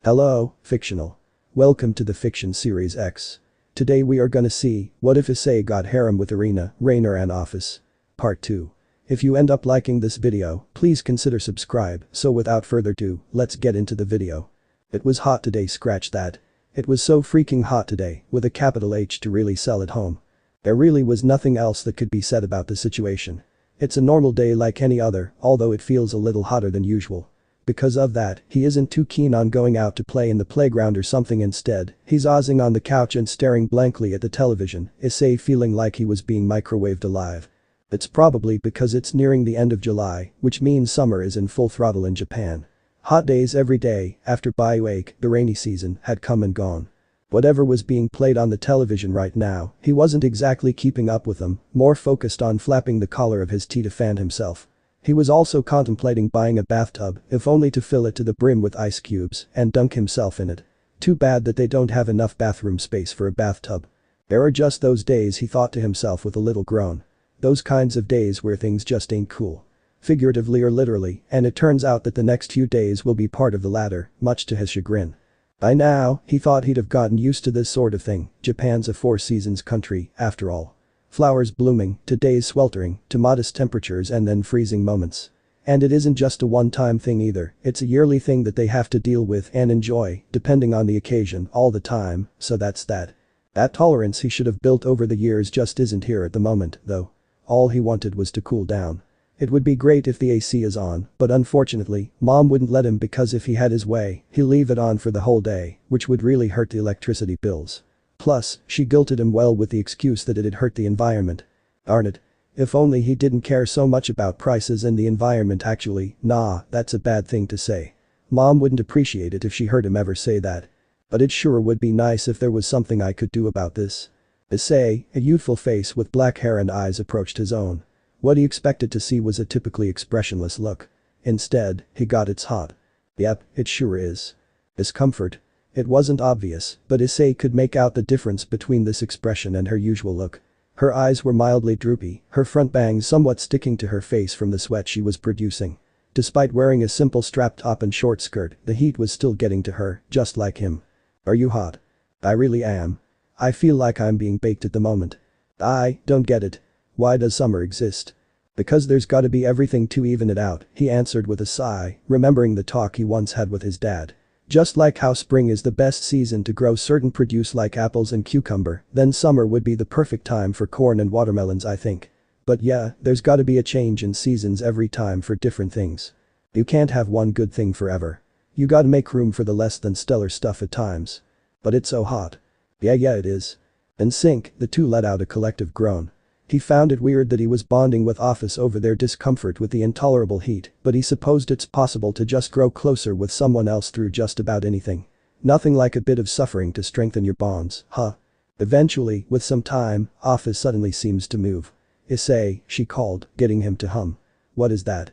Hello, fictional. Welcome to the Fiction Series X. Today we are gonna see, what if Issei got harem with Irina, Raynare and Ophis? Part 2. If you end up liking this video, please consider subscribe, so without further ado, let's get into the video. It was hot today, scratch that. It was so freaking hot today, with a capital H to really sell it home. There really was nothing else that could be said about the situation. It's a normal day like any other, although it feels a little hotter than usual. Because of that, he isn't too keen on going out to play in the playground or something. Instead, he's ozzing on the couch and staring blankly at the television, Issei feeling like he was being microwaved alive. It's probably because it's nearing the end of July, which means summer is in full throttle in Japan. Hot days every day, after Baiwake, the rainy season, had come and gone. Whatever was being played on the television right now, he wasn't exactly keeping up with them, more focused on flapping the collar of his tee to fan himself. He was also contemplating buying a bathtub, if only to fill it to the brim with ice cubes and dunk himself in it. Too bad that they don't have enough bathroom space for a bathtub. There are just those days, he thought to himself with a little groan. Those kinds of days where things just ain't cool. Figuratively or literally, and it turns out that the next few days will be part of the latter, much to his chagrin. By now, he thought he'd have gotten used to this sort of thing. Japan's a four-seasons country, after all. Flowers blooming, to days sweltering, to modest temperatures and then freezing moments. And it isn't just a one-time thing either, it's a yearly thing that they have to deal with and enjoy, depending on the occasion, all the time, so that's that. That tolerance he should have built over the years just isn't here at the moment, though. All he wanted was to cool down. It would be great if the AC is on, but unfortunately, Mom wouldn't let him because if he had his way, he'll leave it on for the whole day, which would really hurt the electricity bills. Plus, she guilted him well with the excuse that it'd hurt the environment. Darn it. If only he didn't care so much about prices and the environment actually, nah, that's a bad thing to say. Mom wouldn't appreciate it if she heard him ever say that. But it sure would be nice if there was something I could do about this. Issei, a youthful face with black hair and eyes, approached his own. What he expected to see was a typically expressionless look. Instead, he got it's hot. Yep, it sure is. Discomfort. It wasn't obvious, but Issei could make out the difference between this expression and her usual look. Her eyes were mildly droopy, her front bangs somewhat sticking to her face from the sweat she was producing. Despite wearing a simple strap top and short skirt, the heat was still getting to her, just like him. Are you hot? I really am. I feel like I'm being baked at the moment. I don't get it. Why does summer exist? Because there's gotta be everything to even it out, he answered with a sigh, remembering the talk he once had with his dad. Just like how spring is the best season to grow certain produce like apples and cucumber, then summer would be the perfect time for corn and watermelons, I think. But yeah, there's gotta be a change in seasons every time for different things. You can't have one good thing forever. You gotta make room for the less than stellar stuff at times. But it's so hot. Yeah it is. In sync, the two let out a collective groan. He found it weird that he was bonding with Ophis over their discomfort with the intolerable heat, but he supposed it's possible to just grow closer with someone else through just about anything. Nothing like a bit of suffering to strengthen your bonds, huh? Eventually, with some time, Ophis suddenly seems to move. Issei, she called, getting him to hum. What is that?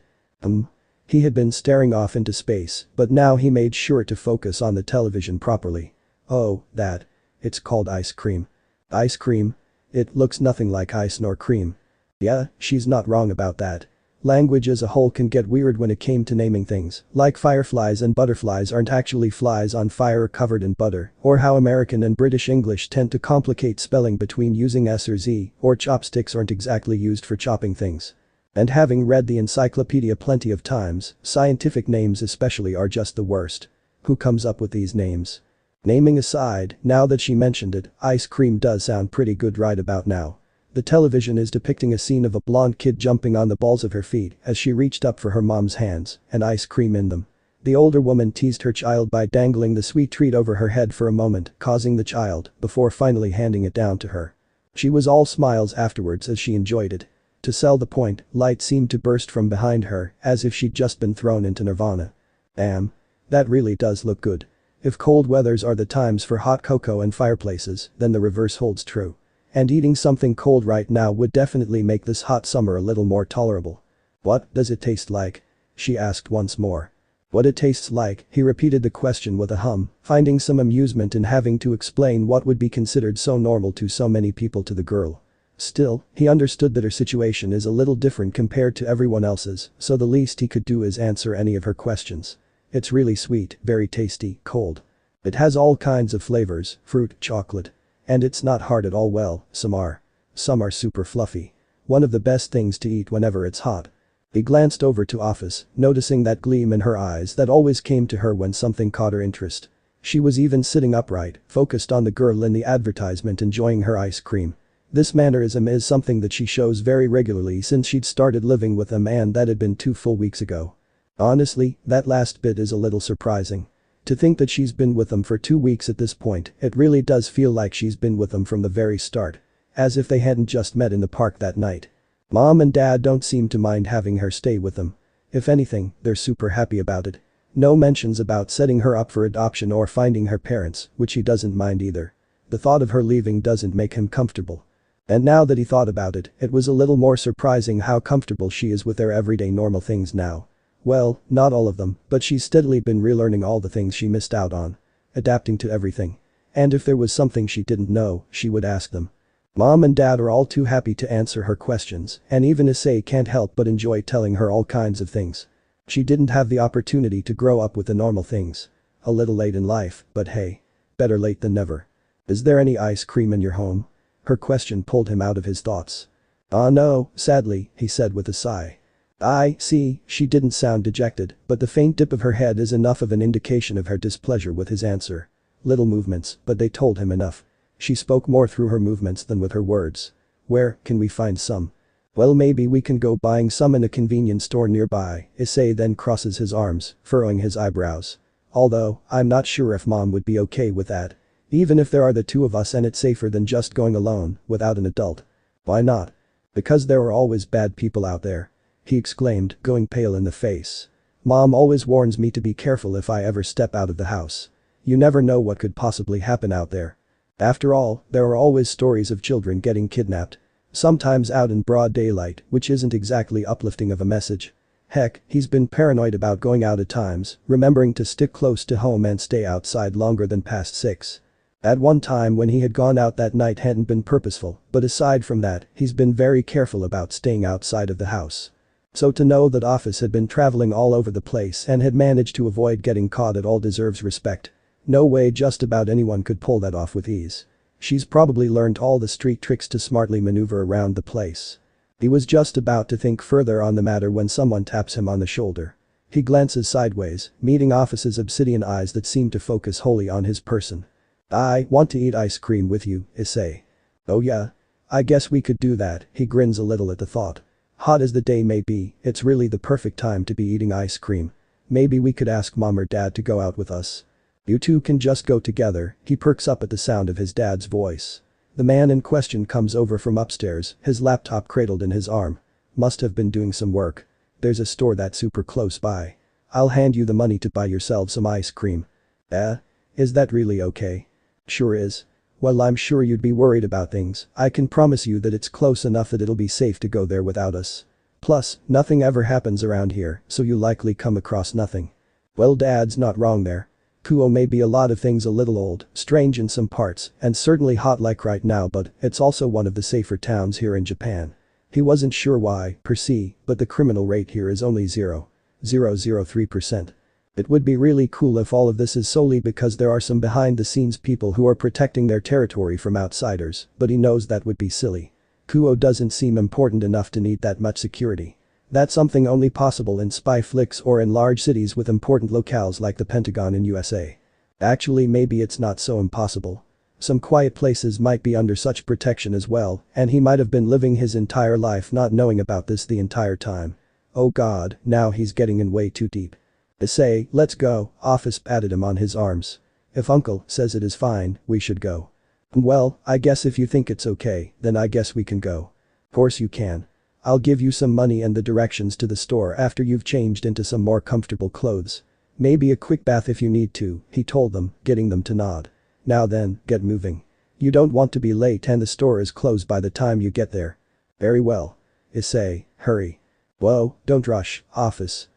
He had been staring off into space, but now he made sure to focus on the television properly. Oh, that. It's called ice cream. Ice cream? It looks nothing like ice nor cream. Yeah, she's not wrong about that. Language as a whole can get weird when it came to naming things, like fireflies and butterflies aren't actually flies on fire covered in butter, or how American and British English tend to complicate spelling between using S or Z, or chopsticks aren't exactly used for chopping things. And having read the encyclopedia plenty of times, scientific names especially are just the worst. Who comes up with these names? Naming aside, now that she mentioned it, ice cream does sound pretty good right about now. The television is depicting a scene of a blonde kid jumping on the balls of her feet as she reached up for her mom's hands, and ice cream in them. The older woman teased her child by dangling the sweet treat over her head for a moment, causing the child, before finally handing it down to her. She was all smiles afterwards as she enjoyed it. To sell the point, light seemed to burst from behind her, as if she'd just been thrown into nirvana. Damn. That really does look good. If cold weathers are the times for hot cocoa and fireplaces, then the reverse holds true. And eating something cold right now would definitely make this hot summer a little more tolerable. What does it taste like? She asked once more. What it tastes like, he repeated the question with a hum, finding some amusement in having to explain what would be considered so normal to so many people to the girl. Still, he understood that her situation is a little different compared to everyone else's, so the least he could do is answer any of her questions. It's really sweet, very tasty, cold. It has all kinds of flavors, fruit, chocolate. And it's not hard at all. Well, some are. Some are super fluffy. One of the best things to eat whenever it's hot. He glanced over to Ophis, noticing that gleam in her eyes that always came to her when something caught her interest. She was even sitting upright, focused on the girl in the advertisement enjoying her ice cream. This mannerism is something that she shows very regularly since she'd started living with him, and that had been 2 full weeks ago. Honestly, that last bit is a little surprising. To think that she's been with them for 2 weeks at this point, it really does feel like she's been with them from the very start. As if they hadn't just met in the park that night. Mom and Dad don't seem to mind having her stay with them. If anything, they're super happy about it. No mentions about setting her up for adoption or finding her parents, which he doesn't mind either. The thought of her leaving doesn't make him comfortable. And now that he thought about it, it was a little more surprising how comfortable she is with their everyday normal things now. Well, not all of them, but she's steadily been relearning all the things she missed out on. Adapting to everything. And if there was something she didn't know, she would ask them. Mom and Dad are all too happy to answer her questions, and even Issei can't help but enjoy telling her all kinds of things. She didn't have the opportunity to grow up with the normal things. A little late in life, but hey. Better late than never. Is there any ice cream in your home? Her question pulled him out of his thoughts. No, sadly, he said with a sigh. I see, she didn't sound dejected, but the faint dip of her head is enough of an indication of her displeasure with his answer. Little movements, but they told him enough. She spoke more through her movements than with her words. Where can we find some? Well, maybe we can go buying some in a convenience store nearby. Issei then crosses his arms, furrowing his eyebrows. Although, I'm not sure if Mom would be okay with that. Even if there are the 2 of us and it's safer than just going alone, without an adult. Why not? Because there are always bad people out there. He exclaimed, going pale in the face. Mom always warns me to be careful if I ever step out of the house. You never know what could possibly happen out there. After all, there are always stories of children getting kidnapped. Sometimes out in broad daylight, which isn't exactly uplifting of a message. Heck, he's been paranoid about going out at times, remembering to stick close to home and stay outside longer than past 6. At one time when he had gone out that night hadn't been purposeful, but aside from that, he's been very careful about staying outside of the house. So to know that Ophis had been traveling all over the place and had managed to avoid getting caught at all deserves respect. No way just about anyone could pull that off with ease. She's probably learned all the street tricks to smartly maneuver around the place. He was just about to think further on the matter when someone taps him on the shoulder. He glances sideways, meeting Ophis's obsidian eyes that seem to focus wholly on his person. I want to eat ice cream with you, Issei. Oh yeah? I guess we could do that, he grins a little at the thought. Hot as the day may be, it's really the perfect time to be eating ice cream. Maybe we could ask Mom or Dad to go out with us. You 2 can just go together. He perks up at the sound of his dad's voice. The man in question comes over from upstairs, his laptop cradled in his arm. Must have been doing some work. There's a store that's super close by. I'll hand you the money to buy yourself some ice cream. Is that really okay? Sure is. Well, I'm sure you'd be worried about things. I can promise you that it's close enough that it'll be safe to go there without us. Plus, nothing ever happens around here, so you'll likely come across nothing. Well, Dad's not wrong there. Kuo may be a lot of things, a little old, strange in some parts, and certainly hot like right now, but it's also one of the safer towns here in Japan. He wasn't sure why, per se, but the criminal rate here is only 0.003%. It would be really cool if all of this is solely because there are some behind-the-scenes people who are protecting their territory from outsiders, but he knows that would be silly. Kuo doesn't seem important enough to need that much security. That's something only possible in spy flicks or in large cities with important locales like the Pentagon in USA. Actually, maybe it's not so impossible. Some quiet places might be under such protection as well, and he might have been living his entire life not knowing about this the entire time. Oh god, now he's getting in way too deep. Issei, let's go, Ophis patted him on his arms. If Uncle says it is fine, we should go. Well, I guess if you think it's okay, then I guess we can go. Course you can. I'll give you some money and the directions to the store after you've changed into some more comfortable clothes. Maybe a quick bath if you need to, he told them, getting them to nod. Now then, get moving. You don't want to be late and the store is closed by the time you get there. Very well. Issei, hurry. Whoa, don't rush, Ophis.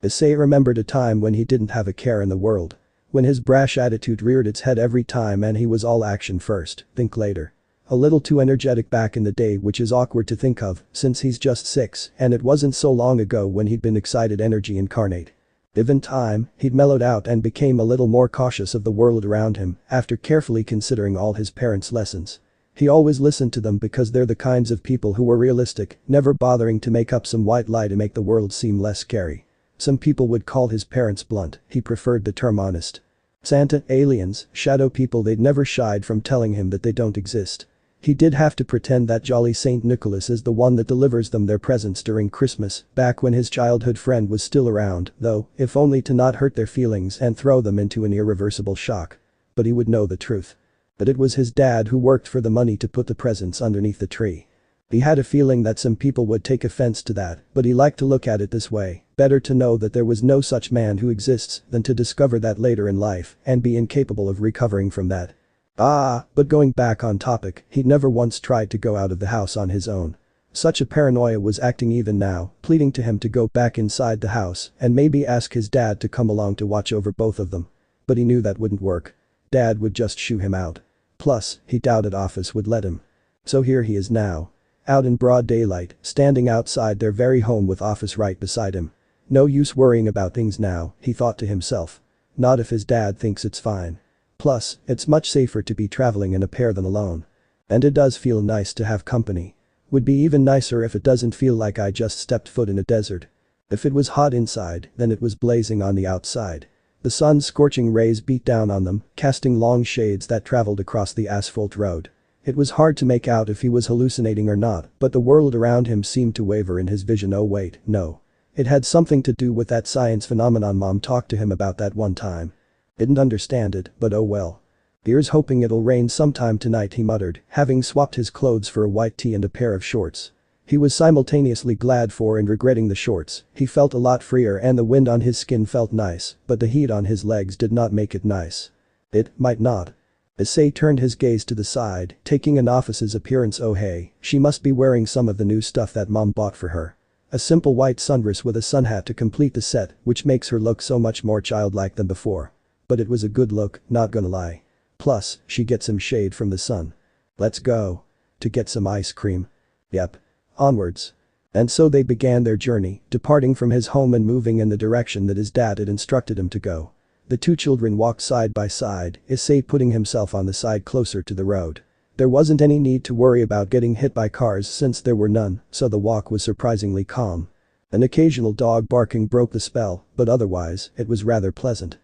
Issei remembered a time when he didn't have a care in the world. When his brash attitude reared its head every time and he was all action first, think later. A little too energetic back in the day, which is awkward to think of since he's just 6 and it wasn't so long ago when he'd been excited energy incarnate. Given time, he'd mellowed out and became a little more cautious of the world around him after carefully considering all his parents' lessons. He always listened to them because they're the kinds of people who were realistic, never bothering to make up some white lie to make the world seem less scary. Some people would call his parents blunt, he preferred the term honest. Santa, aliens, shadow people, they'd never shied from telling him that they don't exist. He did have to pretend that jolly Saint Nicholas is the one that delivers them their presents during Christmas, back when his childhood friend was still around, though, if only to not hurt their feelings and throw them into an irreversible shock. But he would know the truth. That it was his dad who worked for the money to put the presents underneath the tree. He had a feeling that some people would take offense to that, but he liked to look at it this way: better to know that there was no such man who exists than to discover that later in life and be incapable of recovering from that. But going back on topic, he'd never once tried to go out of the house on his own. Such a paranoia was acting even now, pleading to him to go back inside the house and maybe ask his dad to come along to watch over both of them. But he knew that wouldn't work. Dad would just shoo him out. Plus, he doubted Ophis would let him. So here he is now. Out in broad daylight, standing outside their very home with Ophis right beside him. No use worrying about things now, he thought to himself. Not if his dad thinks it's fine. Plus, it's much safer to be traveling in a pair than alone. And it does feel nice to have company. Would be even nicer if it doesn't feel like I just stepped foot in a desert. If it was hot inside, then it was blazing on the outside. The sun's scorching rays beat down on them, casting long shades that traveled across the asphalt road. It was hard to make out if he was hallucinating or not, but the world around him seemed to waver in his vision. Oh wait, no. It had something to do with that science phenomenon Mom talked to him about that one time. Didn't understand it, but oh well. Here's hoping it'll rain sometime tonight, he muttered, having swapped his clothes for a white tee and a pair of shorts. He was simultaneously glad for and regretting the shorts. He felt a lot freer and the wind on his skin felt nice, but the heat on his legs did not make it nice. It might not. Issei turned his gaze to the side, taking in Ophis' appearance. Oh hey, she must be wearing some of the new stuff that Mom bought for her. A simple white sundress with a sun hat to complete the set, which makes her look so much more childlike than before. But it was a good look, not gonna lie. Plus, she gets some shade from the sun. Let's go. To get some ice cream. Yep. Onwards. And so they began their journey, departing from his home and moving in the direction that his dad had instructed him to go. The two children walked side by side, Issei putting himself on the side closer to the road. There wasn't any need to worry about getting hit by cars since there were none, so the walk was surprisingly calm. An occasional dog barking broke the spell, but otherwise, it was rather pleasant.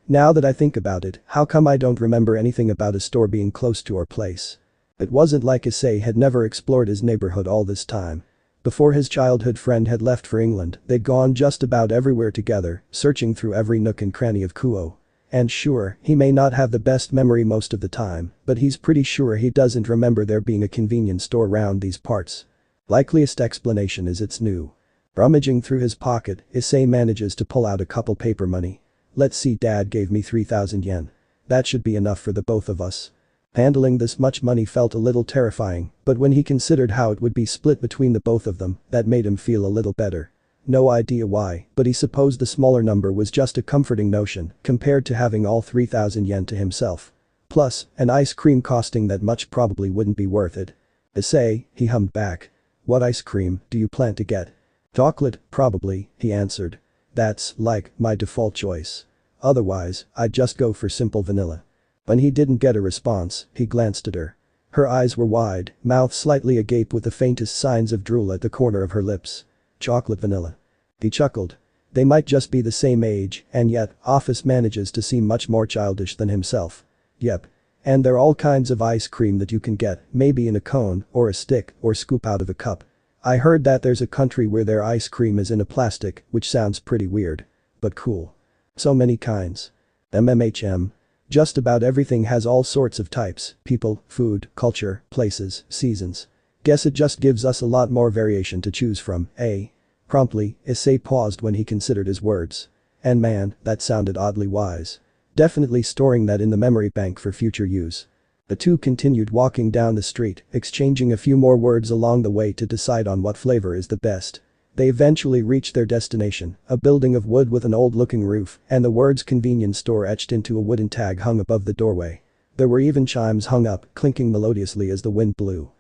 Now that I think about it, how come I don't remember anything about a store being close to our place? It wasn't like Issei had never explored his neighborhood all this time. Before his childhood friend had left for England, they'd gone just about everywhere together, searching through every nook and cranny of Kuo. And sure, he may not have the best memory most of the time, but he's pretty sure he doesn't remember there being a convenience store around these parts. Likeliest explanation is it's new. Rummaging through his pocket, Issei manages to pull out a couple paper money. Let's see, Dad gave me 3,000 yen. That should be enough for the both of us. Handling this much money felt a little terrifying, but when he considered how it would be split between the both of them, that made him feel a little better. No idea why, but he supposed the smaller number was just a comforting notion compared to having all 3,000 yen to himself. Plus, an ice cream costing that much probably wouldn't be worth it. Issei, he hummed back. What ice cream do you plan to get? Chocolate, probably, he answered. That's, like, my default choice. Otherwise, I'd just go for simple vanilla. When he didn't get a response, he glanced at her. Her eyes were wide, mouth slightly agape with the faintest signs of drool at the corner of her lips. Chocolate vanilla. He chuckled. They might just be the same age, and yet, Ophis manages to seem much more childish than himself. Yep. And there are all kinds of ice cream that you can get, maybe in a cone, or a stick, or scoop out of a cup. I heard that there's a country where their ice cream is in a plastic, which sounds pretty weird. But cool. So many kinds. MMHM. Just about everything has all sorts of types, people, food, culture, places, seasons. Guess it just gives us a lot more variation to choose from, eh? Promptly, Issei paused when he considered his words. And man, that sounded oddly wise. Definitely storing that in the memory bank for future use. The two continued walking down the street, exchanging a few more words along the way to decide on what flavor is the best. They eventually reached their destination, a building of wood with an old-looking roof, and the words convenience store etched into a wooden tag hung above the doorway. There were even chimes hung up, clinking melodiously as the wind blew.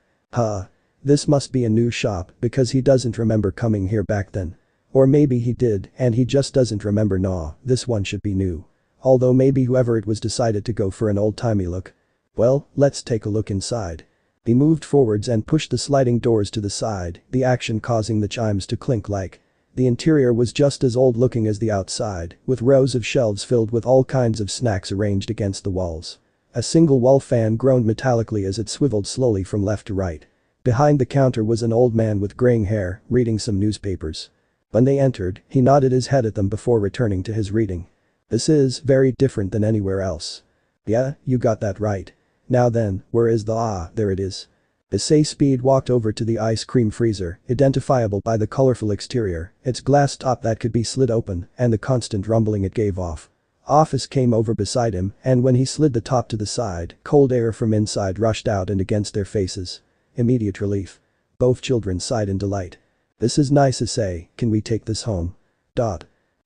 This must be a new shop because he doesn't remember coming here back then. Or maybe he did and he just doesn't remember. Nah, this one should be new. Although maybe whoever it was decided to go for an old-timey look. Well, let's take a look inside. He moved forwards and pushed the sliding doors to the side, the action causing the chimes to clink like. The interior was just as old-looking as the outside, with rows of shelves filled with all kinds of snacks arranged against the walls. A single wall fan groaned metallically as it swiveled slowly from left to right. Behind the counter was an old man with graying hair, reading some newspapers. When they entered, he nodded his head at them before returning to his reading. This is very different than anywhere else. Yeah, you got that right. Now then, where is the there it is. Issei speed walked over to the ice cream freezer, identifiable by the colorful exterior, its glass top that could be slid open, and the constant rumbling it gave off. Ophis came over beside him, and when he slid the top to the side, cold air from inside rushed out and against their faces. Immediate relief. Both children sighed in delight. This is nice, Issei, can we take this home?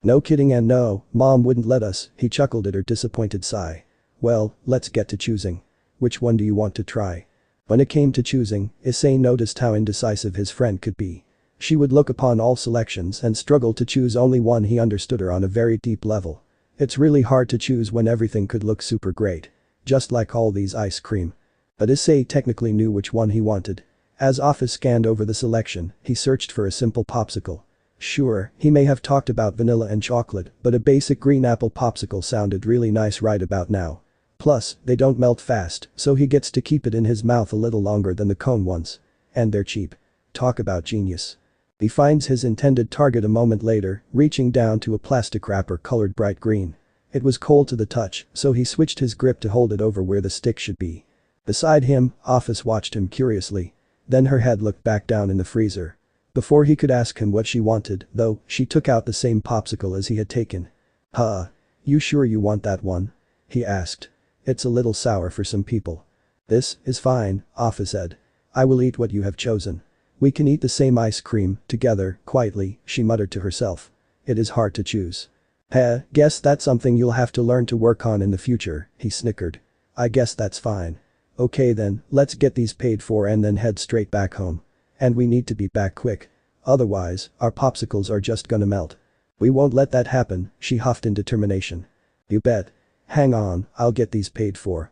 No kidding, and no, Mom wouldn't let us, he chuckled at her disappointed sigh. Well, let's get to choosing. Which one do you want to try? When it came to choosing, Issei noticed how indecisive his friend could be. She would look upon all selections and struggle to choose only one. He understood her on a very deep level. It's really hard to choose when everything could look super great. Just like all these ice cream. But Issei technically knew which one he wanted. As Ophis scanned over the selection, he searched for a simple popsicle. Sure, he may have talked about vanilla and chocolate, but a basic green apple popsicle sounded really nice right about now. Plus, they don't melt fast, so he gets to keep it in his mouth a little longer than the cone ones. And they're cheap. Talk about genius. He finds his intended target a moment later, reaching down to a plastic wrapper colored bright green. It was cold to the touch, so he switched his grip to hold it over where the stick should be. Beside him, Ophis watched him curiously. Then her head looked back down in the freezer. Before he could ask him what she wanted, though, she took out the same popsicle as he had taken. You sure you want that one? He asked. It's a little sour for some people. This is fine, Ophis said. I will eat what you have chosen. We can eat the same ice cream, together, quietly, she muttered to herself. It is hard to choose. Guess that's something you'll have to learn to work on in the future, he snickered. I guess that's fine. Okay then, let's get these paid for and then head straight back home. And we need to be back quick. Otherwise, our popsicles are just gonna melt. We won't let that happen, she huffed in determination. You bet. Hang on, I'll get these paid for.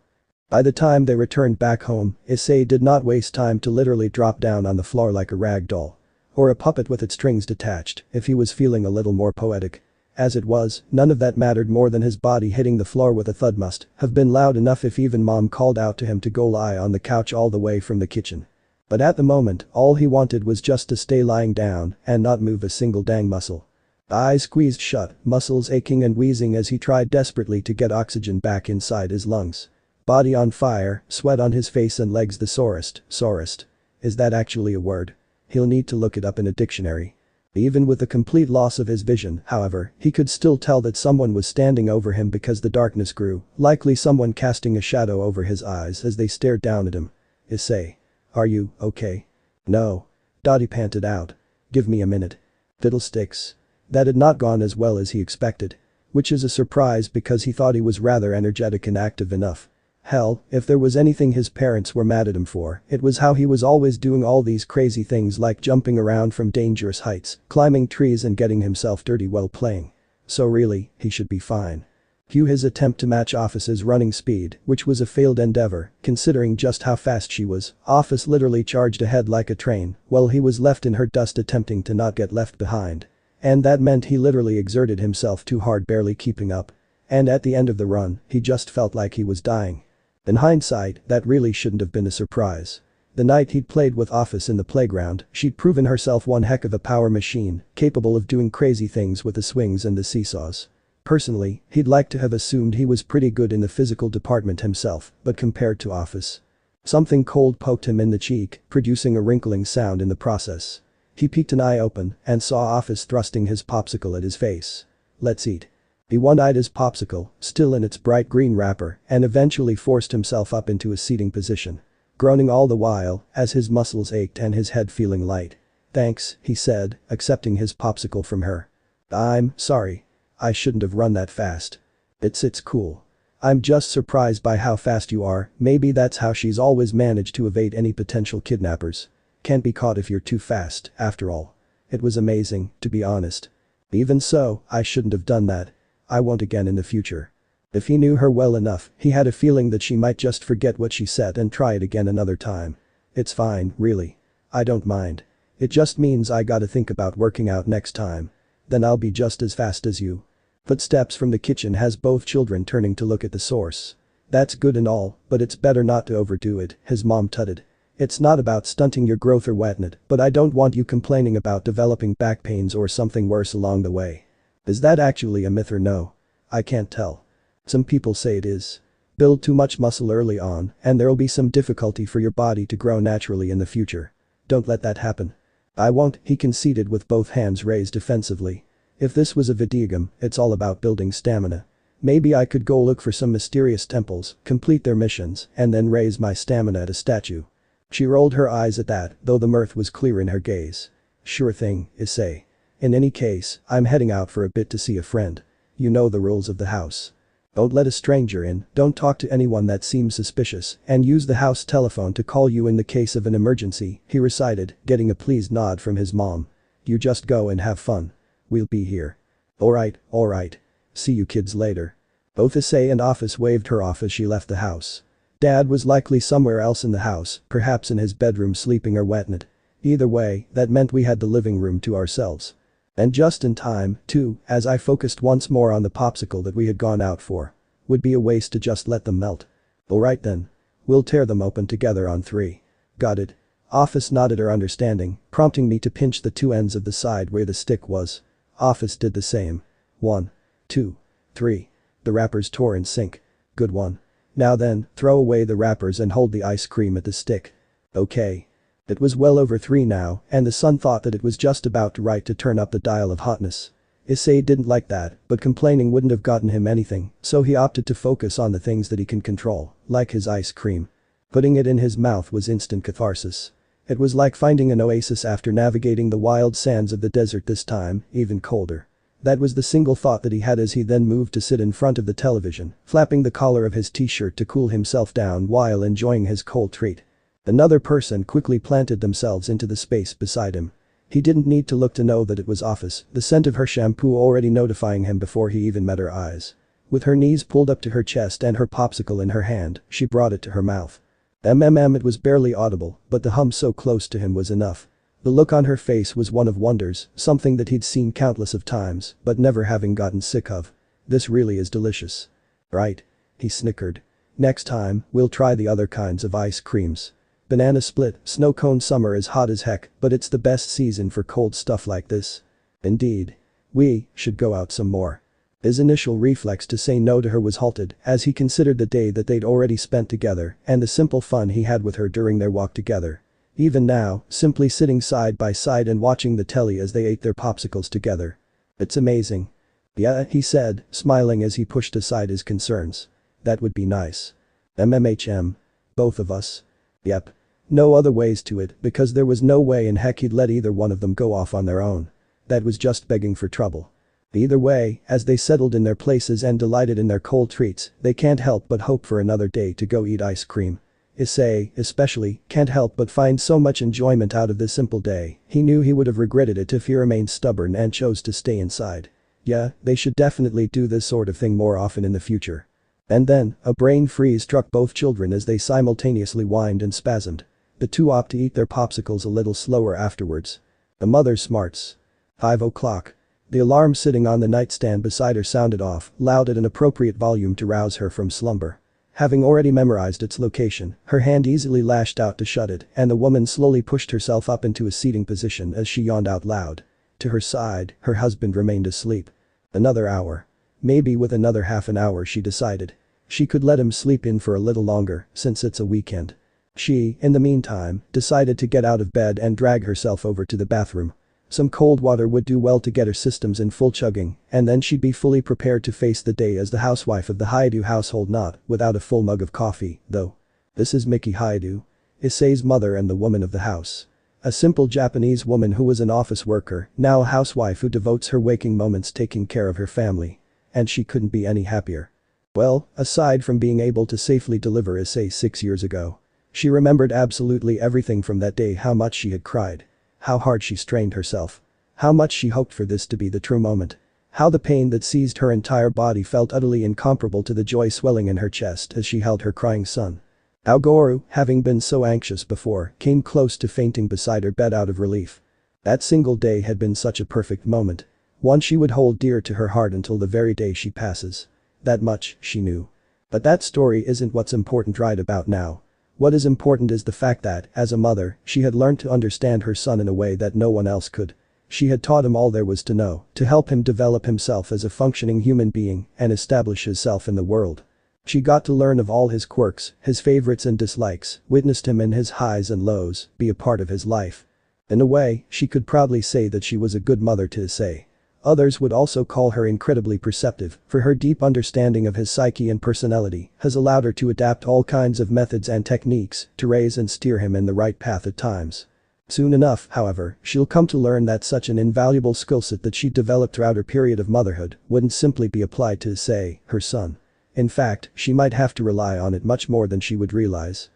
By the time they returned back home, Issei did not waste time to literally drop down on the floor like a rag doll. Or a puppet with its strings detached, if he was feeling a little more poetic. As it was, none of that mattered more than his body hitting the floor with a thud. Must have been loud enough if even Mom called out to him to go lie on the couch all the way from the kitchen. But at the moment, all he wanted was just to stay lying down and not move a single dang muscle. Eyes squeezed shut, muscles aching and wheezing as he tried desperately to get oxygen back inside his lungs. Body on fire, sweat on his face and legs the sorest. Is that actually a word? He'll need to look it up in a dictionary. Even with the complete loss of his vision, however, he could still tell that someone was standing over him because the darkness grew, likely someone casting a shadow over his eyes as they stared down at him. Issei. Are you okay? No. He panted out. Give me a minute. Fiddlesticks. That had not gone as well as he expected. Which is a surprise because he thought he was rather energetic and active enough. Hell, if there was anything his parents were mad at him for, it was how he was always doing all these crazy things like jumping around from dangerous heights, climbing trees and getting himself dirty while playing. So really, he should be fine. His attempt to match Ophis's running speed, which was a failed endeavor, considering just how fast she was. Ophis literally charged ahead like a train, while he was left in her dust attempting to not get left behind. And that meant he literally exerted himself too hard, barely keeping up. And at the end of the run, he just felt like he was dying. In hindsight, that really shouldn't have been a surprise. The night he'd played with Ophis in the playground, she'd proven herself one heck of a power machine, capable of doing crazy things with the swings and the seesaws. Personally, he'd like to have assumed he was pretty good in the physical department himself, but compared to Ophis. Something cold poked him in the cheek, producing a wrinkling sound in the process. He peeked an eye open and saw Ophis thrusting his popsicle at his face. Let's eat. He one-eyed his popsicle, still in its bright green wrapper, and eventually forced himself up into a seating position. Groaning all the while, as his muscles ached and his head feeling light. Thanks, he said, accepting his popsicle from her. I'm sorry. I shouldn't have run that fast. It's cool. I'm just surprised by how fast you are. Maybe that's how she's always managed to evade any potential kidnappers. Can't be caught if you're too fast, after all. It was amazing, to be honest. Even so, I shouldn't have done that. I won't again in the future. If he knew her well enough, he had a feeling that she might just forget what she said and try it again another time. It's fine, really. I don't mind. It just means I gotta think about working out next time. Then I'll be just as fast as you. Footsteps from the kitchen has both children turning to look at the source. That's good and all, but it's better not to overdo it, his mom tutted. It's not about stunting your growth or whatnot, but I don't want you complaining about developing back pains or something worse along the way. Is that actually a myth or no? I can't tell. Some people say it is. Build too much muscle early on, and there'll be some difficulty for your body to grow naturally in the future. Don't let that happen. I won't, he conceded with both hands raised defensively. If this was a video game, it's all about building stamina. Maybe I could go look for some mysterious temples, complete their missions, and then raise my stamina at a statue. She rolled her eyes at that, though the mirth was clear in her gaze. Sure thing, Issei. In any case, I'm heading out for a bit to see a friend. You know the rules of the house. Don't let a stranger in, don't talk to anyone that seems suspicious, and use the house telephone to call you in the case of an emergency, he recited, getting a pleased nod from his mom. You just go and have fun. We'll be here. Alright. See you kids later. Both Issei and Ophis waved her off as she left the house. Dad was likely somewhere else in the house, perhaps in his bedroom sleeping or whatnot. Either way, that meant we had the living room to ourselves. And just in time, too, as I focused once more on the popsicle that we had gone out for. Would be a waste to just let them melt. Alright then. We'll tear them open together on 3. Got it. Ophis nodded her understanding, prompting me to pinch the two ends of the side where the stick was. Ophis did the same. 1, 2, 3. The wrappers tore in sync. Good one. Now then, throw away the wrappers and hold the ice cream at the stick. Okay. It was well over 3 now, and the son thought that it was just about right to turn up the dial of hotness. Issei didn't like that, but complaining wouldn't have gotten him anything, so he opted to focus on the things that he can control, like his ice cream. Putting it in his mouth was instant catharsis. It was like finding an oasis after navigating the wild sands of the desert, this time, even colder. That was the single thought that he had as he then moved to sit in front of the television, flapping the collar of his t-shirt to cool himself down while enjoying his cold treat. Another person quickly planted themselves into the space beside him. He didn't need to look to know that it was Ophis, the scent of her shampoo already notifying him before he even met her eyes. With her knees pulled up to her chest and her popsicle in her hand, she brought it to her mouth. It was barely audible, but the hum so close to him was enough. The look on her face was one of wonders, something that he'd seen countless of times, but never having gotten sick of. This really is delicious. Right? He snickered. Next time, we'll try the other kinds of ice creams. Banana split, snow cone summer is hot as heck, but it's the best season for cold stuff like this. Indeed. We should go out some more. His initial reflex to say no to her was halted as he considered the day that they'd already spent together and the simple fun he had with her during their walk together. Even now, simply sitting side by side and watching the telly as they ate their popsicles together. It's amazing. Yeah, he said, smiling as he pushed aside his concerns. That would be nice. Both of us. Yep. No other ways to it because there was no way in heck he'd let either one of them go off on their own. That was just begging for trouble. Either way, as they settled in their places and delighted in their cold treats, they can't help but hope for another day to go eat ice cream. Issei, especially, can't help but find so much enjoyment out of this simple day. He knew he would have regretted it if he remained stubborn and chose to stay inside. Yeah, they should definitely do this sort of thing more often in the future. And then, a brain freeze struck both children as they simultaneously whined and spasmed. The two opt to eat their popsicles a little slower afterwards. The mother's smarts. 5 o'clock. The alarm sitting on the nightstand beside her sounded off, loud at an appropriate volume to rouse her from slumber. Having already memorized its location, her hand easily lashed out to shut it, and the woman slowly pushed herself up into a seating position as she yawned out loud. To her side, her husband remained asleep. Another hour. Maybe with another half an hour, she decided. She could let him sleep in for a little longer, since it's a weekend. She, in the meantime, decided to get out of bed and drag herself over to the bathroom. Some cold water would do well to get her systems in full chugging, and then she'd be fully prepared to face the day as the housewife of the Hyoudou household, not without a full mug of coffee, though. This is Miki Hyoudou. Issei's mother and the woman of the house. A simple Japanese woman who was an office worker, now a housewife who devotes her waking moments taking care of her family. And she couldn't be any happier. Well, aside from being able to safely deliver Issei 6 years ago. She remembered absolutely everything from that day, how much she had cried. How hard she strained herself. How much she hoped for this to be the true moment. How the pain that seized her entire body felt utterly incomparable to the joy swelling in her chest as she held her crying son. Hyoudou, having been so anxious before, came close to fainting beside her bed out of relief. That single day had been such a perfect moment. One she would hold dear to her heart until the very day she passes. That much, she knew. But that story isn't what's important right about now. What is important is the fact that, as a mother, she had learned to understand her son in a way that no one else could. She had taught him all there was to know, to help him develop himself as a functioning human being and establish himself in the world. She got to learn of all his quirks, his favorites and dislikes, witnessed him in his highs and lows, be a part of his life. In a way, she could proudly say that she was a good mother to Issei. Others would also call her incredibly perceptive, for her deep understanding of his psyche and personality has allowed her to adapt all kinds of methods and techniques to raise and steer him in the right path at times. Soon enough, however, she'll come to learn that such an invaluable skill set that she developed throughout her period of motherhood wouldn't simply be applied to Issei, her son. In fact, she might have to rely on it much more than she would realize.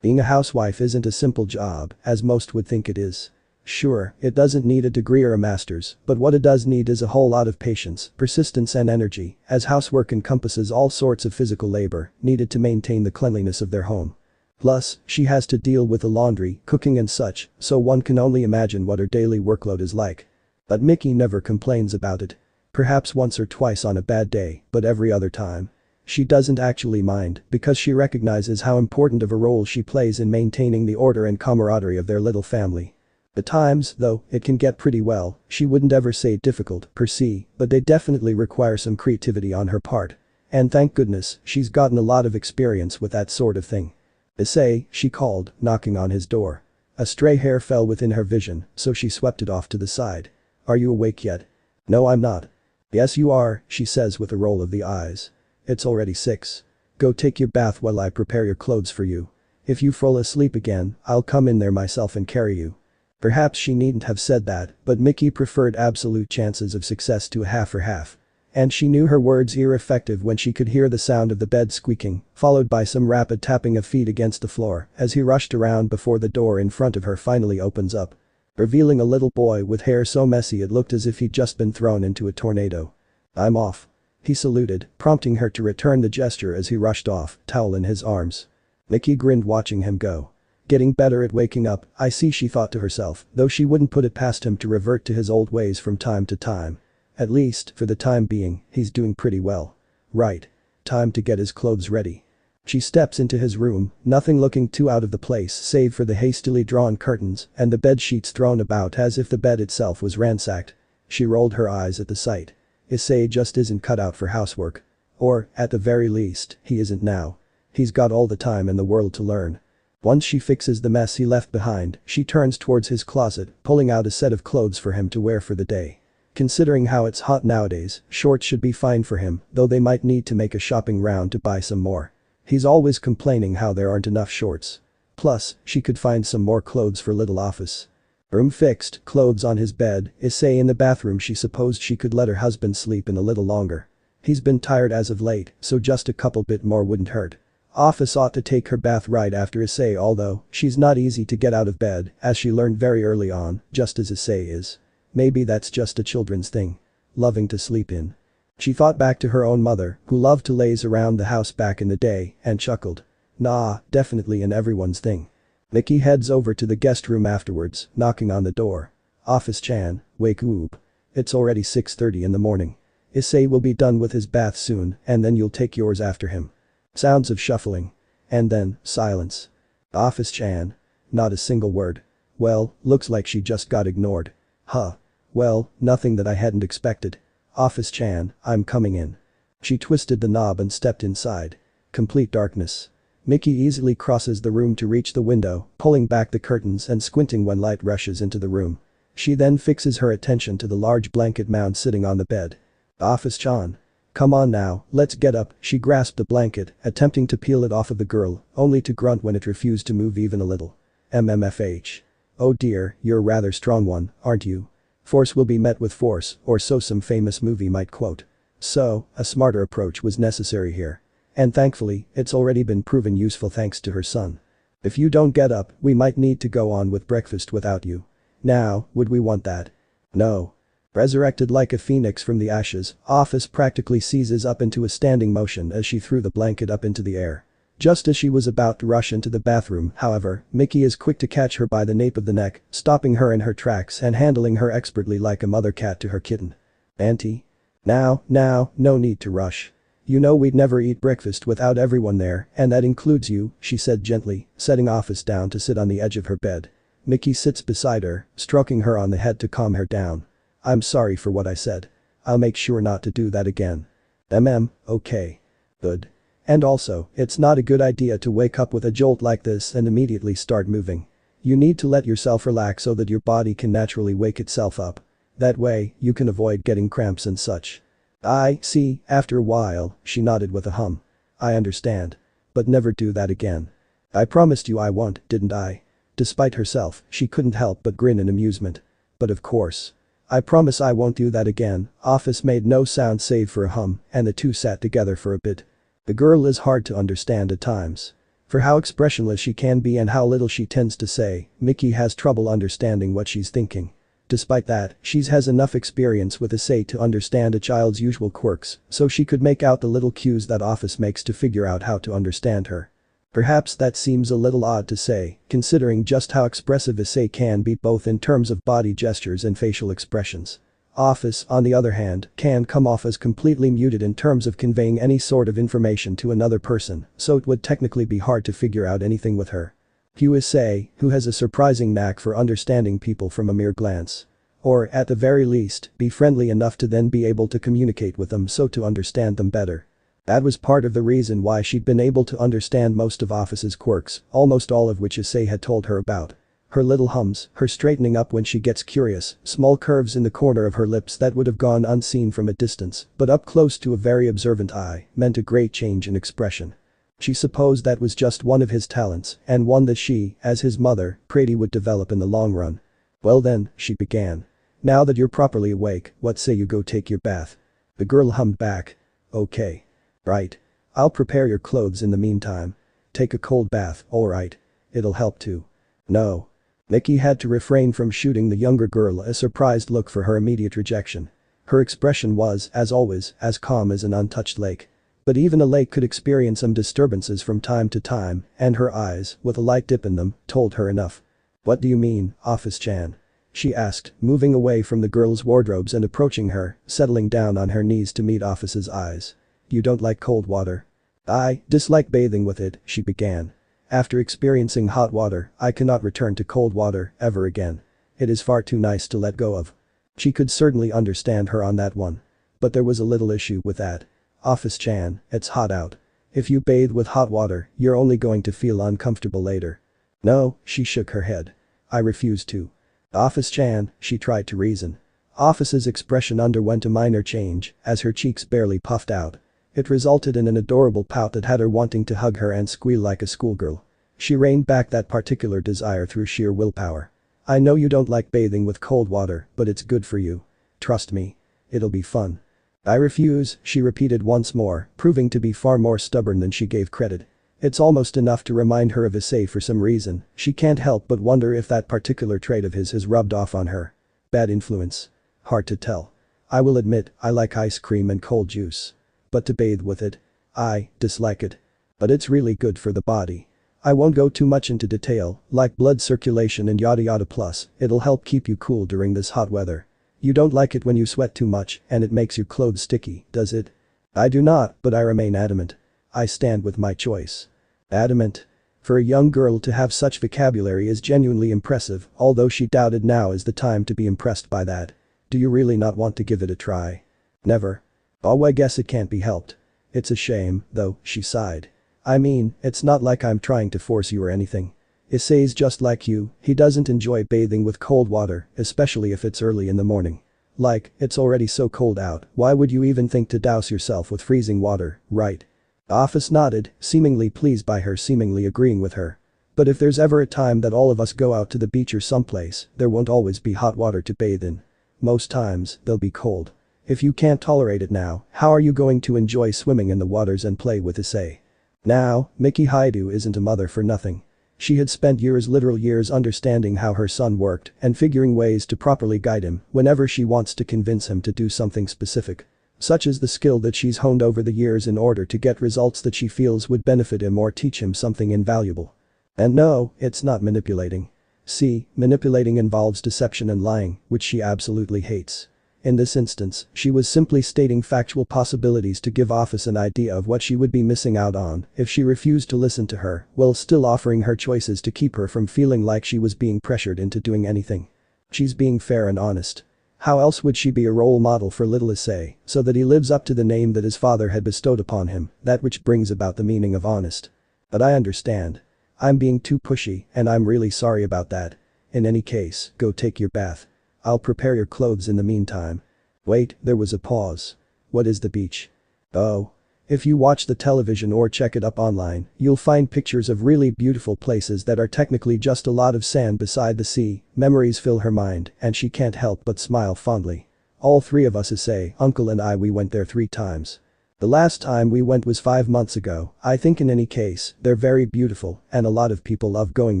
Being a housewife isn't a simple job, as most would think it is. Sure, it doesn't need a degree or a master's, but what it does need is a whole lot of patience, persistence and energy, as housework encompasses all sorts of physical labor needed to maintain the cleanliness of their home. Plus, she has to deal with the laundry, cooking and such, so one can only imagine what her daily workload is like. But Mickey never complains about it. Perhaps once or twice on a bad day, but every other time. She doesn't actually mind because she recognizes how important of a role she plays in maintaining the order and camaraderie of their little family. At times, though, it can get pretty well, she wouldn't ever say difficult, per se, but they definitely require some creativity on her part. And thank goodness, she's gotten a lot of experience with that sort of thing. Issei, she called, knocking on his door. A stray hair fell within her vision, so she swept it off to the side. Are you awake yet? No, I'm not. Yes, you are, she says with a roll of the eyes. It's already 6. Go take your bath while I prepare your clothes for you. If you fall asleep again, I'll come in there myself and carry you. Perhaps she needn't have said that, but Mickey preferred absolute chances of success to a half or half. And she knew her words were effective when she could hear the sound of the bed squeaking, followed by some rapid tapping of feet against the floor as he rushed around before the door in front of her finally opens up. Revealing a little boy with hair so messy it looked as if he'd just been thrown into a tornado. I'm off. He saluted, prompting her to return the gesture as he rushed off, towel in his arms. Mickey grinned watching him go. Getting better at waking up, I see, she thought to herself, though she wouldn't put it past him to revert to his old ways from time to time. At least, for the time being, he's doing pretty well. Right. Time to get his clothes ready. She steps into his room, nothing looking too out of the place save for the hastily drawn curtains and the bed sheets thrown about as if the bed itself was ransacked. She rolled her eyes at the sight. Issei just isn't cut out for housework. Or, at the very least, he isn't now. He's got all the time in the world to learn. Once she fixes the mess he left behind, she turns towards his closet, pulling out a set of clothes for him to wear for the day. Considering how it's hot nowadays, shorts should be fine for him, though they might need to make a shopping round to buy some more. He's always complaining how there aren't enough shorts. Plus, she could find some more clothes for little Ophis. Room fixed, clothes on his bed, Issei in the bathroom. She supposed she could let her husband sleep in a little longer. He's been tired as of late, so just a couple bit more wouldn't hurt. Ophis ought to take her bath right after Issei, although she's not easy to get out of bed, as she learned very early on, just as Issei is. Maybe that's just a children's thing. Loving to sleep in. She thought back to her own mother, who loved to laze around the house back in the day, and chuckled. Nah, definitely an everyone's thing. Mickey heads over to the guest room afterwards, knocking on the door. Ophis-chan, wake up. It's already 6:30 in the morning. Issei will be done with his bath soon, and then you'll take yours after him. Sounds of shuffling. And then, silence. Ophis-chan. Not a single word. Well, looks like she just got ignored. Huh. Well, nothing that I hadn't expected. Ophis-chan, I'm coming in. She twisted the knob and stepped inside. Complete darkness. Mickey easily crosses the room to reach the window, pulling back the curtains and squinting when light rushes into the room. She then fixes her attention to the large blanket mound sitting on the bed. Ophis-chan. Come on now, let's get up. She grasped the blanket, attempting to peel it off of the girl, only to grunt when it refused to move even a little. MMFH. Oh dear, you're a rather strong one, aren't you? Force will be met with force, or so some famous movie might quote. So, a smarter approach was necessary here. And thankfully, it's already been proven useful thanks to her son. If you don't get up, we might need to go on with breakfast without you. Now, would we want that? No. Resurrected like a phoenix from the ashes, Ophis practically seizes up into a standing motion as she threw the blanket up into the air. Just as she was about to rush into the bathroom, however, Mickey is quick to catch her by the nape of the neck, stopping her in her tracks and handling her expertly like a mother cat to her kitten. "Auntie? Now, no need to rush. You know we'd never eat breakfast without everyone there, and that includes you," she said gently, setting Ophis down to sit on the edge of her bed. Mickey sits beside her, stroking her on the head to calm her down. "I'm sorry for what I said. I'll make sure not to do that again." Okay. Good. And also, it's not a good idea to wake up with a jolt like this and immediately start moving. You need to let yourself relax so that your body can naturally wake itself up. That way, you can avoid getting cramps and such. "I see," after a while, she nodded with a hum. "I understand. But never do that again. I promised you I won't, didn't I?" Despite herself, she couldn't help but grin in amusement. "But of course. I promise I won't do that again." Ophis made no sound save for a hum, and the two sat together for a bit. The girl is hard to understand at times. For how expressionless she can be and how little she tends to say, Mickey has trouble understanding what she's thinking. Despite that, she has enough experience with Issei to understand a child's usual quirks, so she could make out the little cues that Ophis makes to figure out how to understand her. Perhaps that seems a little odd to say, considering just how expressive Issei can be both in terms of body gestures and facial expressions. Ophis, on the other hand, can come off as completely muted in terms of conveying any sort of information to another person, so it would technically be hard to figure out anything with her. Issei, who has a surprising knack for understanding people from a mere glance. Or, at the very least, be friendly enough to then be able to communicate with them so to understand them better. That was part of the reason why she'd been able to understand most of Ophis's quirks, almost all of which Issei had told her about. Her little hums, her straightening up when she gets curious, small curves in the corner of her lips that would have gone unseen from a distance, but up close to a very observant eye, meant a great change in expression. She supposed that was just one of his talents, and one that she, as his mother, prayed he would develop in the long run. "Well then," she began. "Now that you're properly awake, what say you go take your bath?" The girl hummed back. "Okay. Right. I'll prepare your clothes in the meantime. Take a cold bath, alright? It'll help too." "No." Mickey had to refrain from shooting the younger girl a surprised look for her immediate rejection. Her expression was, as always, as calm as an untouched lake. But even a lake could experience some disturbances from time to time, and her eyes, with a light dip in them, told her enough. "What do you mean, Ophis-chan?" she asked, moving away from the girl's wardrobes and approaching her, settling down on her knees to meet Ophis's eyes. "You don't like cold water?" "I dislike bathing with it," she began. "After experiencing hot water, I cannot return to cold water ever again. It is far too nice to let go of." She could certainly understand her on that one. But there was a little issue with that. "Ophis-chan, it's hot out. If you bathe with hot water, you're only going to feel uncomfortable later." "No," she shook her head. "I refuse to." "Ophis-chan," she tried to reason. Ophis's expression underwent a minor change as her cheeks barely puffed out. It resulted in an adorable pout that had her wanting to hug her and squeal like a schoolgirl. She reined back that particular desire through sheer willpower. "I know you don't like bathing with cold water, but it's good for you. Trust me. It'll be fun." "I refuse," she repeated once more, proving to be far more stubborn than she gave credit. It's almost enough to remind her of Issei for some reason. She can't help but wonder if that particular trait of his has rubbed off on her. Bad influence? Hard to tell. "I will admit, I like ice cream and cold juice. But to bathe with it? I dislike it. But it's really good for the body. I won't go too much into detail, like blood circulation and yada yada, plus, it'll help keep you cool during this hot weather. You don't like it when you sweat too much and it makes your clothes sticky, does it?" "I do not, but I remain adamant. I stand with my choice." Adamant? For a young girl to have such vocabulary is genuinely impressive, although she doubted now is the time to be impressed by that. "Do you really not want to give it a try?" "Never." "Oh, I guess it can't be helped. It's a shame, though," she sighed. "I mean, it's not like I'm trying to force you or anything. Issei's just like you, he doesn't enjoy bathing with cold water, especially if it's early in the morning. Like, it's already so cold out, why would you even think to douse yourself with freezing water, right?" Ophis nodded, seemingly pleased by her seemingly agreeing with her. "But if there's ever a time that all of us go out to the beach or someplace, there won't always be hot water to bathe in. Most times, they'll be cold. If you can't tolerate it now, how are you going to enjoy swimming in the waters and play with Issei?" Now, Mickey Hyoudou isn't a mother for nothing. She had spent years, literal years, understanding how her son worked and figuring ways to properly guide him whenever she wants to convince him to do something specific. Such is the skill that she's honed over the years in order to get results that she feels would benefit him or teach him something invaluable. And no, it's not manipulating. See, manipulating involves deception and lying, which she absolutely hates. In this instance, she was simply stating factual possibilities to give Ophis an idea of what she would be missing out on if she refused to listen to her, while still offering her choices to keep her from feeling like she was being pressured into doing anything. She's being fair and honest. How else would she be a role model for little Issei, so that he lives up to the name that his father had bestowed upon him, that which brings about the meaning of honest. But I understand. I'm being too pushy, and I'm really sorry about that. In any case, go take your bath. I'll prepare your clothes in the meantime. Wait, there was a pause. What is the beach? Oh. If you watch the television or check it up online, you'll find pictures of really beautiful places that are technically just a lot of sand beside the sea. Memories fill her mind, and she can't help but smile fondly. All three of us, Issei, uncle and I, we went there 3 times. The last time we went was 5 months ago. I think in any case, they're very beautiful, and a lot of people love going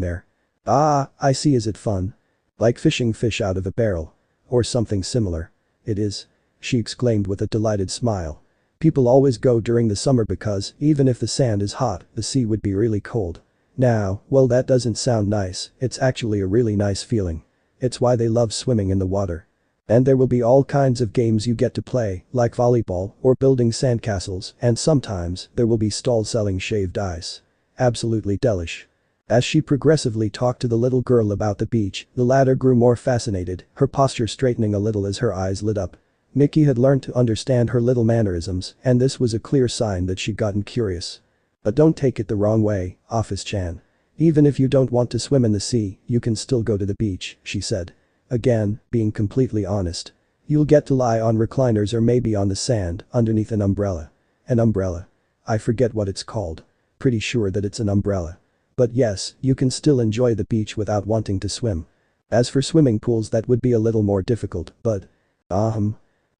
there. Ah, I see. Is it fun? Like fishing fish out of a barrel. Or something similar. It is. She exclaimed with a delighted smile. People always go during the summer because, even if the sand is hot, the sea would be really cold. Now, well, that doesn't sound nice, it's actually a really nice feeling. It's why they love swimming in the water. And there will be all kinds of games you get to play, like volleyball or building sandcastles, and sometimes there will be stalls selling shaved ice. Absolutely delish. As she progressively talked to the little girl about the beach, the latter grew more fascinated, her posture straightening a little as her eyes lit up. Mickey had learned to understand her little mannerisms, and this was a clear sign that she'd gotten curious. But don't take it the wrong way, Ophis-chan. Even if you don't want to swim in the sea, you can still go to the beach, she said. Again, being completely honest. You'll get to lie on recliners or maybe on the sand, underneath an umbrella. An umbrella. I forget what it's called. Pretty sure that it's an umbrella. But yes, you can still enjoy the beach without wanting to swim. As for swimming pools, that would be a little more difficult, but…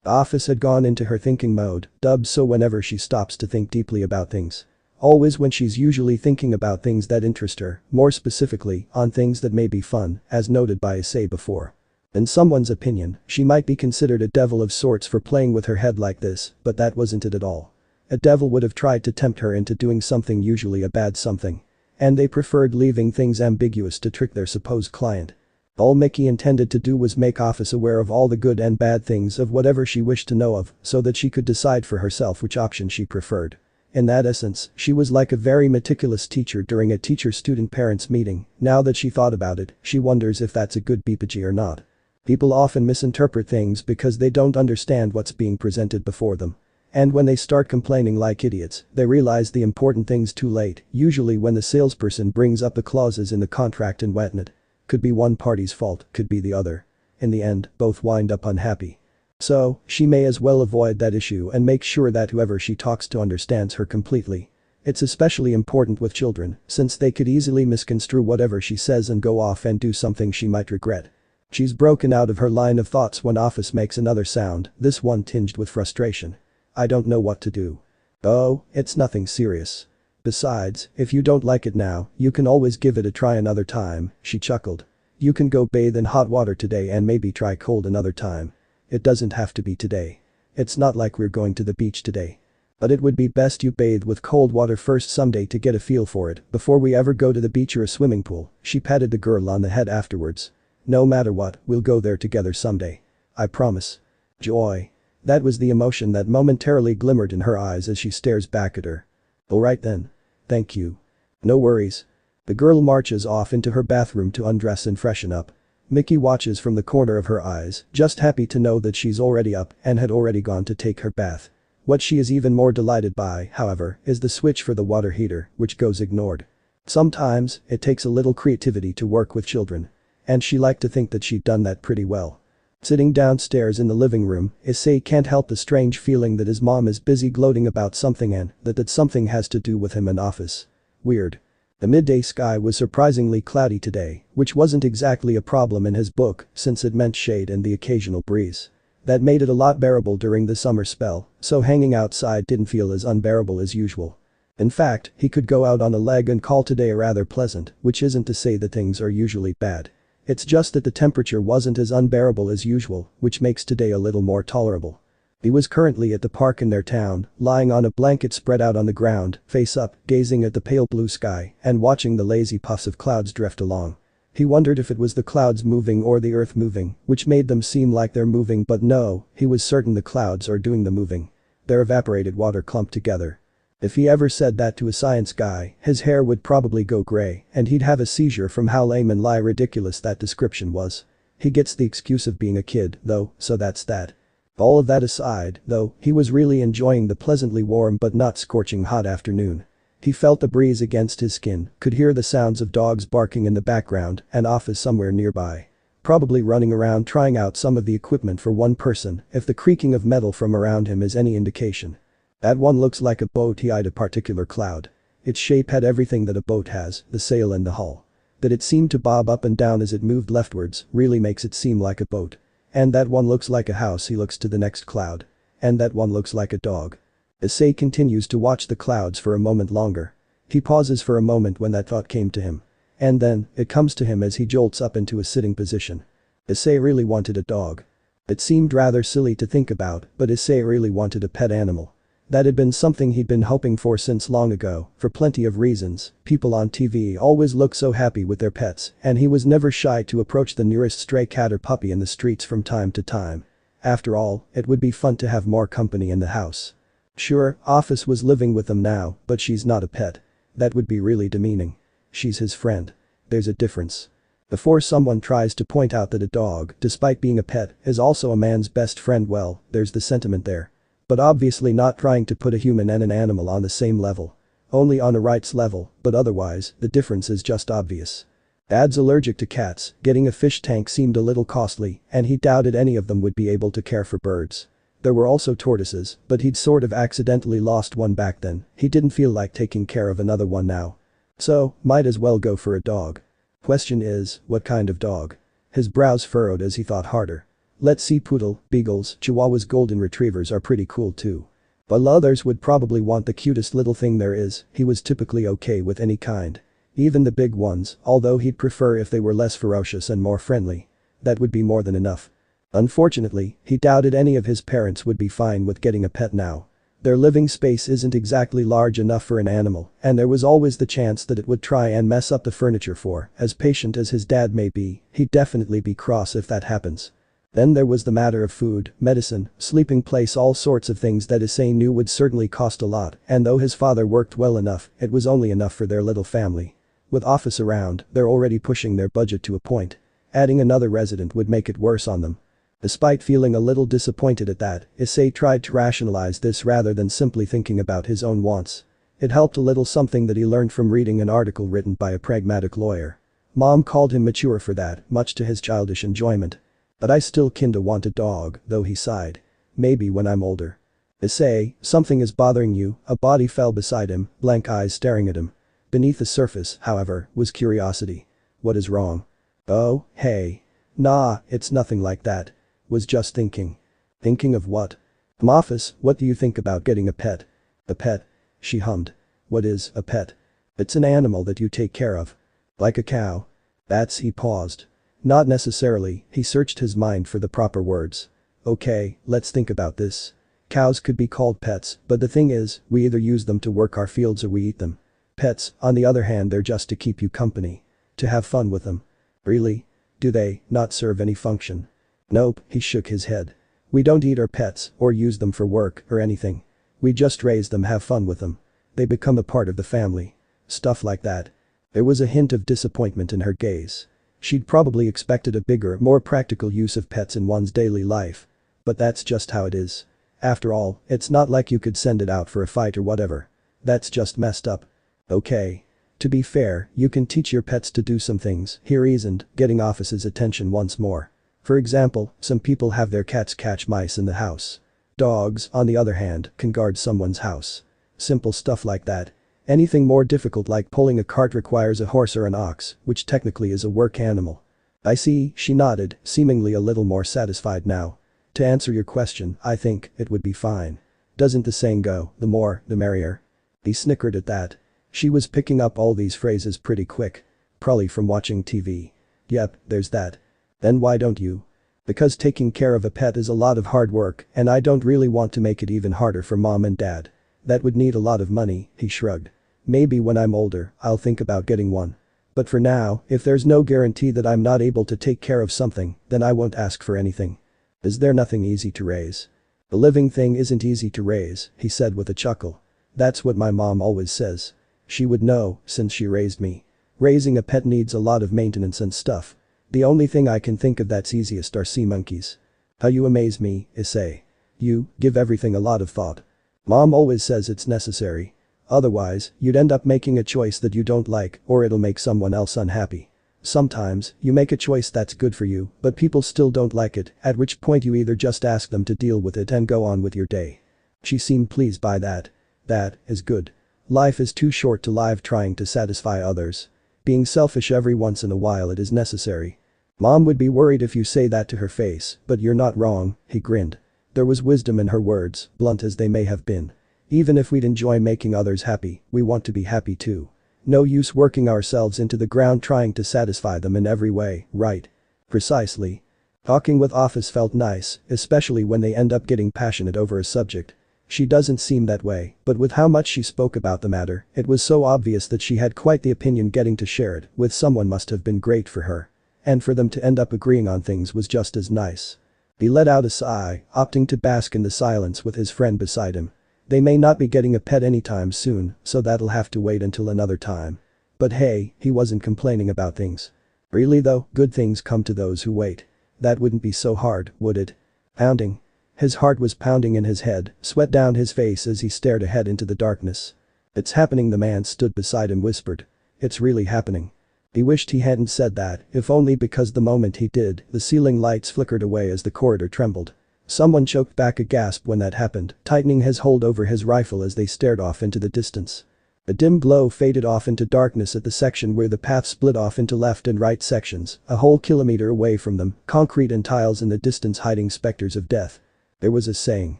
Ophis had gone into her thinking mode, dubbed so whenever she stops to think deeply about things. Always when she's usually thinking about things that interest her, more specifically, on things that may be fun, as noted by Issei before. In someone's opinion, she might be considered a devil of sorts for playing with her head like this, but that wasn't it at all. A devil would have tried to tempt her into doing something, usually a bad something. And they preferred leaving things ambiguous to trick their supposed client. All Mickey intended to do was make Ophis aware of all the good and bad things of whatever she wished to know of, so that she could decide for herself which option she preferred. In that essence, she was like a very meticulous teacher during a teacher-student-parents meeting. Now that she thought about it, she wonders if that's a good BPG or not. People often misinterpret things because they don't understand what's being presented before them. And when they start complaining like idiots, they realize the important things too late, usually when the salesperson brings up the clauses in the contract and whatnot. Could be one party's fault, could be the other. In the end, both wind up unhappy. So, she may as well avoid that issue and make sure that whoever she talks to understands her completely. It's especially important with children, since they could easily misconstrue whatever she says and go off and do something she might regret. She's broken out of her line of thoughts when Ophis makes another sound, this one tinged with frustration. I don't know what to do. Oh, it's nothing serious. Besides, if you don't like it now, you can always give it a try another time, she chuckled. You can go bathe in hot water today and maybe try cold another time. It doesn't have to be today. It's not like we're going to the beach today. But it would be best you bathe with cold water first someday to get a feel for it before we ever go to the beach or a swimming pool, she patted the girl on the head afterwards. No matter what, we'll go there together someday. I promise. Joy. That was the emotion that momentarily glimmered in her eyes as she stares back at her. Alright then. Thank you. No worries. The girl marches off into her bathroom to undress and freshen up. Mickey watches from the corner of her eyes, just happy to know that she's already up and had already gone to take her bath. What she is even more delighted by, however, is the switch for the water heater, which goes ignored. Sometimes, it takes a little creativity to work with children. And she liked to think that she'd done that pretty well. Sitting downstairs in the living room, Issei can't help the strange feeling that his mom is busy gloating about something and that something has to do with him and Ophis. Weird. The midday sky was surprisingly cloudy today, which wasn't exactly a problem in his book since it meant shade and the occasional breeze. That made it a lot bearable during the summer spell, so hanging outside didn't feel as unbearable as usual. In fact, he could go out on a leg and call today rather pleasant, which isn't to say that things are usually bad. It's just that the temperature wasn't as unbearable as usual, which makes today a little more tolerable. He was currently at the park in their town, lying on a blanket spread out on the ground, face up, gazing at the pale blue sky and watching the lazy puffs of clouds drift along. He wondered if it was the clouds moving or the earth moving, which made them seem like they're moving, but no, he was certain the clouds are doing the moving. Their evaporated water clumped together. If he ever said that to a science guy, his hair would probably go gray and he'd have a seizure from how lame and ridiculous that description was. He gets the excuse of being a kid, though, so that's that. All of that aside, though, he was really enjoying the pleasantly warm but not scorching hot afternoon. He felt the breeze against his skin, could hear the sounds of dogs barking in the background and Ophis somewhere nearby. Probably running around trying out some of the equipment for one person, if the creaking of metal from around him is any indication. That one looks like a boat. He eyed a particular cloud. Its shape had everything that a boat has, the sail and the hull. That it seemed to bob up and down as it moved leftwards really makes it seem like a boat. And that one looks like a house. He looks to the next cloud. And that one looks like a dog. Issei continues to watch the clouds for a moment longer. He pauses for a moment when that thought came to him. And then, it comes to him as he jolts up into a sitting position. Issei really wanted a dog. It seemed rather silly to think about, but Issei really wanted a pet animal. That had been something he'd been hoping for since long ago, for plenty of reasons. People on TV always look so happy with their pets, and he was never shy to approach the nearest stray cat or puppy in the streets from time to time. After all, it would be fun to have more company in the house. Sure, Ophis was living with them now, but she's not a pet. That would be really demeaning. She's his friend. There's a difference. Before someone tries to point out that a dog, despite being a pet, is also a man's best friend, well, there's the sentiment there. But obviously not trying to put a human and an animal on the same level. Only on a rights level, but otherwise, the difference is just obvious. Dad's allergic to cats, getting a fish tank seemed a little costly, and he doubted any of them would be able to care for birds. There were also tortoises, but he'd sort of accidentally lost one back then. He didn't feel like taking care of another one now. So, might as well go for a dog. Question is, what kind of dog? His brows furrowed as he thought harder. Let's see, poodle, beagles, chihuahuas, golden retrievers are pretty cool too. But others would probably want the cutest little thing there is. He was typically okay with any kind. Even the big ones, although he'd prefer if they were less ferocious and more friendly. That would be more than enough. Unfortunately, he doubted any of his parents would be fine with getting a pet now. Their living space isn't exactly large enough for an animal, and there was always the chance that it would try and mess up the furniture. For, as patient as his dad may be, he'd definitely be cross if that happens. Then there was the matter of food, medicine, sleeping place, all sorts of things that Issei knew would certainly cost a lot, and though his father worked well enough, it was only enough for their little family. With Ophis around, they're already pushing their budget to a point. Adding another resident would make it worse on them. Despite feeling a little disappointed at that, Issei tried to rationalize this rather than simply thinking about his own wants. It helped a little, something that he learned from reading an article written by a pragmatic lawyer. Mom called him mature for that, much to his childish enjoyment. But I still kinda want a dog, though, he sighed. Maybe when I'm older. Issei, something is bothering you. A body fell beside him, blank eyes staring at him. Beneath the surface, however, was curiosity. What is wrong? Oh, hey. Nah, it's nothing like that. Was just thinking. Thinking of what? Ophis, what do you think about getting a pet? A pet? She hummed. What is a pet? It's an animal that you take care of. Like a cow? That's, he paused. Not necessarily, he searched his mind for the proper words. Okay, let's think about this. Cows could be called pets, but the thing is, we either use them to work our fields or we eat them. Pets, on the other hand, they're just to keep you company. To have fun with them. Really? Do they not serve any function? Nope, he shook his head. We don't eat our pets, or use them for work, or anything. We just raise them, have fun with them. They become a part of the family. Stuff like that. There was a hint of disappointment in her gaze. She'd probably expected a bigger, more practical use of pets in one's daily life. But that's just how it is. After all, it's not like you could send it out for a fight or whatever. That's just messed up. Okay. To be fair, you can teach your pets to do some things, he reasoned, getting Ophis's attention once more. For example, some people have their cats catch mice in the house. Dogs, on the other hand, can guard someone's house. Simple stuff like that. Anything more difficult like pulling a cart requires a horse or an ox, which technically is a work animal. I see, she nodded, seemingly a little more satisfied now. To answer your question, I think it would be fine. Doesn't the saying go, the more, the merrier? He snickered at that. She was picking up all these phrases pretty quick. Probably from watching TV. Yep, there's that. Then why don't you? Because taking care of a pet is a lot of hard work and I don't really want to make it even harder for mom and dad. That would need a lot of money, he shrugged. Maybe when I'm older, I'll think about getting one. But for now, if there's no guarantee that I'm not able to take care of something, then I won't ask for anything. Is there nothing easy to raise? A living thing isn't easy to raise, he said with a chuckle. That's what my mom always says. She would know, since she raised me. Raising a pet needs a lot of maintenance and stuff. The only thing I can think of that's easiest are sea monkeys. How you amaze me, Issei. You give everything a lot of thought. Mom always says it's necessary. Otherwise, you'd end up making a choice that you don't like or it'll make someone else unhappy. Sometimes, you make a choice that's good for you, but people still don't like it, at which point you either just ask them to deal with it and go on with your day. She seemed pleased by that. That is good. Life is too short to live trying to satisfy others. Being selfish every once in a while it is necessary. Mom would be worried if you say that to her face, but you're not wrong, he grinned. There was wisdom in her words, blunt as they may have been. Even if we'd enjoy making others happy, we want to be happy too. No use working ourselves into the ground trying to satisfy them in every way, right? Precisely. Talking with Ophis felt nice, especially when they end up getting passionate over a subject. She doesn't seem that way, but with how much she spoke about the matter, it was so obvious that she had quite the opinion. Getting to share it with someone must have been great for her. And for them to end up agreeing on things was just as nice. He let out a sigh, opting to bask in the silence with his friend beside him. They may not be getting a pet anytime soon, so that'll have to wait until another time. But hey, he wasn't complaining about things. Really though, good things come to those who wait. That wouldn't be so hard, would it? Pounding. His heart was pounding in his head, sweat down his face as he stared ahead into the darkness. It's happening, the man stood beside him whispered. It's really happening. He wished he hadn't said that, if only because the moment he did, the ceiling lights flickered away as the corridor trembled. Someone choked back a gasp when that happened, tightening his hold over his rifle as they stared off into the distance. A dim glow faded off into darkness at the section where the path split off into left and right sections, a whole kilometer away from them, concrete and tiles in the distance hiding specters of death. There was a saying.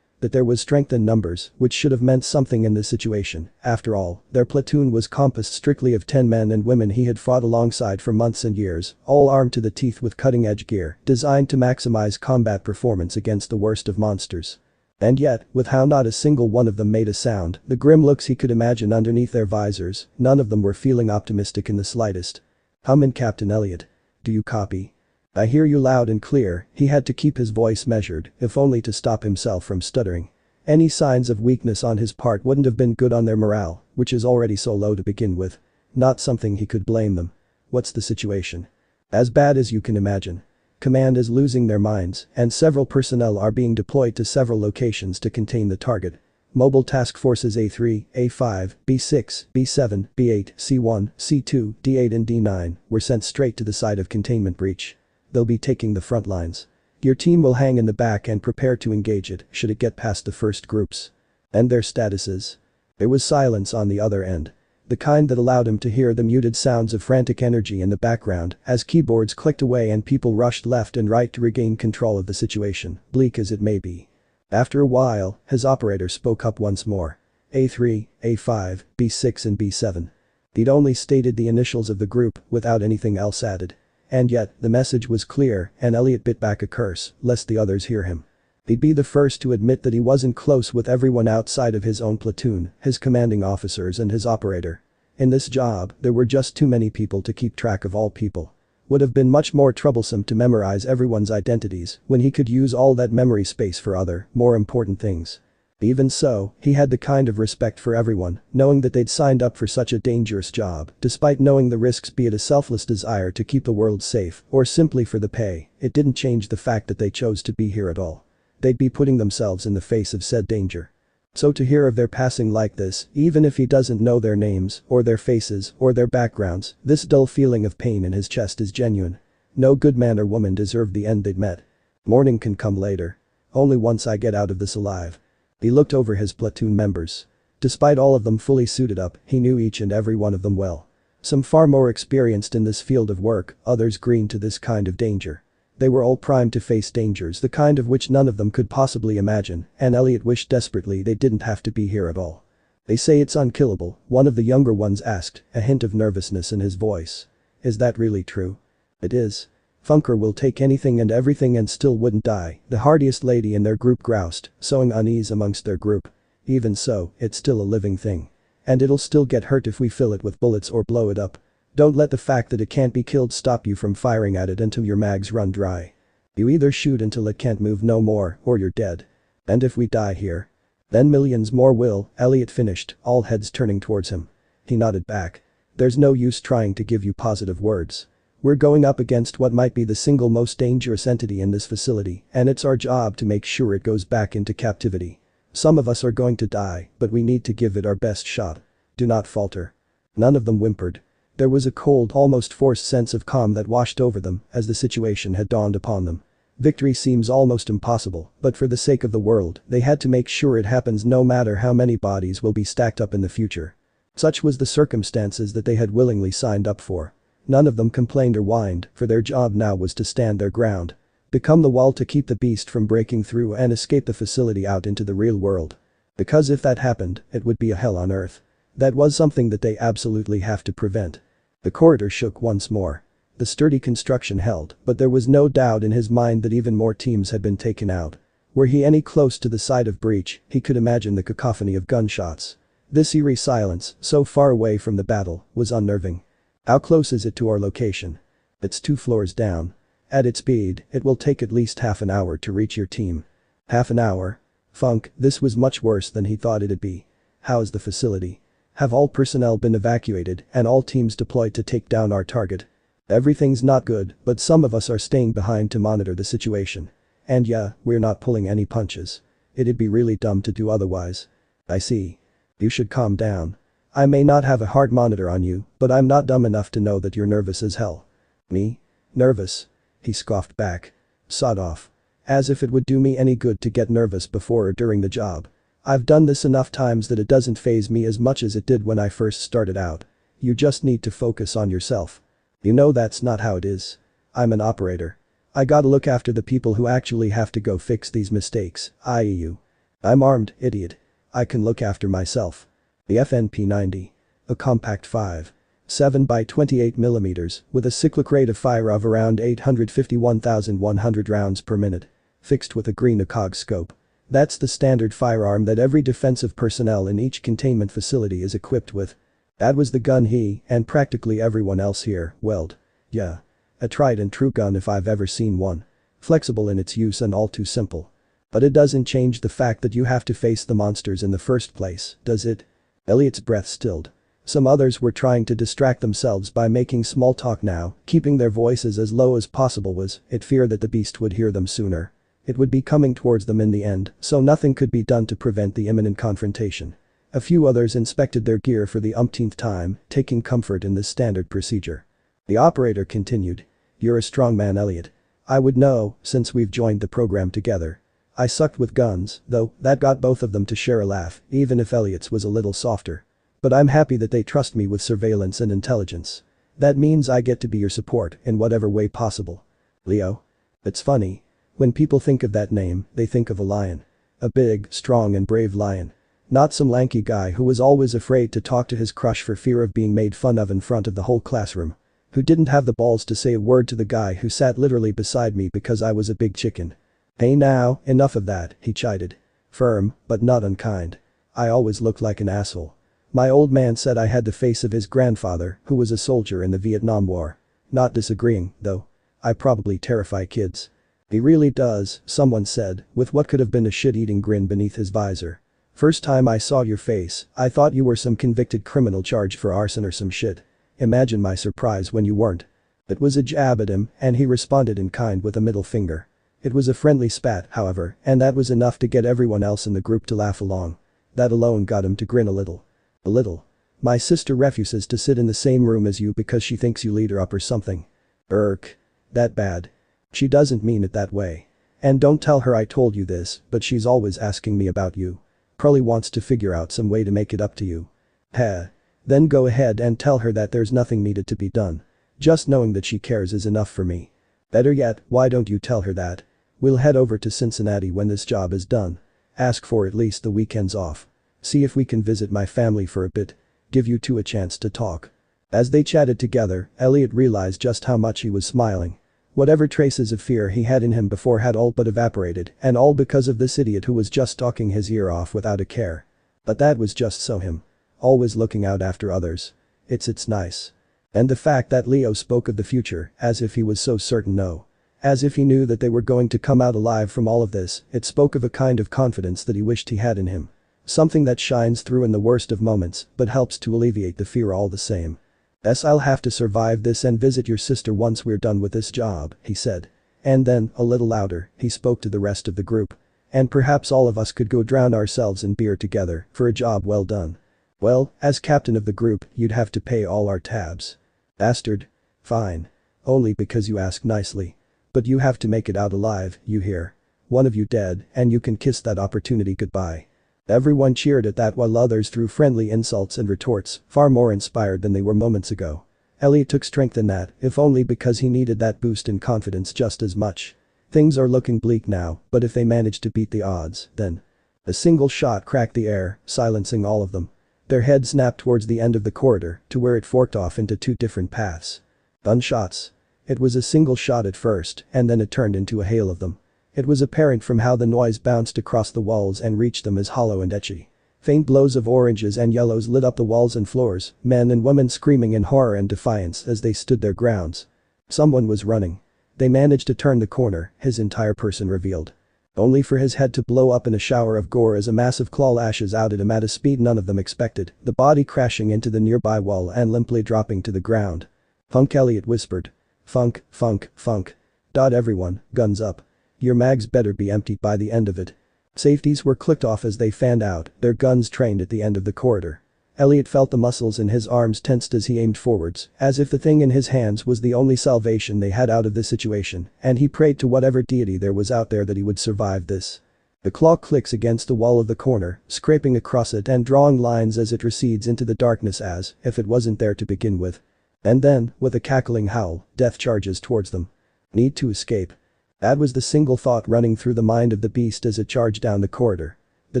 That there was strength in numbers, which should have meant something in this situation. After all, their platoon was composed strictly of 10 men and women he had fought alongside for months and years, all armed to the teeth with cutting-edge gear, designed to maximize combat performance against the worst of monsters. And yet, with how not a single one of them made a sound, the grim looks he could imagine underneath their visors, none of them were feeling optimistic in the slightest. "Come in, Captain Elliot. Do you copy? I hear you loud and clear." He had to keep his voice measured, if only to stop himself from stuttering. Any signs of weakness on his part wouldn't have been good on their morale, which is already so low to begin with. Not something he could blame them. What's the situation? As bad as you can imagine. Command is losing their minds, and several personnel are being deployed to several locations to contain the target. Mobile task forces A3, A5, B6, B7, B8, C1, C2, D8 and D9 were sent straight to the site of containment breach. They'll be taking the front lines. Your team will hang in the back and prepare to engage it should it get past the first groups. And their statuses? There was silence on the other end. The kind that allowed him to hear the muted sounds of frantic energy in the background as keyboards clicked away and people rushed left and right to regain control of the situation, bleak as it may be. After a while, his operator spoke up once more. A3, A5, B6 and B7. He'd only stated the initials of the group without anything else added. And yet, the message was clear, and Elliot bit back a curse, lest the others hear him. He'd be the first to admit that he wasn't close with everyone outside of his own platoon, his commanding officers and his operator. In this job, there were just too many people to keep track of all people. Would have been much more troublesome to memorize everyone's identities when he could use all that memory space for other, more important things. Even so, he had the kind of respect for everyone, knowing that they'd signed up for such a dangerous job, despite knowing the risks, be it a selfless desire to keep the world safe, or simply for the pay. It didn't change the fact that they chose to be here at all. They'd be putting themselves in the face of said danger. So to hear of their passing like this, even if he doesn't know their names, or their faces, or their backgrounds, this dull feeling of pain in his chest is genuine. No good man or woman deserved the end they'd met. Morning can come later. Only once I get out of this alive. He looked over his platoon members. Despite all of them fully suited up, he knew each and every one of them well. Some far more experienced in this field of work, others green to this kind of danger. They were all primed to face dangers, the kind of which none of them could possibly imagine, and Elliot wished desperately they didn't have to be here at all. They say it's unkillable, one of the younger ones asked, a hint of nervousness in his voice. Is that really true? It is. Funker will take anything and everything and still wouldn't die, the hardiest lady in their group groused, sowing unease amongst their group. Even so, it's still a living thing. And it'll still get hurt if we fill it with bullets or blow it up. Don't let the fact that it can't be killed stop you from firing at it until your mags run dry. You either shoot until it can't move no more, or you're dead. And if we die here, then millions more will, Elliot finished, all heads turning towards him. He nodded back. There's no use trying to give you positive words. We're going up against what might be the single most dangerous entity in this facility, and it's our job to make sure it goes back into captivity. Some of us are going to die, but we need to give it our best shot. Do not falter. None of them whimpered. There was a cold, almost forced sense of calm that washed over them as the situation had dawned upon them. Victory seems almost impossible, but for the sake of the world, they had to make sure it happens no matter how many bodies will be stacked up in the future. Such was the circumstances that they had willingly signed up for. None of them complained or whined, for their job now was to stand their ground. Become the wall to keep the beast from breaking through and escape the facility out into the real world. Because if that happened, it would be a hell on earth. That was something that they absolutely have to prevent. The corridor shook once more. The sturdy construction held, but there was no doubt in his mind that even more teams had been taken out. Were he any close to the site of breach, he could imagine the cacophony of gunshots. This eerie silence, so far away from the battle, was unnerving. How close is it to our location? It's 2 floors down. At its speed, it will take at least half an hour to reach your team. Half an hour? Funk, this was much worse than he thought it'd be. How's the facility? Have all personnel been evacuated and all teams deployed to take down our target? Everything's not good, but some of us are staying behind to monitor the situation. And yeah, we're not pulling any punches. It'd be really dumb to do otherwise. I see. You should calm down. I may not have a heart monitor on you, but I'm not dumb enough to know that you're nervous as hell. Me? Nervous? He scoffed back. Sod off. As if it would do me any good to get nervous before or during the job. I've done this enough times that it doesn't faze me as much as it did when I first started out. You just need to focus on yourself. You know that's not how it is. I'm an operator. I gotta look after the people who actually have to go fix these mistakes, i.e. you. I'm armed, idiot. I can look after myself. The FNP-90. A compact 5.7 by 28mm with a cyclic rate of fire of around 851,100 rounds per minute. Fixed with a green ACOG scope. That's the standard firearm that every defensive personnel in each containment facility is equipped with. That was the gun he, and practically everyone else here, wielded. Yeah. A tried and true gun if I've ever seen one. Flexible in its use and all too simple. But it doesn't change the fact that you have to face the monsters in the first place, does it? Elliot's breath stilled. Some others were trying to distract themselves by making small talk now, keeping their voices as low as possible was it fear that the beast would hear them sooner. It would be coming towards them in the end, so nothing could be done to prevent the imminent confrontation. A few others inspected their gear for the umpteenth time, taking comfort in this standard procedure. The operator continued. You're a strong man, Elliot. I would know, since we've joined the program together. I sucked with guns, though, that got both of them to share a laugh, even if Elliot's was a little softer. But I'm happy that they trust me with surveillance and intelligence. That means I get to be your support in whatever way possible. Leo? It's funny. When people think of that name, they think of a lion. A big, strong and brave lion. Not some lanky guy who was always afraid to talk to his crush for fear of being made fun of in front of the whole classroom. Who didn't have the balls to say a word to the guy who sat literally beside me because I was a big chicken. Hey now, enough of that, he chided. Firm, but not unkind. I always looked like an asshole. My old man said I had the face of his grandfather, who was a soldier in the Vietnam War. Not disagreeing, though. I probably terrify kids. He really does, someone said, with what could have been a shit-eating grin beneath his visor. First time I saw your face, I thought you were some convicted criminal charged for arson or some shit. Imagine my surprise when you weren't. It was a jab at him, and he responded in kind with a middle finger. It was a friendly spat, however, and that was enough to get everyone else in the group to laugh along. That alone got him to grin a little. A little. My sister refuses to sit in the same room as you because she thinks you lead her up or something. That bad. She doesn't mean it that way. And don't tell her I told you this, but she's always asking me about you. Probably wants to figure out some way to make it up to you. Heh. Then go ahead and tell her that there's nothing needed to be done. Just knowing that she cares is enough for me. Better yet, why don't you tell her that? We'll head over to Cincinnati when this job is done. Ask for at least the weekends off. See if we can visit my family for a bit. Give you two a chance to talk." As they chatted together, Elliot realized just how much he was smiling. Whatever traces of fear he had in him before had all but evaporated, and all because of this idiot who was just talking his ear off without a care. But that was just so him. Always looking out after others. It's nice. And the fact that Leo spoke of the future, as if he was so certain no. As if he knew that they were going to come out alive from all of this, it spoke of a kind of confidence that he wished he had in him. Something that shines through in the worst of moments, but helps to alleviate the fear all the same. "I'll have to survive this and visit your sister once we're done with this job," he said. And then, a little louder, he spoke to the rest of the group. "And perhaps all of us could go drown ourselves in beer together, for a job well done. Well, as captain of the group, you'd have to pay all our tabs." "Bastard. Fine. Only because you ask nicely. But you have to make it out alive, you hear? One of you dead, and you can kiss that opportunity goodbye." Everyone cheered at that while others threw friendly insults and retorts, far more inspired than they were moments ago. Elliot took strength in that, if only because he needed that boost in confidence just as much. Things are looking bleak now, but if they manage to beat the odds, then. A single shot cracked the air, silencing all of them. Their heads snapped towards the end of the corridor, to where it forked off into two different paths. Gunshots. It was a single shot at first, and then it turned into a hail of them. It was apparent from how the noise bounced across the walls and reached them as hollow and etchy. Faint glows of oranges and yellows lit up the walls and floors, men and women screaming in horror and defiance as they stood their grounds. Someone was running. They managed to turn the corner, his entire person revealed. Only for his head to blow up in a shower of gore as a massive claw lashes out at him at a speed none of them expected, the body crashing into the nearby wall and limply dropping to the ground. "Funk," Elliot whispered. "Funk, funk, funk. Everyone, guns up. Your mags better be empty by the end of it." Safeties were clicked off as they fanned out, their guns trained at the end of the corridor. Elliot felt the muscles in his arms tensed as he aimed forwards, as if the thing in his hands was the only salvation they had out of this situation, and he prayed to whatever deity there was out there that he would survive this. The claw clicks against the wall of the corner, scraping across it and drawing lines as it recedes into the darkness as if it wasn't there to begin with. And then, with a cackling howl, death charges towards them. Need to escape. That was the single thought running through the mind of the beast as it charged down the corridor. The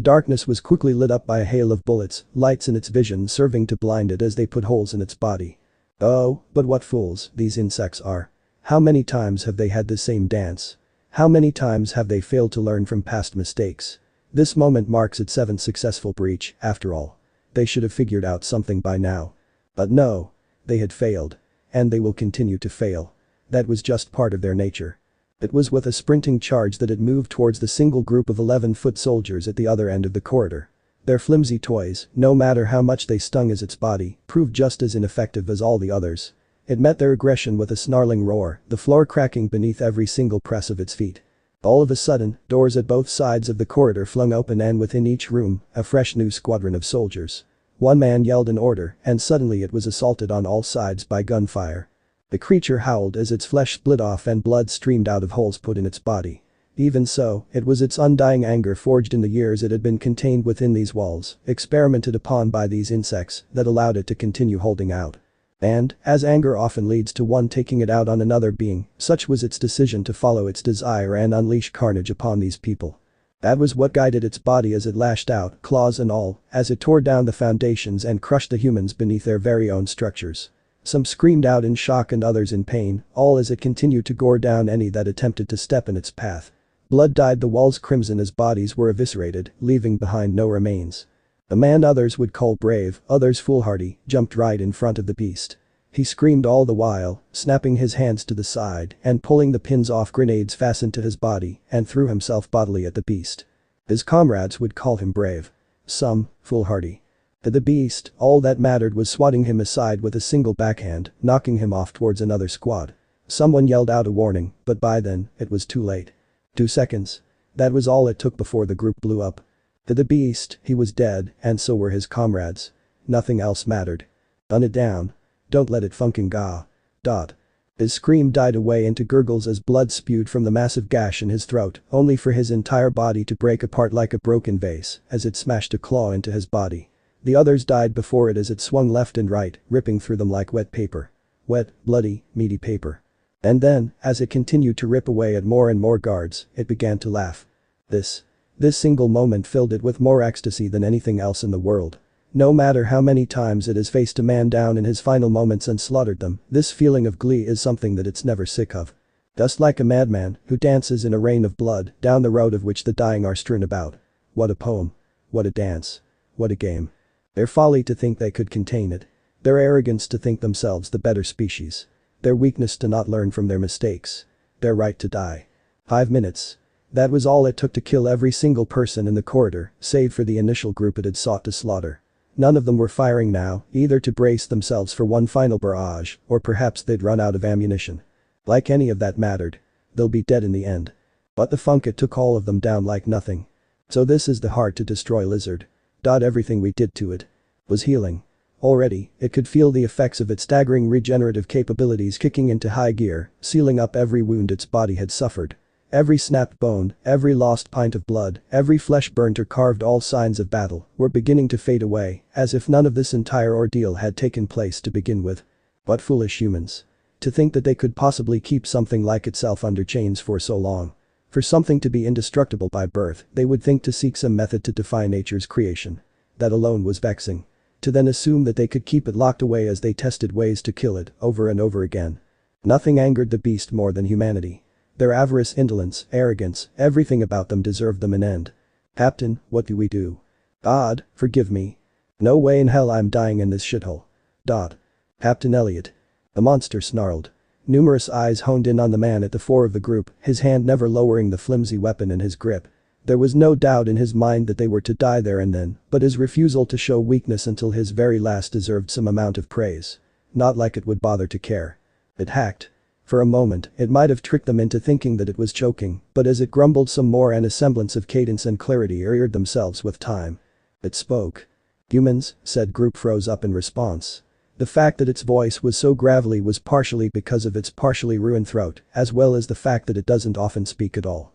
darkness was quickly lit up by a hail of bullets, lights in its vision serving to blind it as they put holes in its body. Oh, but what fools these insects are. How many times have they had the same dance? How many times have they failed to learn from past mistakes? This moment marks its 7th successful breach, after all. They should have figured out something by now. But no. They had failed. And they will continue to fail. That was just part of their nature. It was with a sprinting charge that it moved towards the single group of 11-foot soldiers at the other end of the corridor. Their flimsy toys, no matter how much they stung as its body, proved just as ineffective as all the others. It met their aggression with a snarling roar, the floor cracking beneath every single press of its feet. All of a sudden, doors at both sides of the corridor flung open and within each room, a fresh new squadron of soldiers. One man yelled an order, and suddenly it was assaulted on all sides by gunfire. The creature howled as its flesh split off and blood streamed out of holes put in its body. Even so, it was its undying anger forged in the years it had been contained within these walls, experimented upon by these insects, that allowed it to continue holding out. And, as anger often leads to one taking it out on another being, such was its decision to follow its desire and unleash carnage upon these people. That was what guided its body as it lashed out, claws and all, as it tore down the foundations and crushed the humans beneath their very own structures. Some screamed out in shock and others in pain, all as it continued to gore down any that attempted to step in its path. Blood dyed the walls crimson as bodies were eviscerated, leaving behind no remains. A man others would call brave, others foolhardy, jumped right in front of the beast. He screamed all the while, snapping his hands to the side and pulling the pins off grenades fastened to his body and threw himself bodily at the beast. His comrades would call him brave. Some, foolhardy. To the beast, all that mattered was swatting him aside with a single backhand, knocking him off towards another squad. Someone yelled out a warning, but by then, it was too late. 2 seconds. That was all it took before the group blew up. To the beast, he was dead, and so were his comrades. Nothing else mattered. Gun it down. Don't let it funkin' go. His scream died away into gurgles as blood spewed from the massive gash in his throat, only for his entire body to break apart like a broken vase as it smashed a claw into his body. The others died before it as it swung left and right, ripping through them like wet paper. Wet, bloody, meaty paper. And then, as it continued to rip away at more and more guards, it began to laugh. This This single moment filled it with more ecstasy than anything else in the world. No matter how many times it has faced a man down in his final moments and slaughtered them, this feeling of glee is something that it's never sick of. Just like a madman who dances in a rain of blood down the road of which the dying are strewn about. What a poem. What a dance. What a game. Their folly to think they could contain it. Their arrogance to think themselves the better species. Their weakness to not learn from their mistakes. Their right to die. 5 minutes. That was all it took to kill every single person in the corridor, save for the initial group it had sought to slaughter. None of them were firing now, either to brace themselves for one final barrage, or perhaps they'd run out of ammunition. Like any of that mattered. They'll be dead in the end. But the funk it took all of them down like nothing. So this is the hard to destroy lizard. Everything we did to it was healing. Already, it could feel the effects of its staggering regenerative capabilities kicking into high gear, sealing up every wound its body had suffered. Every snapped bone, every lost pint of blood, every flesh burnt or carved, all signs of battle were beginning to fade away, as if none of this entire ordeal had taken place to begin with. What foolish humans. To think that they could possibly keep something like itself under chains for so long. For something to be indestructible by birth, they would think to seek some method to defy nature's creation. That alone was vexing. To then assume that they could keep it locked away as they tested ways to kill it over and over again. Nothing angered the beast more than humanity. Their avarice, indolence, arrogance, everything about them deserved them an end. Captain, what do we do? God, forgive me. No way in hell I'm dying in this shithole. Captain Elliot. The monster snarled. Numerous eyes honed in on the man at the fore of the group, his hand never lowering the flimsy weapon in his grip. There was no doubt in his mind that they were to die there and then, but his refusal to show weakness until his very last deserved some amount of praise. Not like it would bother to care. It hacked. For a moment, it might have tricked them into thinking that it was choking, but as it grumbled some more and a semblance of cadence and clarity reared themselves with time. It spoke. Humans, said group froze up in response. The fact that its voice was so gravelly was partially because of its partially ruined throat, as well as the fact that it doesn't often speak at all.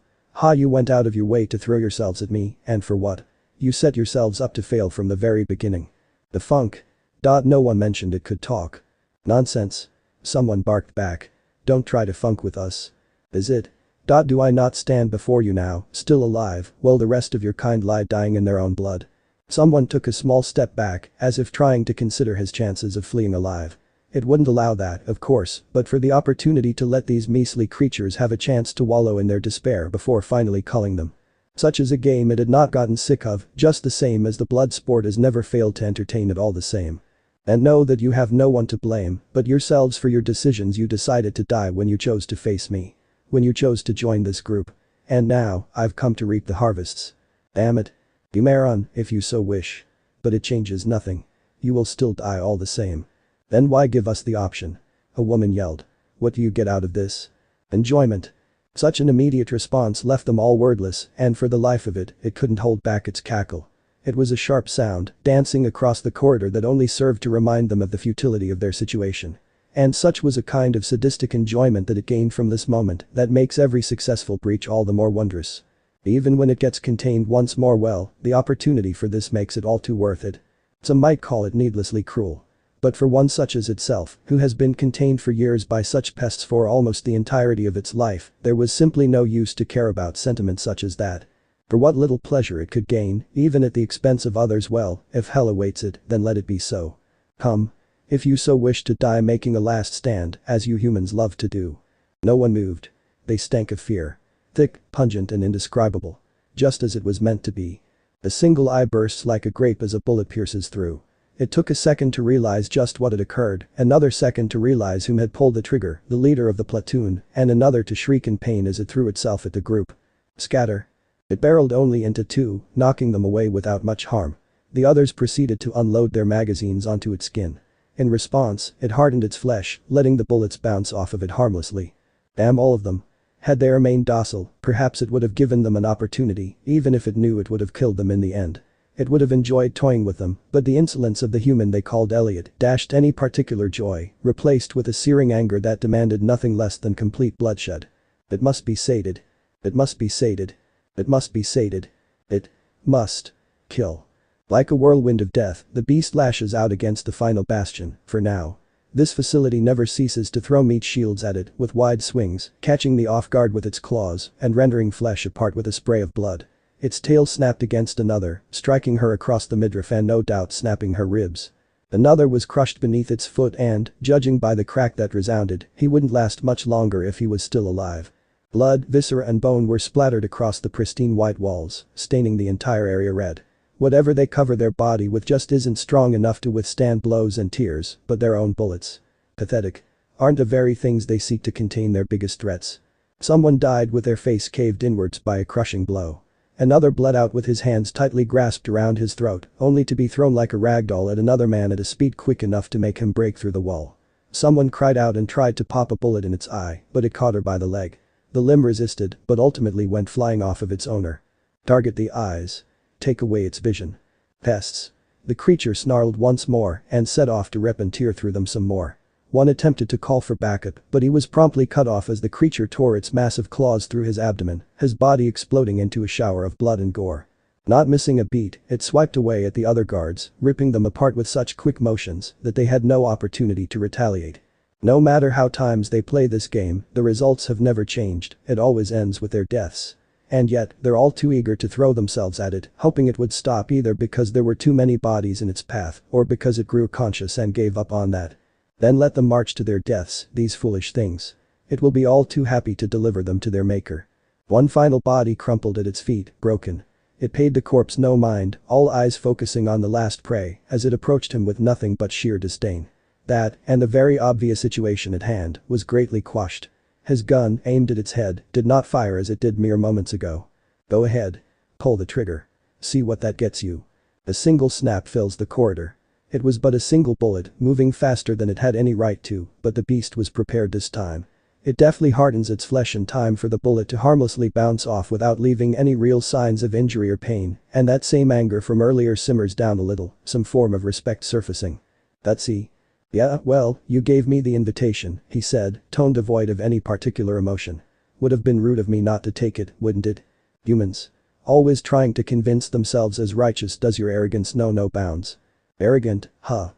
You went out of your way to throw yourselves at me, and for what? You set yourselves up to fail from the very beginning. The funk. No one mentioned it could talk. Nonsense. Someone barked back. Don't try to funk with us. Is it? Do I not stand before you now, still alive, while the rest of your kind lie dying in their own blood? Someone took a small step back, as if trying to consider his chances of fleeing alive. It wouldn't allow that, of course, but for the opportunity to let these measly creatures have a chance to wallow in their despair before finally culling them. Such as a game it had not gotten sick of, just the same as the blood sport has never failed to entertain it all the same. And know that you have no one to blame but yourselves for your decisions. You decided to die when you chose to face me. When you chose to join this group. And now, I've come to reap the harvests. Damn it. You may run, if you so wish. But it changes nothing. You will still die all the same. Then why give us the option? A woman yelled. What do you get out of this? Enjoyment. Such an immediate response left them all wordless, and for the life of it, it couldn't hold back its cackle. It was a sharp sound, dancing across the corridor that only served to remind them of the futility of their situation. And such was a kind of sadistic enjoyment that it gained from this moment that makes every successful breach all the more wondrous. Even when it gets contained once more, well, the opportunity for this makes it all too worth it. Some might call it needlessly cruel. But for one such as itself, who has been contained for years by such pests for almost the entirety of its life, there was simply no use to care about sentiment such as that. For what little pleasure it could gain, even at the expense of others, well, if hell awaits it, then let it be so. Come. If you so wish to die making a last stand, as you humans love to do. No one moved. They stank of fear. Thick, pungent and indescribable. Just as it was meant to be. A single eye bursts like a grape as a bullet pierces through. It took a second to realize just what had occurred, another second to realize whom had pulled the trigger, the leader of the platoon, and another to shriek in pain as it threw itself at the group. Scatter. It barreled only into two, knocking them away without much harm. The others proceeded to unload their magazines onto its skin. In response, it hardened its flesh, letting the bullets bounce off of it harmlessly. Damn all of them. Had they remained docile, perhaps it would have given them an opportunity, even if it knew it would have killed them in the end. It would have enjoyed toying with them, but the insolence of the human they called Elliot dashed any particular joy, replaced with a searing anger that demanded nothing less than complete bloodshed. It must be sated. It must be sated. It must be sated. It must kill. Like a whirlwind of death, the beast lashes out against the final bastion, for now. This facility never ceases to throw meat shields at it with wide swings, catching the off guard with its claws and rendering flesh apart with a spray of blood. Its tail snapped against another, striking her across the midriff and no doubt snapping her ribs. Another was crushed beneath its foot and, judging by the crack that resounded, he wouldn't last much longer if he was still alive. Blood, viscera and bone were splattered across the pristine white walls, staining the entire area red. Whatever they cover their body with just isn't strong enough to withstand blows and tears, but their own bullets. Pathetic. Aren't the very things they seek to contain their biggest threats? Someone died with their face caved inwards by a crushing blow. Another bled out with his hands tightly grasped around his throat, only to be thrown like a ragdoll at another man at a speed quick enough to make him break through the wall. Someone cried out and tried to pop a bullet in its eye, but it caught her by the leg. The limb resisted, but ultimately went flying off of its owner. Target the eyes. Take away its vision. Pests. The creature snarled once more and set off to rip and tear through them some more. One attempted to call for backup, but he was promptly cut off as the creature tore its massive claws through his abdomen, his body exploding into a shower of blood and gore. Not missing a beat, it swiped away at the other guards, ripping them apart with such quick motions that they had no opportunity to retaliate. No matter how times they play this game, the results have never changed, it always ends with their deaths. And yet, they're all too eager to throw themselves at it, hoping it would stop either because there were too many bodies in its path or because it grew conscious and gave up on that. Then let them march to their deaths, these foolish things. It will be all too happy to deliver them to their maker. One final body crumpled at its feet, broken. It paid the corpse no mind, all eyes focusing on the last prey as it approached him with nothing but sheer disdain. That, and the very obvious situation at hand, was greatly quashed. His gun, aimed at its head, did not fire as it did mere moments ago. Go ahead. Pull the trigger. See what that gets you. A single snap fills the corridor. It was but a single bullet, moving faster than it had any right to, but the beast was prepared this time. It deftly hardens its flesh in time for the bullet to harmlessly bounce off without leaving any real signs of injury or pain, and that same anger from earlier simmers down a little, some form of respect surfacing. That's he. Yeah, well, you gave me the invitation, he said, tone devoid of any particular emotion. Would have been rude of me not to take it, wouldn't it? Humans. Always trying to convince themselves as righteous does your arrogance know no bounds. Arrogant, huh?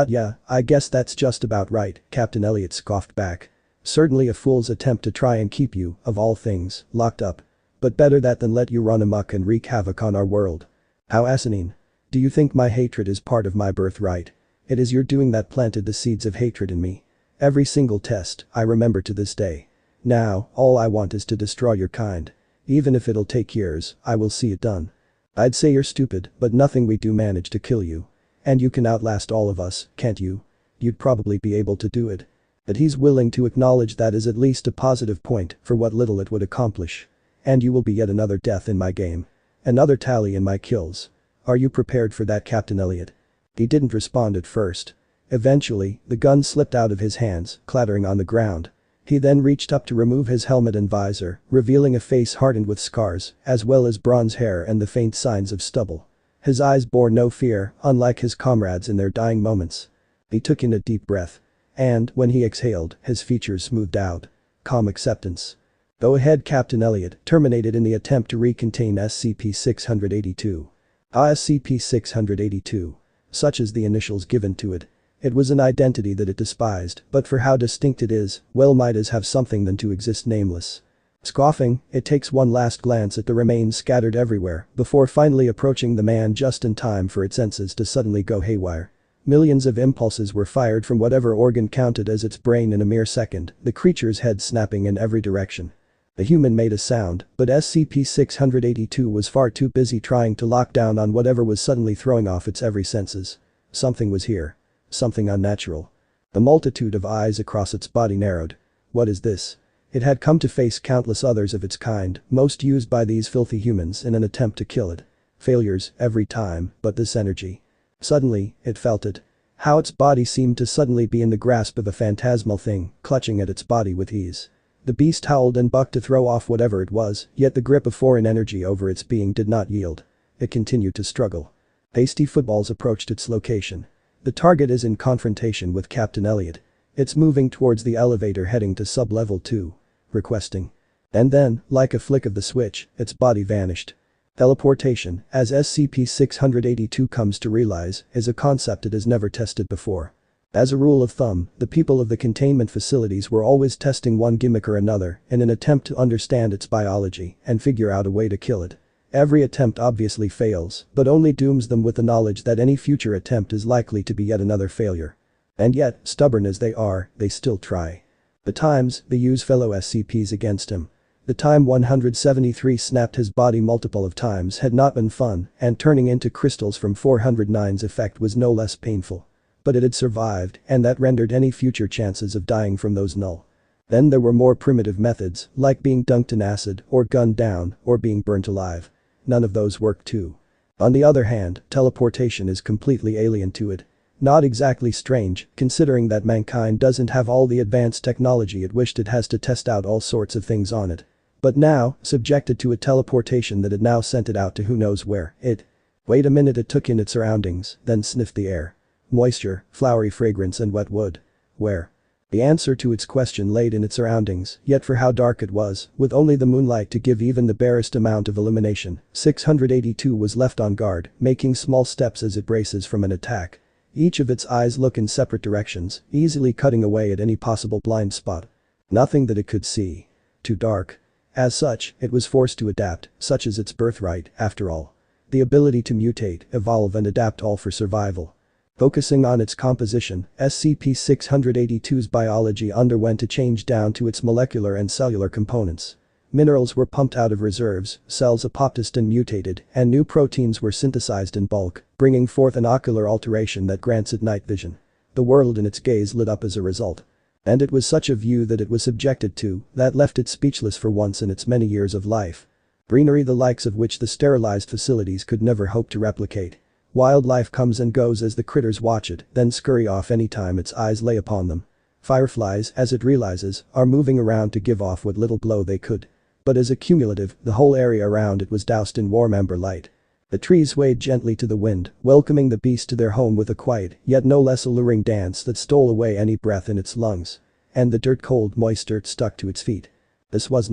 Yeah, I guess that's just about right, Captain Elliot scoffed back. Certainly a fool's attempt to try and keep you, of all things, locked up. But better that than let you run amok and wreak havoc on our world. How asinine. Do you think my hatred is part of my birthright? It is your doing that planted the seeds of hatred in me. Every single test, I remember to this day. Now, all I want is to destroy your kind. Even if it'll take years, I will see it done. I'd say you're stupid, but nothing we do manage to kill you. And you can outlast all of us, can't you? You'd probably be able to do it. But he's willing to acknowledge that is at least a positive point for what little it would accomplish. And you will be yet another death in my game. Another tally in my kills. Are you prepared for that, Captain Elliot? He didn't respond at first. Eventually, the gun slipped out of his hands, clattering on the ground. He then reached up to remove his helmet and visor, revealing a face hardened with scars, as well as bronze hair and the faint signs of stubble. His eyes bore no fear, unlike his comrades in their dying moments. He took in a deep breath. And, when he exhaled, his features smoothed out. Calm acceptance. Go ahead, Captain Elliot, terminated in the attempt to recontain SCP-682. SCP-682. Such as the initials given to it. It was an identity that it despised, but for how distinct it is, well might as have something than to exist nameless. Scoffing, it takes one last glance at the remains scattered everywhere before finally approaching the man just in time for its senses to suddenly go haywire. Millions of impulses were fired from whatever organ counted as its brain in a mere second, the creature's head snapping in every direction. The human made a sound, but SCP-682 was far too busy trying to lock down on whatever was suddenly throwing off its every senses. Something was here. Something unnatural. The multitude of eyes across its body narrowed. What is this? It had come to face countless others of its kind, most used by these filthy humans in an attempt to kill it. Failures, every time, but this energy. Suddenly, it felt it. How its body seemed to suddenly be in the grasp of a phantasmal thing, clutching at its body with ease. The beast howled and bucked to throw off whatever it was, yet the grip of foreign energy over its being did not yield. It continued to struggle. Hasty footballs approached its location. The target is in confrontation with Captain Elliot. It's moving towards the elevator heading to sub-level 2. Requesting. And then, like a flick of the switch, its body vanished. Teleportation, as SCP-682 comes to realize, is a concept it has never tested before. As a rule of thumb, the people of the containment facilities were always testing one gimmick or another in an attempt to understand its biology and figure out a way to kill it. Every attempt obviously fails, but only dooms them with the knowledge that any future attempt is likely to be yet another failure. And yet, stubborn as they are, they still try. The times they use fellow SCPs against him. The time 173 snapped his body multiple of times had not been fun, and turning into crystals from 409's effect was no less painful. But it had survived, and that rendered any future chances of dying from those null. Then there were more primitive methods, like being dunked in acid, or gunned down, or being burnt alive. None of those worked too. On the other hand, teleportation is completely alien to it. Not exactly strange, considering that mankind doesn't have all the advanced technology it wished it has to test out all sorts of things on it. But now, subjected to a teleportation that had now sent it out to who knows where, wait a minute, it took in its surroundings, then sniffed the air. Moisture, flowery fragrance and wet wood. Where? The answer to its question laid in its surroundings, yet for how dark it was, with only the moonlight to give even the barest amount of illumination, 682 was left on guard, making small steps as it braces from an attack. Each of its eyes look in separate directions, easily cutting away at any possible blind spot. Nothing that it could see. Too dark. As such, it was forced to adapt, such is its birthright, after all. The ability to mutate, evolve and adapt, all for survival. Focusing on its composition, SCP-682's biology underwent a change down to its molecular and cellular components. Minerals were pumped out of reserves, cells apoptosed and mutated, and new proteins were synthesized in bulk, bringing forth an ocular alteration that grants it night vision. The world in its gaze lit up as a result. And it was such a view that it was subjected to that left it speechless for once in its many years of life. Greenery the likes of which the sterilized facilities could never hope to replicate. Wildlife comes and goes as the critters watch it, then scurry off anytime its eyes lay upon them. Fireflies, as it realizes, are moving around to give off what little glow they could. But as a cumulative, the whole area around it was doused in warm amber light. The trees swayed gently to the wind, welcoming the beast to their home with a quiet, yet no less alluring dance that stole away any breath in its lungs. And the cold moist dirt stuck to its feet. This was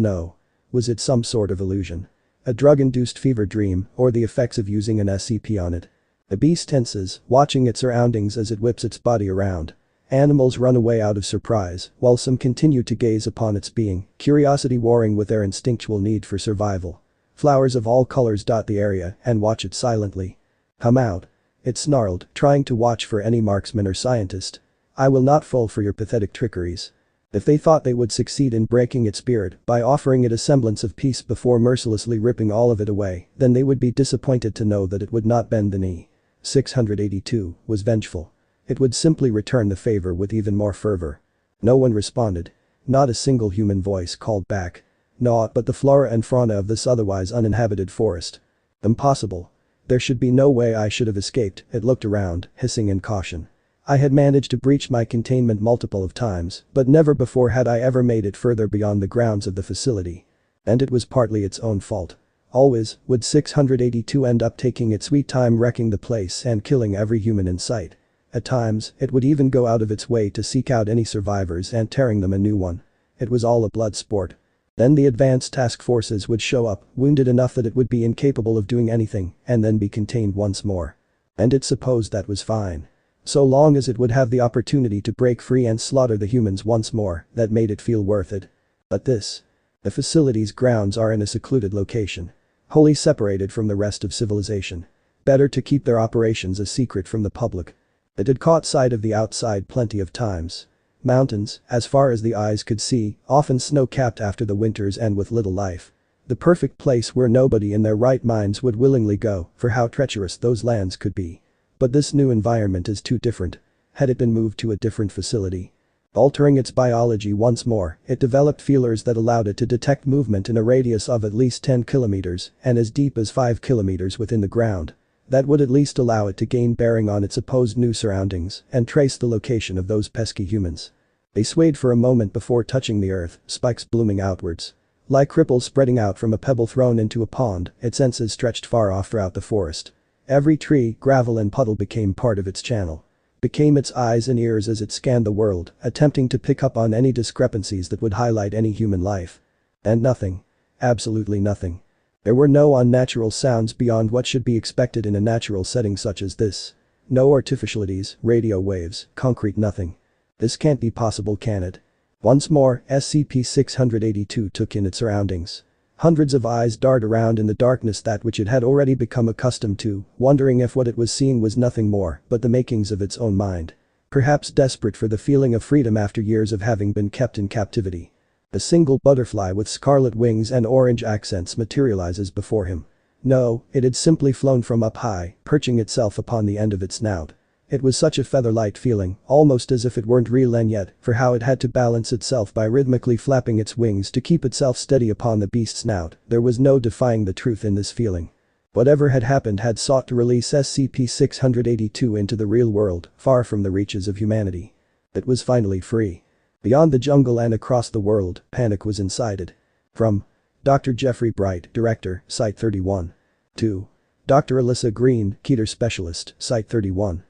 Was it some sort of illusion? A drug-induced fever dream, or the effects of using an SCP on it? The beast tenses, watching its surroundings as it whips its body around. Animals run away out of surprise, while some continue to gaze upon its being, curiosity warring with their instinctual need for survival. Flowers of all colors dot the area and watch it silently. "Come out," it snarled, trying to watch for any marksman or scientist. "I will not fall for your pathetic trickeries." If they thought they would succeed in breaking its spirit by offering it a semblance of peace before mercilessly ripping all of it away, then they would be disappointed to know that it would not bend the knee. 682 was vengeful. It would simply return the favor with even more fervor. No one responded. Not a single human voice called back. Naught but the flora and fauna of this otherwise uninhabited forest. Impossible. There should be no way I should have escaped. It looked around, hissing in caution. I had managed to breach my containment multiple of times, but never before had I ever made it further beyond the grounds of the facility. And it was partly its own fault. Always would 682 end up taking its sweet time wrecking the place and killing every human in sight. At times, it would even go out of its way to seek out any survivors and tearing them a new one. It was all a blood sport. Then the advanced task forces would show up, wounded enough that it would be incapable of doing anything, and then be contained once more. And it supposed that was fine. So long as it would have the opportunity to break free and slaughter the humans once more, that made it feel worth it. But the facility's grounds are in a secluded location. Wholly separated from the rest of civilization. Better to keep their operations a secret from the public. It had caught sight of the outside plenty of times. Mountains, as far as the eyes could see, often snow-capped after the winters and with little life. The perfect place where nobody in their right minds would willingly go, for how treacherous those lands could be. But this new environment is too different. Had it been moved to a different facility? Altering its biology once more, it developed feelers that allowed it to detect movement in a radius of at least 10 kilometers and as deep as 5 kilometers within the ground. That would at least allow it to gain bearing on its supposed new surroundings and trace the location of those pesky humans. They swayed for a moment before touching the earth, spikes blooming outwards. Like ripples spreading out from a pebble thrown into a pond, its senses stretched far off throughout the forest. Every tree, gravel and puddle became part of its channel. Became its eyes and ears as it scanned the world, attempting to pick up on any discrepancies that would highlight any human life. And nothing. Absolutely nothing. There were no unnatural sounds beyond what should be expected in a natural setting such as this. No artificialities, radio waves, concrete nothing. This can't be possible, can it? Once more, SCP-682 took in its surroundings. Hundreds of eyes dart around in the darkness that which it had already become accustomed to, wondering if what it was seeing was nothing more but the makings of its own mind. Perhaps desperate for the feeling of freedom after years of having been kept in captivity. A single butterfly with scarlet wings and orange accents materializes before him. No, it had simply flown from up high, perching itself upon the end of its snout. It was such a feather-light feeling, almost as if it weren't real and yet, for how it had to balance itself by rhythmically flapping its wings to keep itself steady upon the beast's snout, there was no defying the truth in this feeling. Whatever had happened had sought to release SCP-682 into the real world, far from the reaches of humanity. It was finally free. Beyond the jungle and across the world, panic was incited. From Dr. Jeffrey Bright, Director, Site 31. To Dr. Alyssa Green, Keter Specialist, Site 31.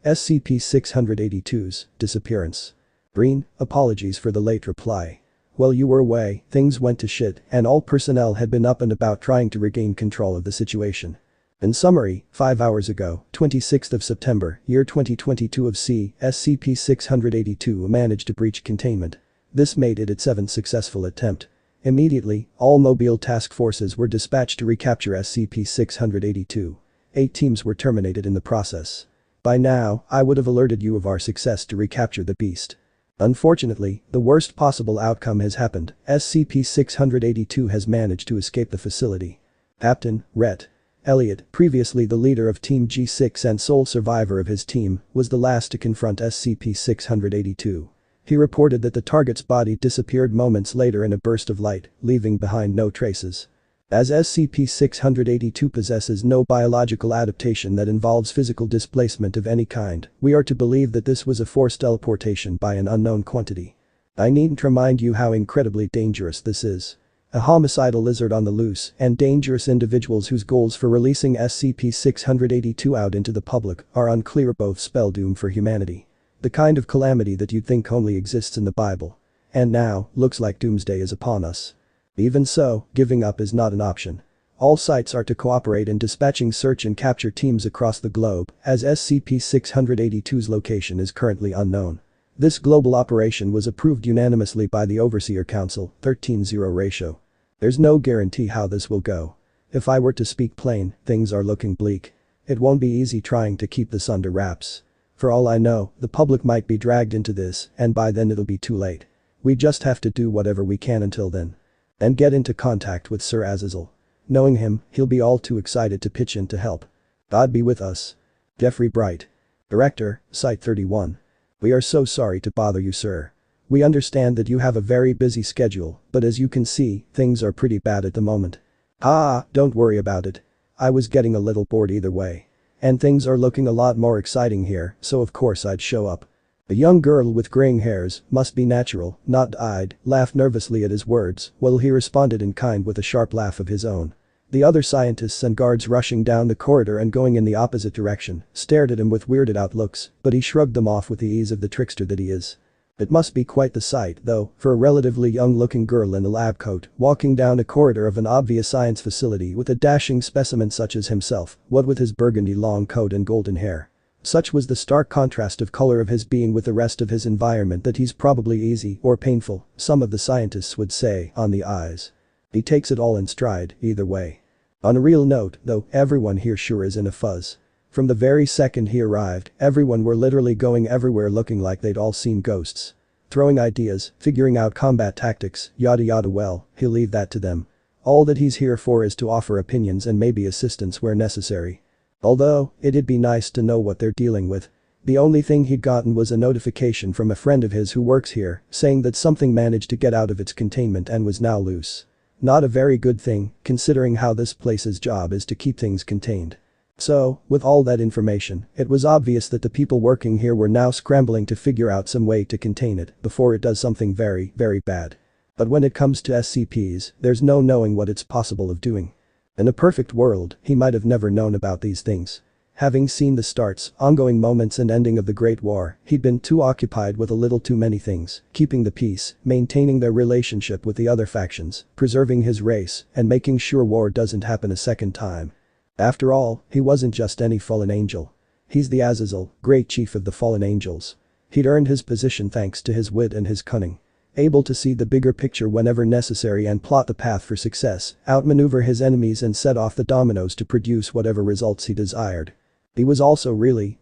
SCP-682's disappearance. Green, apologies for the late reply. While you were away, things went to shit and all personnel had been up and about trying to regain control of the situation. In summary, 5 hours ago, 26th of September, year 2022 of C, SCP-682 managed to breach containment. This made it its 7th successful attempt. Immediately, all mobile task forces were dispatched to recapture SCP-682. 8 teams were terminated in the process. By now, I would have alerted you of our success to recapture the beast. Unfortunately, the worst possible outcome has happened. SCP-682 has managed to escape the facility. Captain, Rhett Elliot, previously the leader of Team G6 and sole survivor of his team, was the last to confront SCP-682. He reported that the target's body disappeared moments later in a burst of light, leaving behind no traces. As SCP-682 possesses no biological adaptation that involves physical displacement of any kind, we are to believe that this was a forced teleportation by an unknown quantity. I needn't remind you how incredibly dangerous this is. A homicidal lizard on the loose and dangerous individuals whose goals for releasing SCP-682 out into the public are unclear, both spell doom for humanity. The kind of calamity that you'd think only exists in the Bible. And now, looks like doomsday is upon us. Even so, giving up is not an option. All sites are to cooperate in dispatching search and capture teams across the globe, as SCP-682's location is currently unknown. This global operation was approved unanimously by the Overseer Council, 13-0 ratio. There's no guarantee how this will go. If I were to speak plain, things are looking bleak. It won't be easy trying to keep this under wraps. For all I know, the public might be dragged into this, and by then it'll be too late. We just have to do whatever we can until then. And get into contact with Sir Azazel. Knowing him, he'll be all too excited to pitch in to help. God be with us. Jeffrey Bright. Director, Site 31. We are so sorry to bother you, sir. We understand that you have a very busy schedule, but as you can see, things are pretty bad at the moment. Don't worry about it. I was getting a little bored either way. And things are looking a lot more exciting here, so of course I'd show up. A young girl with graying hairs, must be natural, not dyed, laughed nervously at his words, while he responded in kind with a sharp laugh of his own. The other scientists and guards rushing down the corridor and going in the opposite direction stared at him with weirded out looks, but he shrugged them off with the ease of the trickster that he is. It must be quite the sight, though, for a relatively young-looking girl in a lab coat walking down a corridor of an obvious science facility with a dashing specimen such as himself, what with his burgundy long coat and golden hair. Such was the stark contrast of color of his being with the rest of his environment that he's probably easy or painful, some of the scientists would say, on the eyes. He takes it all in stride, either way. On a real note, though, everyone here sure is in a fuzz. From the very second he arrived, everyone were literally going everywhere looking like they'd all seen ghosts. Throwing ideas, figuring out combat tactics, yada yada. Well, he'll leave that to them. All that he's here for is to offer opinions and maybe assistance where necessary. Although, it'd be nice to know what they're dealing with. The only thing he'd gotten was a notification from a friend of his who works here, saying that something managed to get out of its containment and was now loose. Not a very good thing, considering how this place's job is to keep things contained. So, with all that information, it was obvious that the people working here were now scrambling to figure out some way to contain it before it does something very, very bad. But when it comes to SCPs, there's no knowing what it's possible of doing. In a perfect world, he might have never known about these things. Having seen the starts, ongoing moments and ending of the Great War, he'd been too occupied with a little too many things, keeping the peace, maintaining their relationship with the other factions, preserving his race, and making sure war doesn't happen a second time. After all, he wasn't just any fallen angel. He's the Azazel, great chief of the fallen angels. He'd earned his position thanks to his wit and his cunning. able to see the bigger picture whenever necessary and plot the path for success, outmaneuver his enemies and set off the dominoes to produce whatever results he desired. He was also really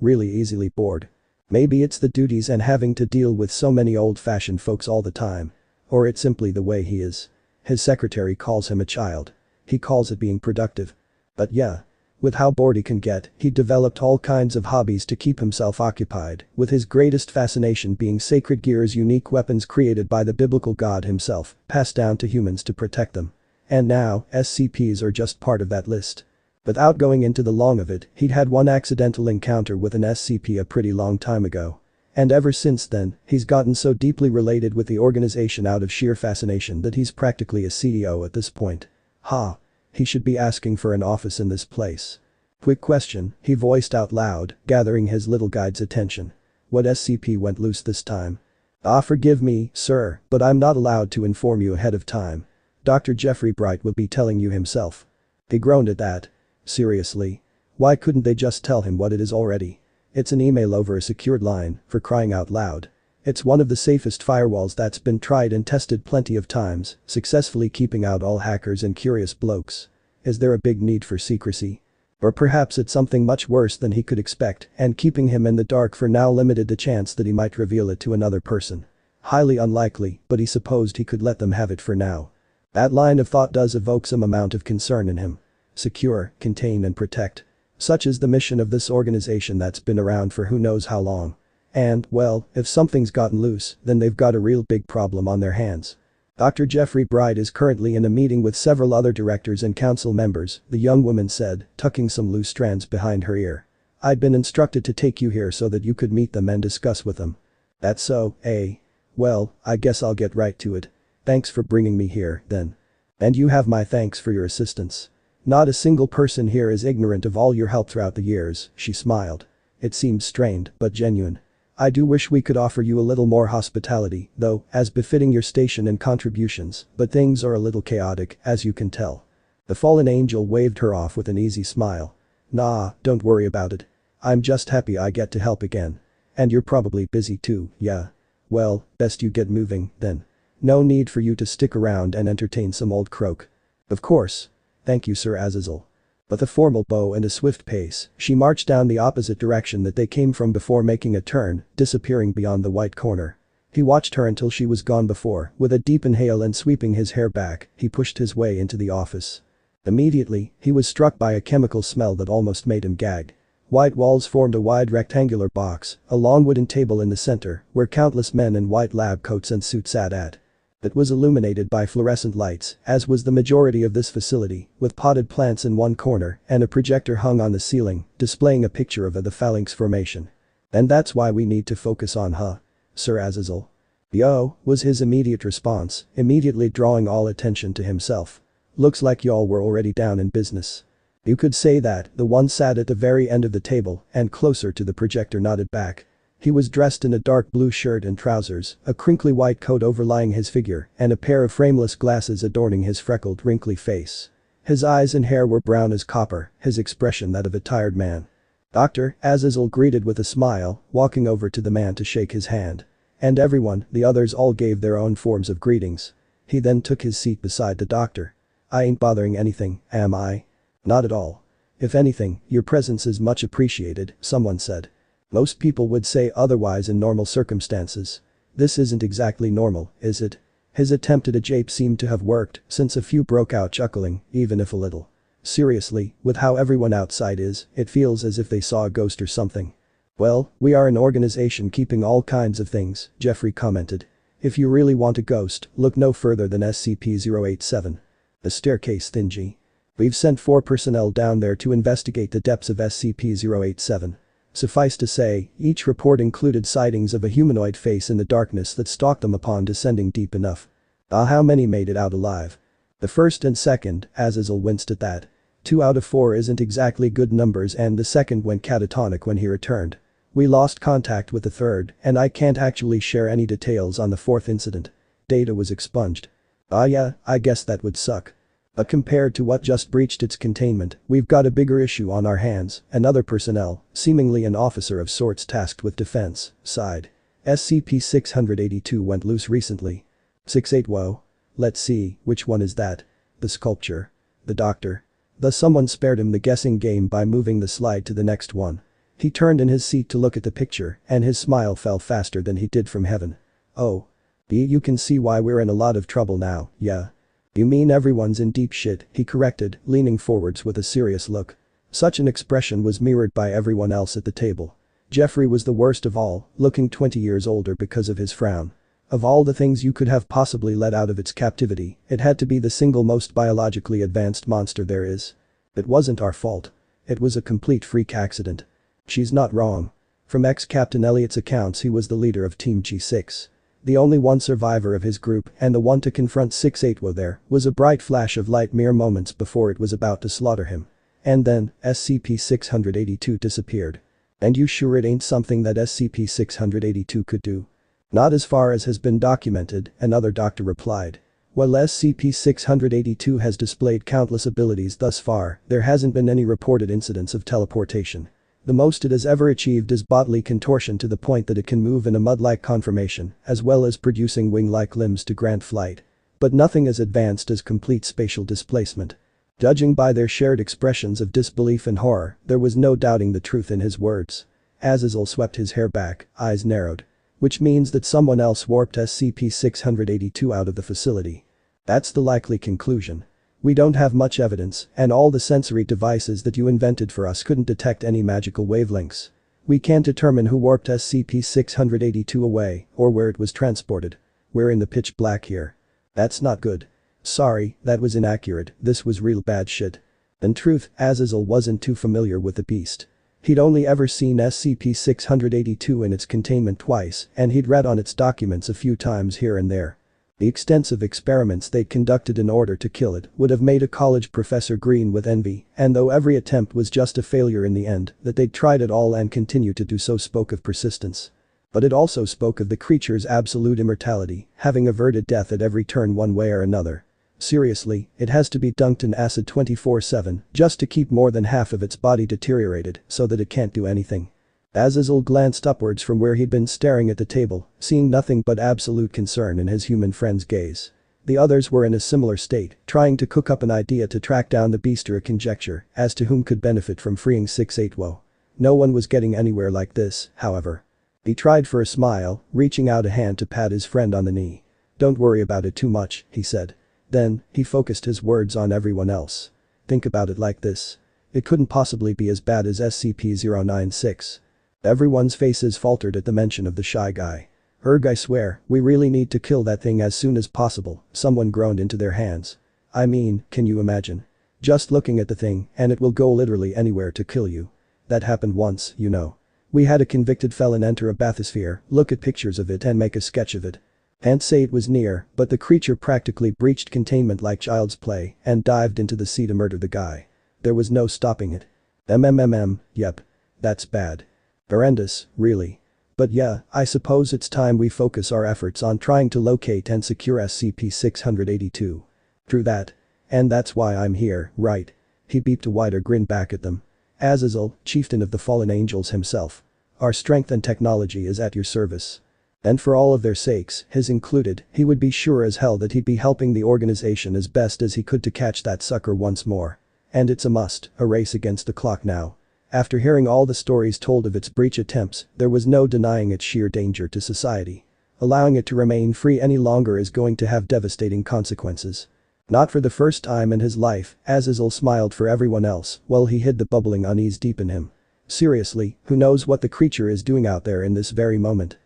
easily bored. Maybe it's the duties and having to deal with so many old-fashioned folks all the time. Or it's simply the way he is. His secretary calls him a child. He calls it being productive. But yeah. With how bored he can get, he developed all kinds of hobbies to keep himself occupied, with his greatest fascination being sacred gears, unique weapons created by the biblical God himself, passed down to humans to protect them. And now, SCPs are just part of that list. Without going into the long of it, he'd had one accidental encounter with an SCP a pretty long time ago. And ever since then, he's gotten so deeply related with the organization out of sheer fascination that he's practically a CEO at this point. Ha. He should be asking for an office in this place. Quick question, he voiced out loud, gathering his little guide's attention. What SCP went loose this time? Ah, forgive me, sir, but I'm not allowed to inform you ahead of time. Dr. Jeffrey Bright will be telling you himself. He groaned at that. Seriously? Why couldn't they just tell him what it is already? It's an email over a secured line, for crying out loud. It's one of the safest firewalls that's been tried and tested plenty of times, successfully keeping out all hackers and curious blokes. Is there a big need for secrecy? Or perhaps it's something much worse than he could expect, and keeping him in the dark for now limited the chance that he might reveal it to another person. Highly unlikely, but he supposed he could let them have it for now. That line of thought does evoke some amount of concern in him. Secure, contain and protect. Such is the mission of this organization that's been around for who knows how long. And, well, if something's gotten loose, then they've got a real big problem on their hands. Dr. Jeffrey Bright is currently in a meeting with several other directors and council members, the young woman said, tucking some loose strands behind her ear. I'd been instructed to take you here so that you could meet them and discuss with them. That's so, eh? Well, I guess I'll get right to it. Thanks for bringing me here, then. And you have my thanks for your assistance. Not a single person here is ignorant of all your help throughout the years, she smiled. It seemed strained, but genuine. I do wish we could offer you a little more hospitality, though, as befitting your station and contributions, but things are a little chaotic, as you can tell. The fallen angel waved her off with an easy smile. Nah, don't worry about it. I'm just happy I get to help again. And you're probably busy too, yeah? Well, best you get moving, then. No need for you to stick around and entertain some old croak. Of course. Thank you, Sir Azazel. With a formal bow and a swift pace, she marched down the opposite direction that they came from before making a turn, disappearing beyond the white corner. He watched her until she was gone before, with a deep inhale and sweeping his hair back, he pushed his way into the office. Immediately, he was struck by a chemical smell that almost made him gag. White walls formed a wide rectangular box, a long wooden table in the center, where countless men in white lab coats and suits sat at. It was illuminated by fluorescent lights, as was the majority of this facility, with potted plants in one corner and a projector hung on the ceiling, displaying a picture of the phalanx formation. And that's why we need to focus on Sir Azazel. Yo, was his immediate response, immediately drawing all attention to himself. Looks like y'all were already down in business. You could say that, the one sat at the very end of the table and closer to the projector nodded back. He was dressed in a dark blue shirt and trousers, a crinkly white coat overlying his figure, and a pair of frameless glasses adorning his freckled, wrinkly face. His eyes and hair were brown as copper, his expression that of a tired man. Dr. Azazel greeted with a smile, walking over to the man to shake his hand. And everyone, the others all gave their own forms of greetings. He then took his seat beside the doctor. I ain't bothering anything, am I? Not at all. If anything, your presence is much appreciated, someone said. Most people would say otherwise in normal circumstances. This isn't exactly normal, is it? His attempt at a jape seemed to have worked, since a few broke out chuckling, even if a little. Seriously, with how everyone outside is, it feels as if they saw a ghost or something. Well, we are an organization keeping all kinds of things, Jeffrey commented. If you really want a ghost, look no further than SCP-087. The staircase thingy. We've sent 4 personnel down there to investigate the depths of SCP-087. Suffice to say, each report included sightings of a humanoid face in the darkness that stalked them upon descending deep enough. How many made it out alive? The first and second, Azazel winced at that. 2 out of 4 isn't exactly good numbers and the second went catatonic when he returned. We lost contact with the third, and I can't actually share any details on the 4th incident. Data was expunged. Yeah, I guess that would suck. But compared to what just breached its containment, we've got a bigger issue on our hands, and other personnel, seemingly an officer of sorts tasked with defense, sighed. SCP-682 went loose recently. 6-8 whoa. Let's see, which one is that? The sculpture. The doctor. Thus someone spared him the guessing game by moving the slide to the next one. He turned in his seat to look at the picture, and his smile fell faster than he did from heaven. Oh. You can see why we're in a lot of trouble now, yeah? You mean everyone's in deep shit, he corrected, leaning forwards with a serious look. Such an expression was mirrored by everyone else at the table. Jeffrey was the worst of all, looking 20 years older because of his frown. Of all the things you could have possibly let out of its captivity, it had to be the single most biologically advanced monster there is. It wasn't our fault. It was a complete freak accident. She's not wrong. From ex-Captain Elliot's accounts, he was the leader of Team G6. The only one survivor of his group and the one to confront 6-8 there was a bright flash of light mere moments before it was about to slaughter him. And then, SCP-682 disappeared. And you sure it ain't something that SCP-682 could do? Not as far as has been documented, another doctor replied. While SCP-682 has displayed countless abilities thus far, there hasn't been any reported incidents of teleportation. The most it has ever achieved is bodily contortion to the point that it can move in a mud-like conformation, as well as producing wing-like limbs to grant flight. But nothing as advanced as complete spatial displacement. Judging by their shared expressions of disbelief and horror, there was no doubting the truth in his words. Azazel swept his hair back, eyes narrowed. Which means that someone else warped SCP-682 out of the facility. That's the likely conclusion. We don't have much evidence, and all the sensory devices that you invented for us couldn't detect any magical wavelengths. We can't determine who warped SCP-682 away, or where it was transported. We're in the pitch black here. That's not good. Sorry, that was inaccurate, this was real bad shit. In truth, Azazel wasn't too familiar with the beast. He'd only ever seen SCP-682 in its containment twice, and he'd read on its documents a few times here and there. The extensive experiments they'd conducted in order to kill it would have made a college professor green with envy, and though every attempt was just a failure in the end, that they'd tried it all and continued to do so spoke of persistence. But it also spoke of the creature's absolute immortality, having averted death at every turn one way or another. Seriously, it has to be dunked in acid 24/7 just to keep more than half of its body deteriorated so that it can't do anything. Azazel glanced upwards from where he'd been staring at the table, seeing nothing but absolute concern in his human friend's gaze. The others were in a similar state, trying to cook up an idea to track down the beast or a conjecture as to whom could benefit from freeing 6-8. No one was getting anywhere like this, however. He tried for a smile, reaching out a hand to pat his friend on the knee. Don't worry about it too much, he said. Then, he focused his words on everyone else. Think about it like this. It couldn't possibly be as bad as SCP-096. Everyone's faces faltered at the mention of the shy guy. I swear, we really need to kill that thing as soon as possible, someone groaned into their hands. I mean, can you imagine? Just looking at the thing, and it will go literally anywhere to kill you. That happened once, you know. We had a convicted felon enter a bathysphere, look at pictures of it and make a sketch of it. Can't say it was near, but the creature practically breached containment like child's play and dived into the sea to murder the guy. There was no stopping it. Yep. That's bad. Horrendous, really. But yeah, I suppose it's time we focus our efforts on trying to locate and secure SCP-682. True that. And that's why I'm here, right? He beeped a wider grin back at them. Azazel, chieftain of the fallen angels himself. Our strength and technology is at your service. And for all of their sakes, his included, he would be sure as hell that he'd be helping the organization as best as he could to catch that sucker once more. And it's a must, a race against the clock now. After hearing all the stories told of its breach attempts, there was no denying its sheer danger to society. Allowing it to remain free any longer is going to have devastating consequences. Not for the first time in his life, Azazel smiled for everyone else while he hid the bubbling unease deep in him. Seriously, who knows what the creature is doing out there in this very moment?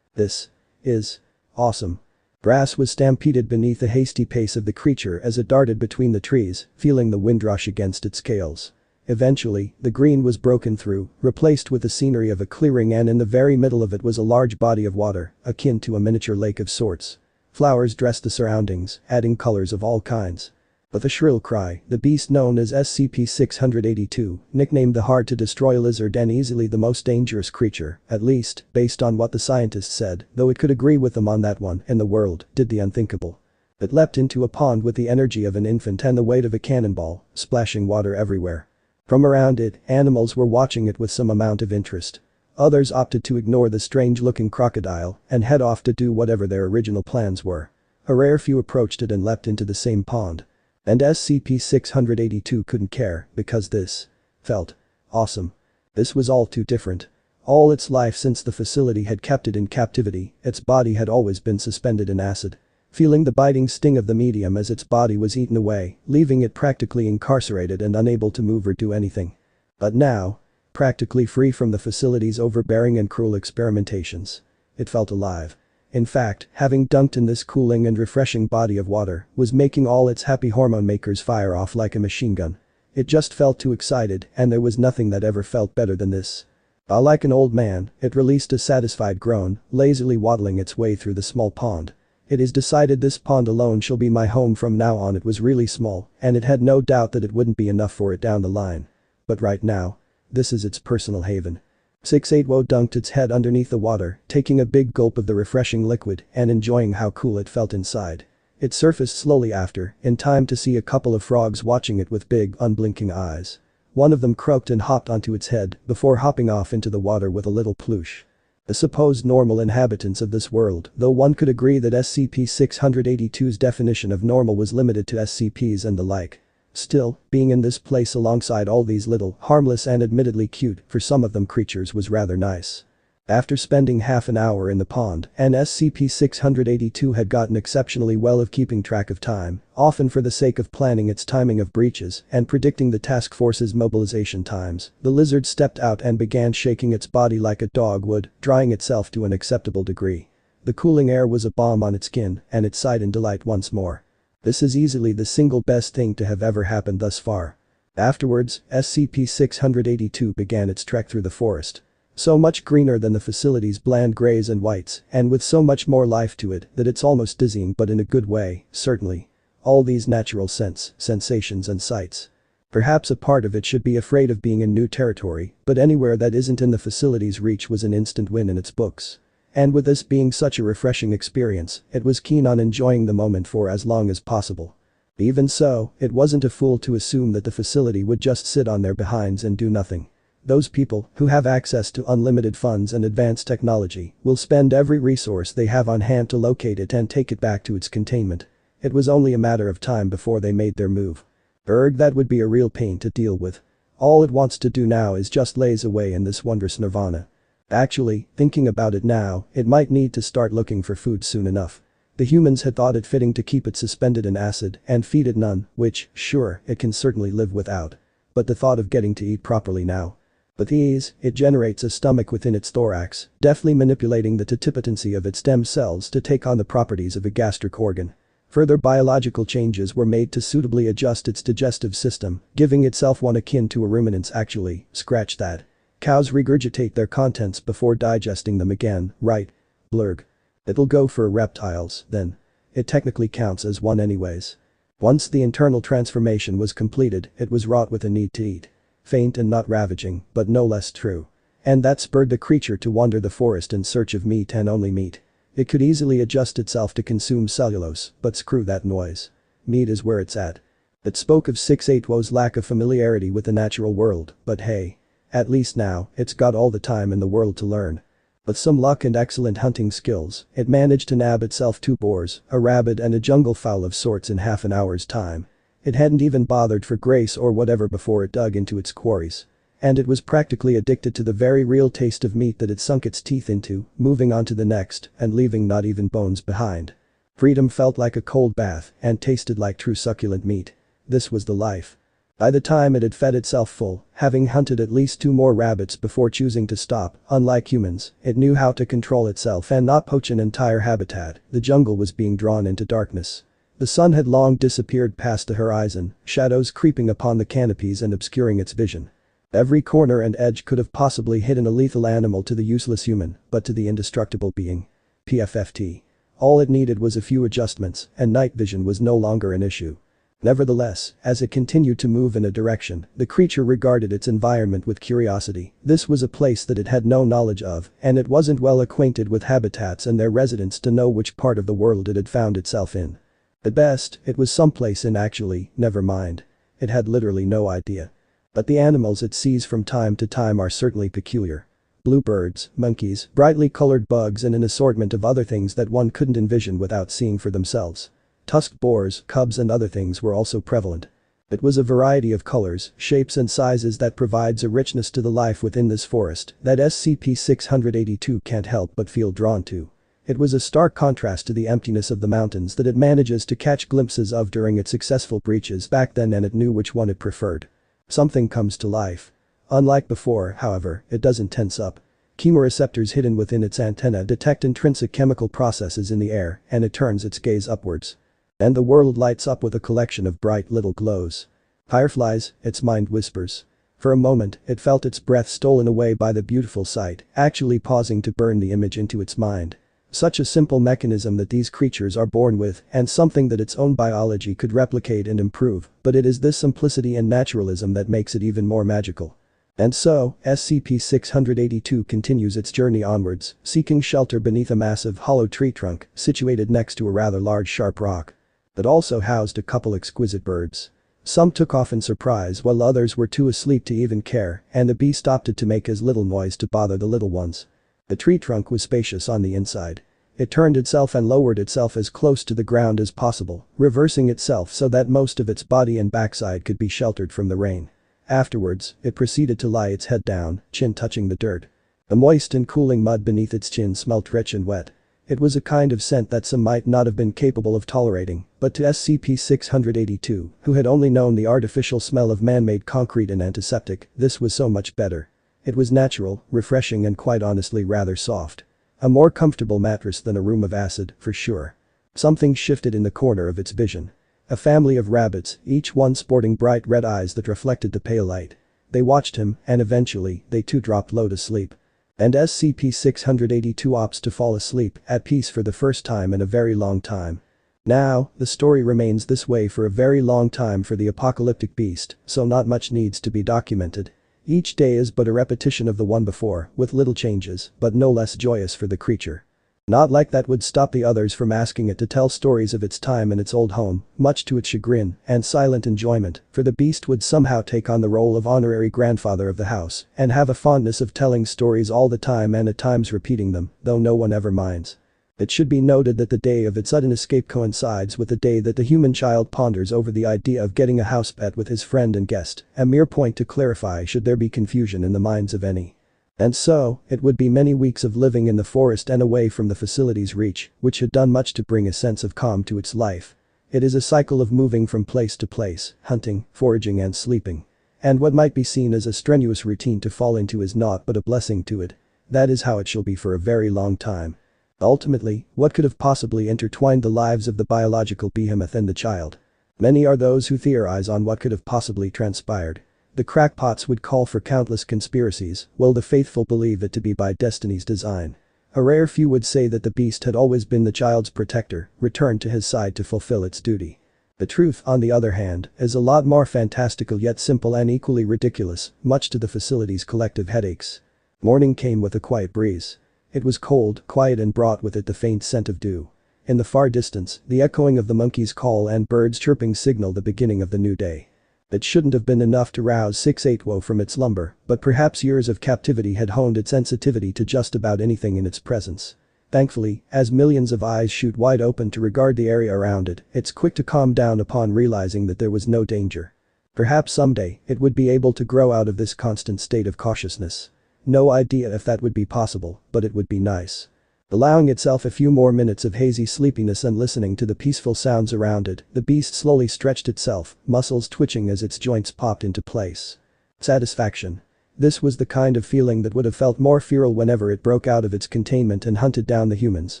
This is awesome. Brass was stampeded beneath the hasty pace of the creature as it darted between the trees, feeling the wind rush against its scales. Eventually, the green was broken through, replaced with the scenery of a clearing, and in the very middle of it was a large body of water, akin to a miniature lake of sorts. Flowers dressed the surroundings, adding colors of all kinds. With a shrill cry, the beast known as SCP-682, nicknamed the hard-to-destroy lizard and easily the most dangerous creature, at least, based on what the scientists said, though it could agree with them on that one, in the world, did the unthinkable. It leapt into a pond with the energy of an infant and the weight of a cannonball, splashing water everywhere. From around it, animals were watching it with some amount of interest. Others opted to ignore the strange-looking crocodile and head off to do whatever their original plans were. A rare few approached it and leapt into the same pond. And SCP-682 couldn't care because this felt awesome. This was all too different. All its life since the facility had kept it in captivity, its body had always been suspended in acid. Feeling the biting sting of the medium as its body was eaten away, leaving it practically incarcerated and unable to move or do anything. But now, practically free from the facility's overbearing and cruel experimentations, it felt alive. In fact, having dunked in this cooling and refreshing body of water was making all its happy hormone makers fire off like a machine gun. It just felt too excited, and there was nothing that ever felt better than this. Like an old man, it released a satisfied groan, lazily waddling its way through the small pond. It is decided this pond alone shall be my home from now on. It was really small, and it had no doubt that it wouldn't be enough for it down the line. But right now, this is its personal haven. 680 dunked its head underneath the water, taking a big gulp of the refreshing liquid and enjoying how cool it felt inside. It surfaced slowly after, in time to see a couple of frogs watching it with big, unblinking eyes. One of them croaked and hopped onto its head before hopping off into the water with a little ploosh. The supposed normal inhabitants of this world, though one could agree that SCP-682's definition of normal was limited to SCPs and the like. Still, being in this place alongside all these little, harmless and admittedly cute, for some of them creatures was rather nice. After spending half an hour in the pond, and SCP-682 had gotten exceptionally well of keeping track of time, often for the sake of planning its timing of breaches and predicting the task force's mobilization times, the lizard stepped out and began shaking its body like a dog would, drying itself to an acceptable degree. The cooling air was a balm on its skin, and it sighed in delight once more. This is easily the single best thing to have ever happened thus far. Afterwards, SCP-682 began its trek through the forest. So much greener than the facility's bland grays and whites, and with so much more life to it that it's almost dizzying, but in a good way, certainly. All these natural sensations and sights. Perhaps a part of it should be afraid of being in new territory, but anywhere that isn't in the facility's reach was an instant win in its books. And with this being such a refreshing experience, it was keen on enjoying the moment for as long as possible. Even so, it wasn't a fool to assume that the facility would just sit on their behinds and do nothing. Those people, who have access to unlimited funds and advanced technology, will spend every resource they have on hand to locate it and take it back to its containment. It was only a matter of time before they made their move. That would be a real pain to deal with. All it wants to do now is just laze away in this wondrous nirvana. Actually, thinking about it now, it might need to start looking for food soon enough. The humans had thought it fitting to keep it suspended in acid and feed it none, which, sure, it can certainly live without. But the thought of getting to eat properly now. With ease, it generates a stomach within its thorax, deftly manipulating the titipotency of its stem cells to take on the properties of a gastric organ. Further biological changes were made to suitably adjust its digestive system, giving itself one akin to a ruminant's. Actually, scratch that. Cows regurgitate their contents before digesting them again, right? Blurg. It'll go for reptiles, then. It technically counts as one anyways. Once the internal transformation was completed, it was wrought with a need to eat. Faint and not ravaging, but no less true. And that spurred the creature to wander the forest in search of meat and only meat. It could easily adjust itself to consume cellulose, but screw that noise. Meat is where it's at. It spoke of 680's lack of familiarity with the natural world, but hey. At least now, it's got all the time in the world to learn. With some luck and excellent hunting skills, it managed to nab itself 2 boars, a rabbit and a jungle fowl of sorts in half an hour's time. It hadn't even bothered for grace or whatever before it dug into its quarries. And it was practically addicted to the very real taste of meat that it sunk its teeth into, moving on to the next and leaving not even bones behind. Freedom felt like a cold bath and tasted like true succulent meat. This was the life. By the time it had fed itself full, having hunted at least 2 more rabbits before choosing to stop, unlike humans, it knew how to control itself and not poach an entire habitat. The jungle was being drawn into darkness. The sun had long disappeared past the horizon, shadows creeping upon the canopies and obscuring its vision. Every corner and edge could have possibly hidden a lethal animal to the useless human, but to the indestructible being. PFFT. All it needed was a few adjustments, and night vision was no longer an issue. Nevertheless, as it continued to move in a direction, the creature regarded its environment with curiosity. This was a place that it had no knowledge of, and it wasn't well acquainted with habitats and their residents to know which part of the world it had found itself in. At best, it was someplace in actually, never mind. It had literally no idea. But the animals it sees from time to time are certainly peculiar. Bluebirds, monkeys, brightly colored bugs and an assortment of other things that one couldn't envision without seeing for themselves. Tusked boars, cubs and other things were also prevalent. It was a variety of colors, shapes and sizes that provides a richness to the life within this forest that SCP-682 can't help but feel drawn to. It was a stark contrast to the emptiness of the mountains that it manages to catch glimpses of during its successful breaches back then, and it knew which one it preferred. Something comes to life. Unlike before, however, it doesn't tense up. Chemoreceptors hidden within its antenna detect intrinsic chemical processes in the air, and it turns its gaze upwards. And the world lights up with a collection of bright little glows. Fireflies, its mind whispers. For a moment, it felt its breath stolen away by the beautiful sight, actually pausing to burn the image into its mind. Such a simple mechanism that these creatures are born with, and something that its own biology could replicate and improve, but it is this simplicity and naturalism that makes it even more magical. And so, SCP-682 continues its journey onwards, seeking shelter beneath a massive hollow tree trunk situated next to a rather large sharp rock. That also housed a couple exquisite birds. Some took off in surprise while others were too asleep to even care, and the beast opted to make as little noise to bother the little ones. The tree trunk was spacious on the inside. It turned itself and lowered itself as close to the ground as possible, reversing itself so that most of its body and backside could be sheltered from the rain. Afterwards, it proceeded to lie its head down, chin touching the dirt. The moist and cooling mud beneath its chin smelt rich and wet. It was a kind of scent that some might not have been capable of tolerating, but to SCP-682, who had only known the artificial smell of man-made concrete and antiseptic, this was so much better. It was natural, refreshing and quite honestly rather soft. A more comfortable mattress than a room of acid, for sure. Something shifted in the corner of its vision. A family of rabbits, each one sporting bright red eyes that reflected the pale light. They watched him, and eventually, they too dropped low to sleep. And SCP-682 opts to fall asleep, at peace for the first time in a very long time. Now, the story remains this way for a very long time for the apocalyptic beast, so not much needs to be documented. Each day is but a repetition of the one before, with little changes, but no less joyous for the creature. Not like that would stop the others from asking it to tell stories of its time in its old home, much to its chagrin and silent enjoyment, for the beast would somehow take on the role of honorary grandfather of the house and have a fondness of telling stories all the time and at times repeating them, though no one ever minds. It should be noted that the day of its sudden escape coincides with the day that the human child ponders over the idea of getting a house pet with his friend and guest, a mere point to clarify should there be confusion in the minds of any. And so, it would be many weeks of living in the forest and away from the facility's reach, which had done much to bring a sense of calm to its life. It is a cycle of moving from place to place, hunting, foraging and sleeping. And what might be seen as a strenuous routine to fall into is naught but a blessing to it. That is how it shall be for a very long time. Ultimately, what could have possibly intertwined the lives of the biological behemoth and the child? Many are those who theorize on what could have possibly transpired. The crackpots would call for countless conspiracies, while the faithful believe it to be by destiny's design. A rare few would say that the beast had always been the child's protector, returned to his side to fulfill its duty. The truth, on the other hand, is a lot more fantastical yet simple and equally ridiculous, much to the facility's collective headaches. Morning came with a quiet breeze. It was cold, quiet and brought with it the faint scent of dew. In the far distance, the echoing of the monkey's call and birds chirping signaled the beginning of the new day. It shouldn't have been enough to rouse 682 from its slumber, but perhaps years of captivity had honed its sensitivity to just about anything in its presence. Thankfully, as millions of eyes shoot wide open to regard the area around it, it's quick to calm down upon realizing that there was no danger. Perhaps someday, it would be able to grow out of this constant state of cautiousness. No idea if that would be possible, but it would be nice. Allowing itself a few more minutes of hazy sleepiness and listening to the peaceful sounds around it, the beast slowly stretched itself, muscles twitching as its joints popped into place. Satisfaction. This was the kind of feeling that would have felt more feral whenever it broke out of its containment and hunted down the humans,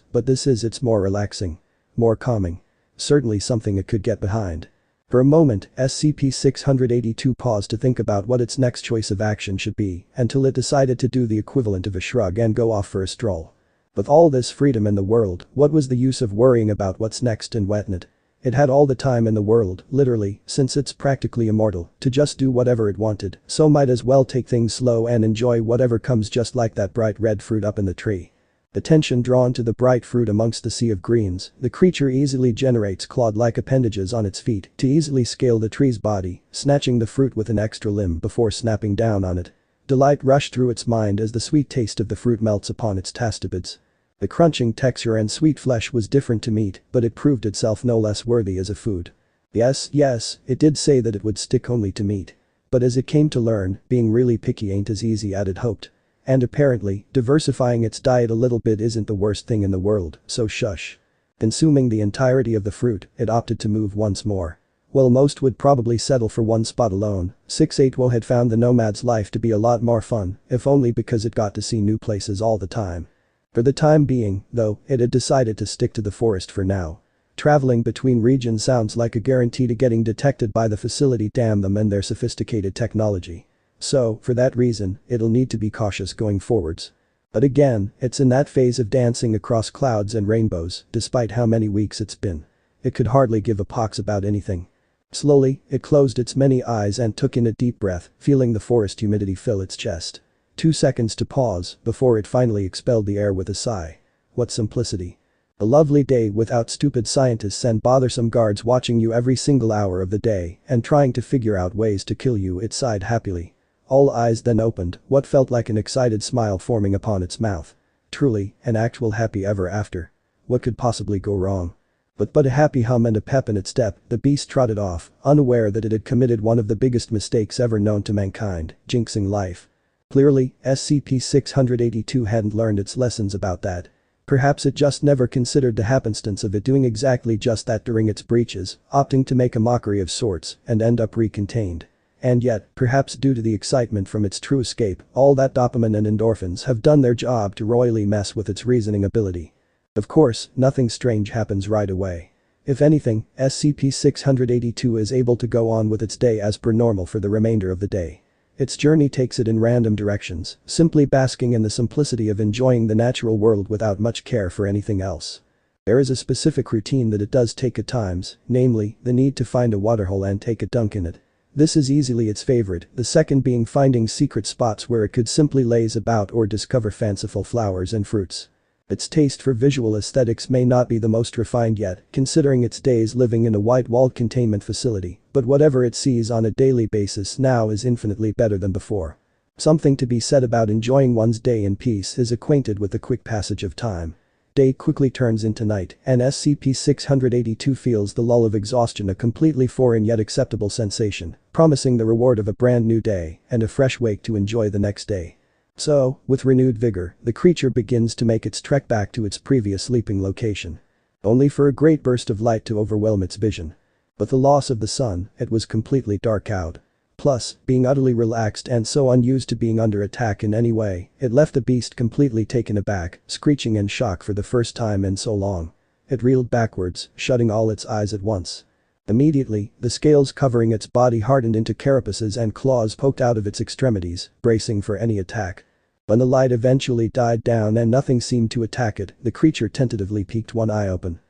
but this is it's more relaxing. More calming. Certainly something it could get behind. For a moment, SCP-682 paused to think about what its next choice of action should be, until it decided to do the equivalent of a shrug and go off for a stroll. With all this freedom in the world, what was the use of worrying about what's next and whatnot? It had all the time in the world, literally, since it's practically immortal, to just do whatever it wanted, so might as well take things slow and enjoy whatever comes, just like that bright red fruit up in the tree. Attention drawn to the bright fruit amongst the sea of greens, the creature easily generates clawed-like appendages on its feet to easily scale the tree's body, snatching the fruit with an extra limb before snapping down on it. Delight rushed through its mind as the sweet taste of the fruit melts upon its tastibids. The crunching texture and sweet flesh was different to meat, but it proved itself no less worthy as a food. Yes, it did say that it would stick only to meat. But as it came to learn, being really picky ain't as easy as it hoped. And apparently, diversifying its diet a little bit isn't the worst thing in the world, so shush. Consuming the entirety of the fruit, it opted to move once more. While most would probably settle for one spot alone, 6-8wo had found the nomad's life to be a lot more fun, if only because it got to see new places all the time. For the time being, though, it had decided to stick to the forest for now. Traveling between regions sounds like a guarantee to getting detected by the facility, damn them and their sophisticated technology. So, for that reason, it'll need to be cautious going forwards. But again, it's in that phase of dancing across clouds and rainbows, despite how many weeks it's been. It could hardly give a pox about anything. Slowly, it closed its many eyes and took in a deep breath, feeling the forest humidity fill its chest. 2 seconds to pause before it finally expelled the air with a sigh. What simplicity. A lovely day without stupid scientists and bothersome guards watching you every single hour of the day and trying to figure out ways to kill you, it sighed happily. All eyes then opened, what felt like an excited smile forming upon its mouth. Truly, an actual happy ever after. What could possibly go wrong? But a happy hum and a pep in its step, the beast trotted off, unaware that it had committed one of the biggest mistakes ever known to mankind, jinxing life. Clearly, SCP-682 hadn't learned its lessons about that. Perhaps it just never considered the happenstance of it doing exactly just that during its breaches, opting to make a mockery of sorts and end up recontained. And yet, perhaps due to the excitement from its true escape, all that dopamine and endorphins have done their job to royally mess with its reasoning ability. Of course, nothing strange happens right away. If anything, SCP-682 is able to go on with its day as per normal for the remainder of the day. Its journey takes it in random directions, simply basking in the simplicity of enjoying the natural world without much care for anything else. There is a specific routine that it does take at times, namely, the need to find a waterhole and take a dunk in it. This is easily its favorite, the second being finding secret spots where it could simply laze about or discover fanciful flowers and fruits. Its taste for visual aesthetics may not be the most refined yet, considering its days living in a white-walled containment facility, but whatever it sees on a daily basis now is infinitely better than before. Something to be said about enjoying one's day in peace is acquainted with the quick passage of time. Day quickly turns into night, and SCP-682 feels the lull of exhaustion, a completely foreign yet acceptable sensation, promising the reward of a brand new day and a fresh wake to enjoy the next day. So, with renewed vigor, the creature begins to make its trek back to its previous sleeping location. Only for a great burst of light to overwhelm its vision. With the loss of the sun, it was completely dark out. Plus, being utterly relaxed and so unused to being under attack in any way, it left the beast completely taken aback, screeching in shock for the first time in so long. It reeled backwards, shutting all its eyes at once. Immediately, the scales covering its body hardened into carapaces and claws poked out of its extremities, bracing for any attack. When the light eventually died down and nothing seemed to attack it, the creature tentatively peeked one eye open.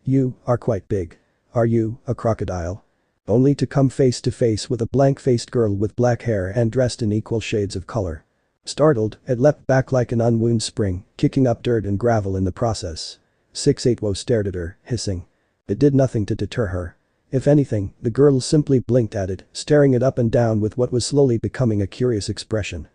You are quite big. Are you a crocodile? Only to come face to face with a blank-faced girl with black hair and dressed in equal shades of color. Startled, it leapt back like an unwound spring, kicking up dirt and gravel in the process. 6-8wo stared at her, hissing. It did nothing to deter her. If anything, the girl simply blinked at it, staring it up and down with what was slowly becoming a curious expression.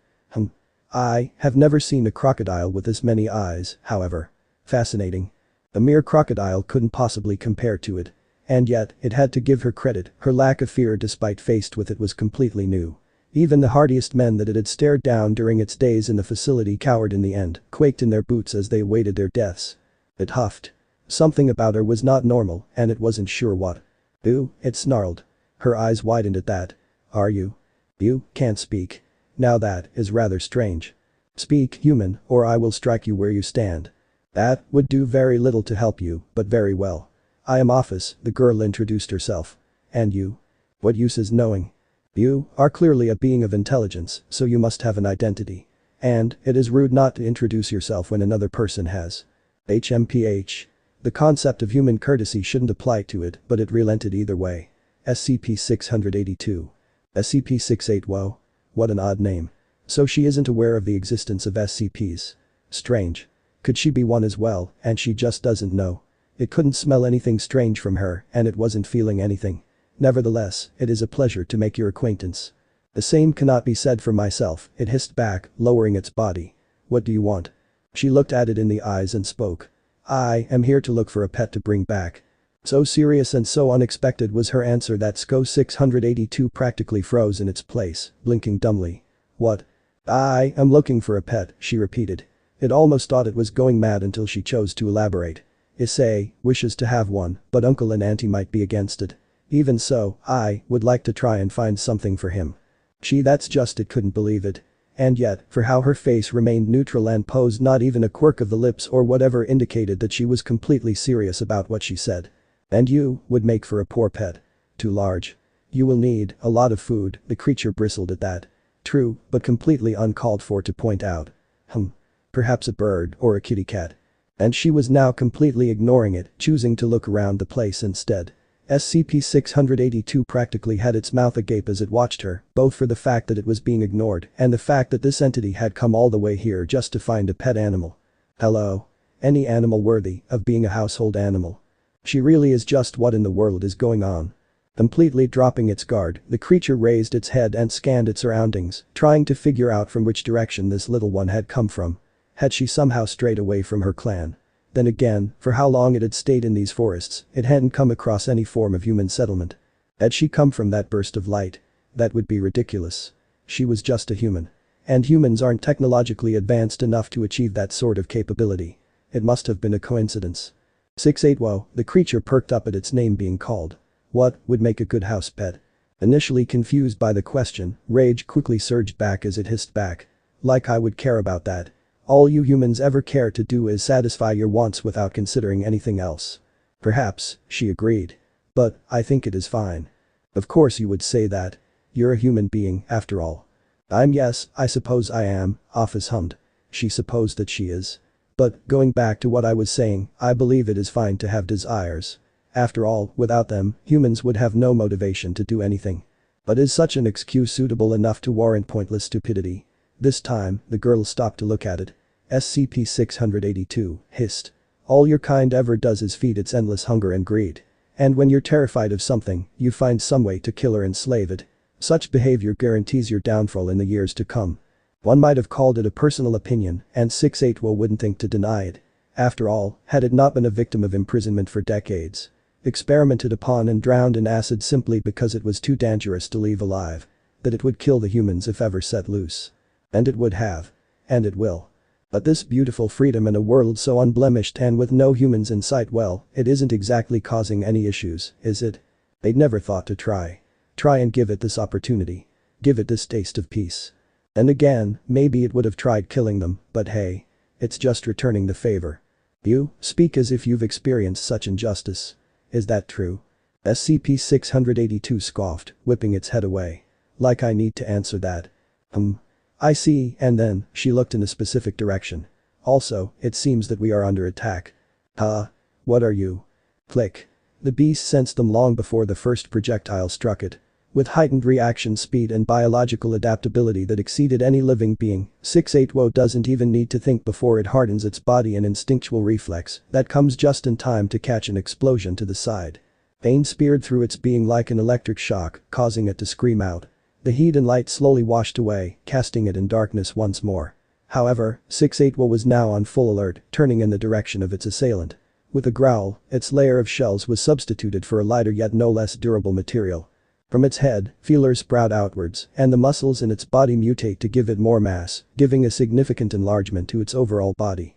I have never seen a crocodile with this many eyes, however. Fascinating. A mere crocodile couldn't possibly compare to it. And yet, it had to give her credit, her lack of fear despite faced with it was completely new. Even the hardiest men that it had stared down during its days in the facility cowered in the end, quaked in their boots as they awaited their deaths. It huffed. Something about her was not normal, and it wasn't sure what. Boo, it snarled. Her eyes widened at that. Are you? You can't speak. Now that is rather strange. Speak, human, or I will strike you where you stand. That would do very little to help you, but very well. I am Ophis, the girl introduced herself. And you? What use is knowing? You are clearly a being of intelligence, so you must have an identity. And it is rude not to introduce yourself when another person has. HMPH. The concept of human courtesy shouldn't apply to it, but it relented either way. SCP-682. SCP-6-8wo. What an odd name. So she isn't aware of the existence of SCPs. Strange. Could she be one as well, and she just doesn't know? It couldn't smell anything strange from her, and it wasn't feeling anything. Nevertheless, it is a pleasure to make your acquaintance. The same cannot be said for myself, it hissed back, lowering its body. What do you want? She looked at it in the eyes and spoke. I am here to look for a pet to bring back. So serious and so unexpected was her answer that SCO 682 practically froze in its place, blinking dumbly. What? I am looking for a pet, she repeated. It almost thought it was going mad until she chose to elaborate. Issei wishes to have one, but uncle and auntie might be against it. Even so, I would like to try and find something for him. That's just it, couldn't believe it. And yet, for how her face remained neutral and posed not even a quirk of the lips or whatever indicated that she was completely serious about what she said. And you would make for a poor pet. Too large. You will need a lot of food, the creature bristled at that. True, but completely uncalled for to point out. Perhaps a bird or a kitty cat. And she was now completely ignoring it, choosing to look around the place instead. SCP-682 practically had its mouth agape as it watched her, both for the fact that it was being ignored and the fact that this entity had come all the way here just to find a pet animal. Hello? Any animal worthy of being a household animal. She really is just what in the world is going on? Completely dropping its guard, the creature raised its head and scanned its surroundings, trying to figure out from which direction this little one had come from. Had she somehow strayed away from her clan? Then again, for how long it had stayed in these forests, it hadn't come across any form of human settlement. Had she come from that burst of light? That would be ridiculous. She was just a human. And humans aren't technologically advanced enough to achieve that sort of capability. It must have been a coincidence. 680, the creature perked up at its name being called. What would make a good house pet? Initially confused by the question, rage quickly surged back as it hissed back. Like I would care about that. All you humans ever care to do is satisfy your wants without considering anything else. Perhaps, she agreed. But, I think it is fine. Of course you would say that. You're a human being, after all. Yes, I suppose I am, Ophis hummed. She supposed that she is. But, going back to what I was saying, I believe it is fine to have desires. After all, without them, humans would have no motivation to do anything. But is such an excuse suitable enough to warrant pointless stupidity? This time, the girl stopped to look at it. SCP-682 hissed. All your kind ever does is feed its endless hunger and greed. And when you're terrified of something, you find some way to kill or enslave it. Such behavior guarantees your downfall in the years to come. One might have called it a personal opinion, and 680 wouldn't think to deny it. After all, had it not been a victim of imprisonment for decades? Experimented upon and drowned in acid simply because it was too dangerous to leave alive. That it would kill the humans if ever set loose. And it would have. And it will. But this beautiful freedom in a world so unblemished and with no humans in sight, well, it isn't exactly causing any issues, is it? They'd never thought to try. Try and give it this opportunity. Give it this taste of peace. And again, maybe it would have tried killing them, but hey. It's just returning the favor. You speak as if you've experienced such injustice. Is that true? SCP-682 scoffed, whipping its head away. Like I need to answer that. I see, and then, she looked in a specific direction. Also, it seems that we are under attack. What are you? Click. The beast sensed them long before the first projectile struck it. With heightened reaction speed and biological adaptability that exceeded any living being, 680 doesn't even need to think before it hardens its body, an instinctual reflex that comes just in time to catch an explosion to the side. Pain speared through its being like an electric shock, causing it to scream out. The heat and light slowly washed away, casting it in darkness once more. However, 680 was now on full alert, turning in the direction of its assailant. With a growl, its layer of shells was substituted for a lighter yet no less durable material. From its head, feelers sprout outwards, and the muscles in its body mutate to give it more mass, giving a significant enlargement to its overall body.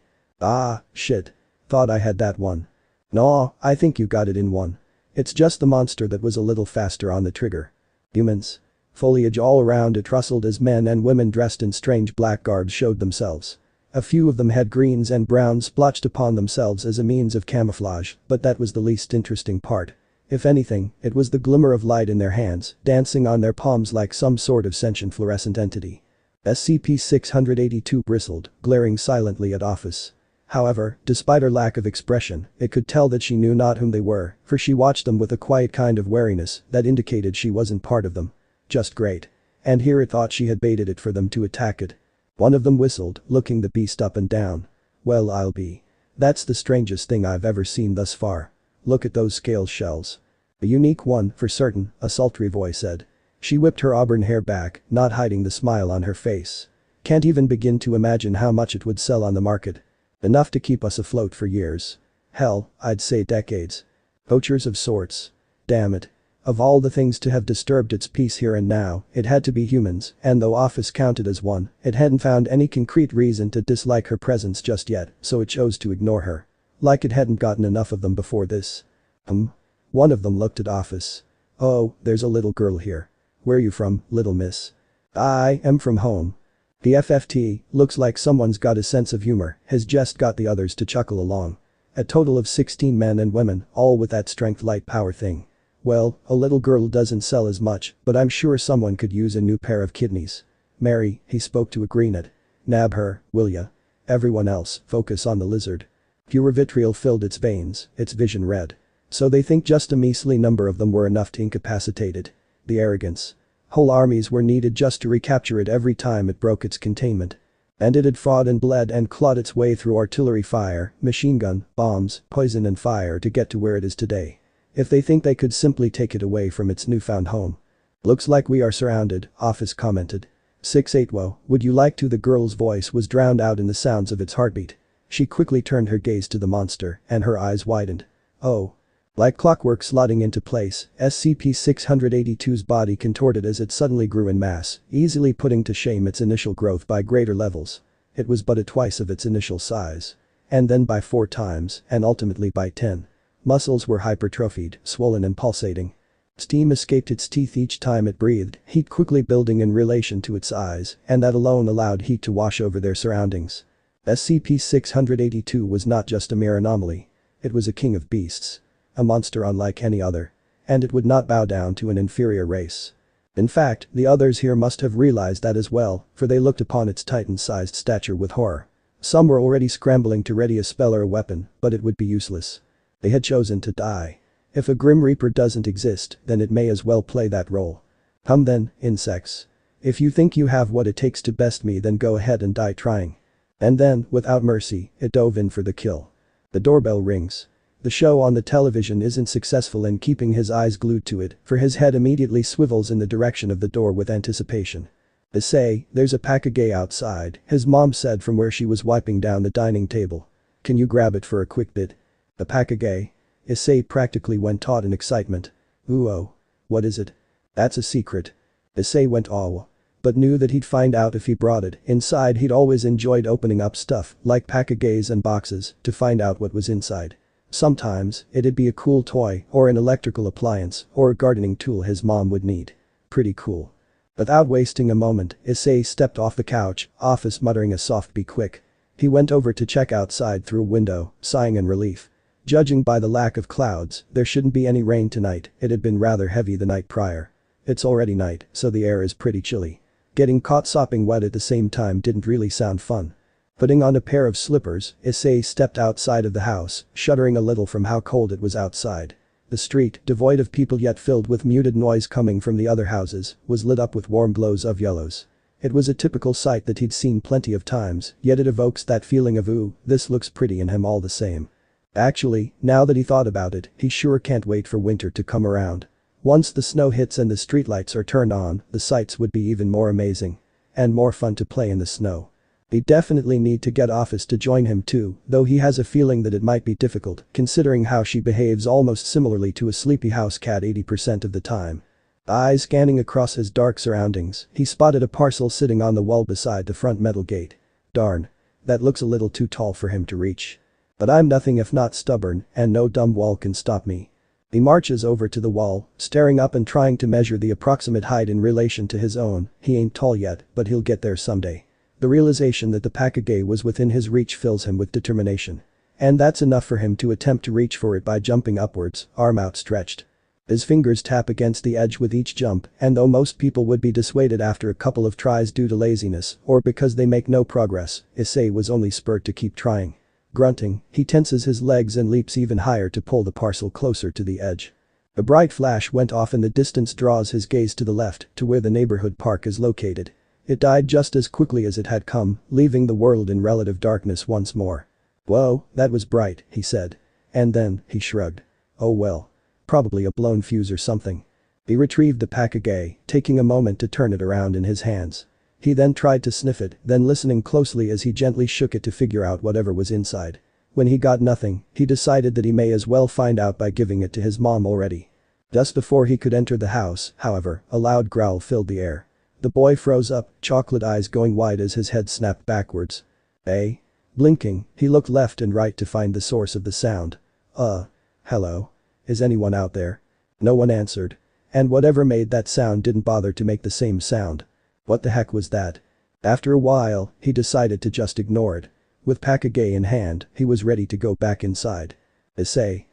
Shit. Thought I had that one. No, I think you got it in one. It's just the monster that was a little faster on the trigger. Humans. Foliage all around it rustled as men and women dressed in strange black garbs showed themselves. A few of them had greens and browns splotched upon themselves as a means of camouflage, but that was the least interesting part. If anything, it was the glimmer of light in their hands, dancing on their palms like some sort of sentient fluorescent entity. SCP-682 bristled, glaring silently at Ophis. However, despite her lack of expression, it could tell that she knew not whom they were, for she watched them with a quiet kind of wariness that indicated she wasn't part of them. Just great. And here it thought she had baited it for them to attack it. One of them whistled, looking the beast up and down. Well, I'll be. That's the strangest thing I've ever seen thus far. Look at those scale shells. A unique one, for certain, a sultry voice said. She whipped her auburn hair back, not hiding the smile on her face. Can't even begin to imagine how much it would sell on the market. Enough to keep us afloat for years. Hell, I'd say decades. Poachers of sorts. Damn it. Of all the things to have disturbed its peace here and now, it had to be humans, and though Ophis counted as one, it hadn't found any concrete reason to dislike her presence just yet, so it chose to ignore her. Like it hadn't gotten enough of them before this. One of them looked at Ophis. Oh, there's a little girl here. Where you from, little miss? I am from home. The FFT, looks like someone's got a sense of humor, has just got the others to chuckle along. A total of 16 men and women, all with that strength light power thing. Well, a little girl doesn't sell as much, but I'm sure someone could use a new pair of kidneys. Mary, he spoke to Irina. Nab her, will ya? Everyone else, focus on the lizard. Pure vitriol filled its veins, its vision red. So they think just a measly number of them were enough to incapacitate it. The arrogance. Whole armies were needed just to recapture it every time it broke its containment. And it had fought and bled and clawed its way through artillery fire, machine gun, bombs, poison and fire to get to where it is today. If they think they could simply take it away from its newfound home. Looks like we are surrounded, Ophis commented. 6-8 Whoa, would you like to? The girl's voice was drowned out in the sounds of its heartbeat. She quickly turned her gaze to the monster, and her eyes widened. Oh. Like clockwork slotting into place, SCP-682's body contorted as it suddenly grew in mass, easily putting to shame its initial growth by greater levels. It was but a twice of its initial size. And then by 4 times, and ultimately by 10. Muscles were hypertrophied, swollen and pulsating. Steam escaped its teeth each time it breathed, heat quickly building in relation to its eyes, and that alone allowed heat to wash over their surroundings. SCP-682 was not just a mere anomaly. It was a king of beasts. A monster unlike any other. And it would not bow down to an inferior race. In fact, the others here must have realized that as well, for they looked upon its titan-sized stature with horror. Some were already scrambling to ready a spell or a weapon, but it would be useless. They had chosen to die. If a Grim Reaper doesn't exist, then it may as well play that role. Come then, insects. If you think you have what it takes to best me, then go ahead and die trying. And then, without mercy, it dove in for the kill. The doorbell rings. The show on the television isn't successful in keeping his eyes glued to it, for his head immediately swivels in the direction of the door with anticipation. Issei, there's a package outside, his mom said from where she was wiping down the dining table. Can you grab it for a quick bit? A package? Issei practically went taut in excitement. Ooh oh. What is it? That's a secret. Issei went awe. But knew that he'd find out if he brought it. Inside he'd always enjoyed opening up stuff, like packages and boxes, to find out what was inside. Sometimes, it'd be a cool toy, or an electrical appliance, or a gardening tool his mom would need. Pretty cool. Without wasting a moment, Issei stepped off the couch, Ophis muttering a soft "be quick." He went over to check outside through a window, sighing in relief. Judging by the lack of clouds, there shouldn't be any rain tonight. It had been rather heavy the night prior. It's already night, so the air is pretty chilly. Getting caught sopping wet at the same time didn't really sound fun. Putting on a pair of slippers, Issei stepped outside of the house, shuddering a little from how cold it was outside. The street, devoid of people yet filled with muted noise coming from the other houses, was lit up with warm glows of yellows. It was a typical sight that he'd seen plenty of times, yet it evokes that feeling of ooh, this looks pretty in him all the same. Actually, now that he thought about it, he sure can't wait for winter to come around. Once the snow hits and the streetlights are turned on, the sights would be even more amazing. And more fun to play in the snow. He definitely need to get Ophis to join him too, though he has a feeling that it might be difficult, considering how she behaves almost similarly to a sleepy house cat 80% of the time. Eyes scanning across his dark surroundings, he spotted a parcel sitting on the wall beside the front metal gate. Darn. That looks a little too tall for him to reach. But I'm nothing if not stubborn, and no dumb wall can stop me. He marches over to the wall, staring up and trying to measure the approximate height in relation to his own. He ain't tall yet, but he'll get there someday. The realization that the package was within his reach fills him with determination. And that's enough for him to attempt to reach for it by jumping upwards, arm outstretched. His fingers tap against the edge with each jump, and though most people would be dissuaded after a couple of tries due to laziness or because they make no progress, Issei was only spurred to keep trying. Grunting, he tenses his legs and leaps even higher to pull the parcel closer to the edge. A bright flash went off in the distance, draws his gaze to the left to where the neighborhood park is located. It died just as quickly as it had come, leaving the world in relative darkness once more. Whoa, that was bright, he said. And then, he shrugged. Oh well. Probably a blown fuse or something. He retrieved the package, taking a moment to turn it around in his hands. He then tried to sniff it, then listening closely as he gently shook it to figure out whatever was inside. When he got nothing, he decided that he may as well find out by giving it to his mom already. Just before he could enter the house, however, a loud growl filled the air. The boy froze up, chocolate eyes going wide as his head snapped backwards. Eh? Blinking, he looked left and right to find the source of the sound. Hello? Is anyone out there? No one answered. And whatever made that sound didn't bother to make the same sound. What the heck was that? After a while, he decided to just ignore it. With package in hand, he was ready to go back inside. Issei.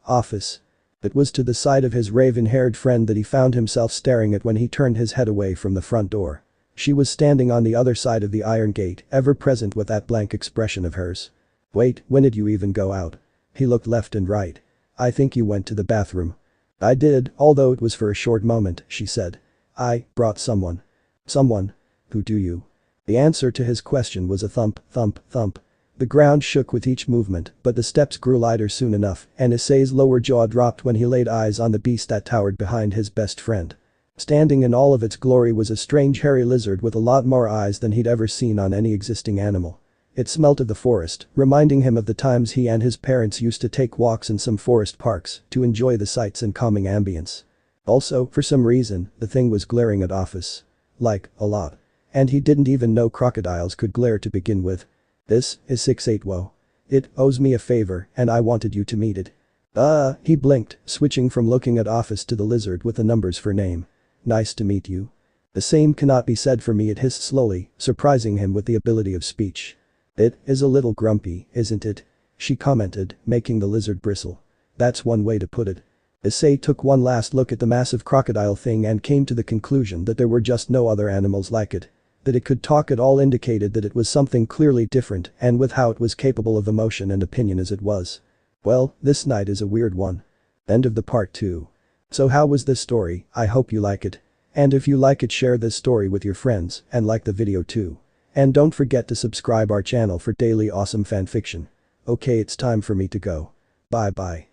Office. It was to the side of his raven-haired friend that he found himself staring at when he turned his head away from the front door. She was standing on the other side of the iron gate, ever present with that blank expression of hers. Wait, when did you even go out? He looked left and right. I think you went to the bathroom. I did, although it was for a short moment, she said. I brought someone. Someone? Who do you? The answer to his question was a thump, thump, thump. The ground shook with each movement, but the steps grew lighter soon enough, and Issei's lower jaw dropped when he laid eyes on the beast that towered behind his best friend. Standing in all of its glory was a strange hairy lizard with a lot more eyes than he'd ever seen on any existing animal. It smelt of the forest, reminding him of the times he and his parents used to take walks in some forest parks to enjoy the sights and calming ambience. Also, for some reason, the thing was glaring at Ophis. Like, a lot. And he didn't even know crocodiles could glare to begin with. This is 6-8-woe. It owes me a favor, and I wanted you to meet it. He blinked, switching from looking at Ophis to the lizard with the numbers for name. Nice to meet you. The same cannot be said for me, it hissed slowly, surprising him with the ability of speech. It is a little grumpy, isn't it? She commented, making the lizard bristle. That's one way to put it. Issei took one last look at the massive crocodile thing and came to the conclusion that there were just no other animals like it. That it could talk at all indicated that it was something clearly different, and with how it was capable of emotion and opinion as it was. Well, this night is a weird one. End of the part 2. So how was this story? I hope you like it. And if you like it, share this story with your friends and like the video too. And don't forget to subscribe our channel for daily awesome fanfiction. Okay, it's time for me to go. Bye bye.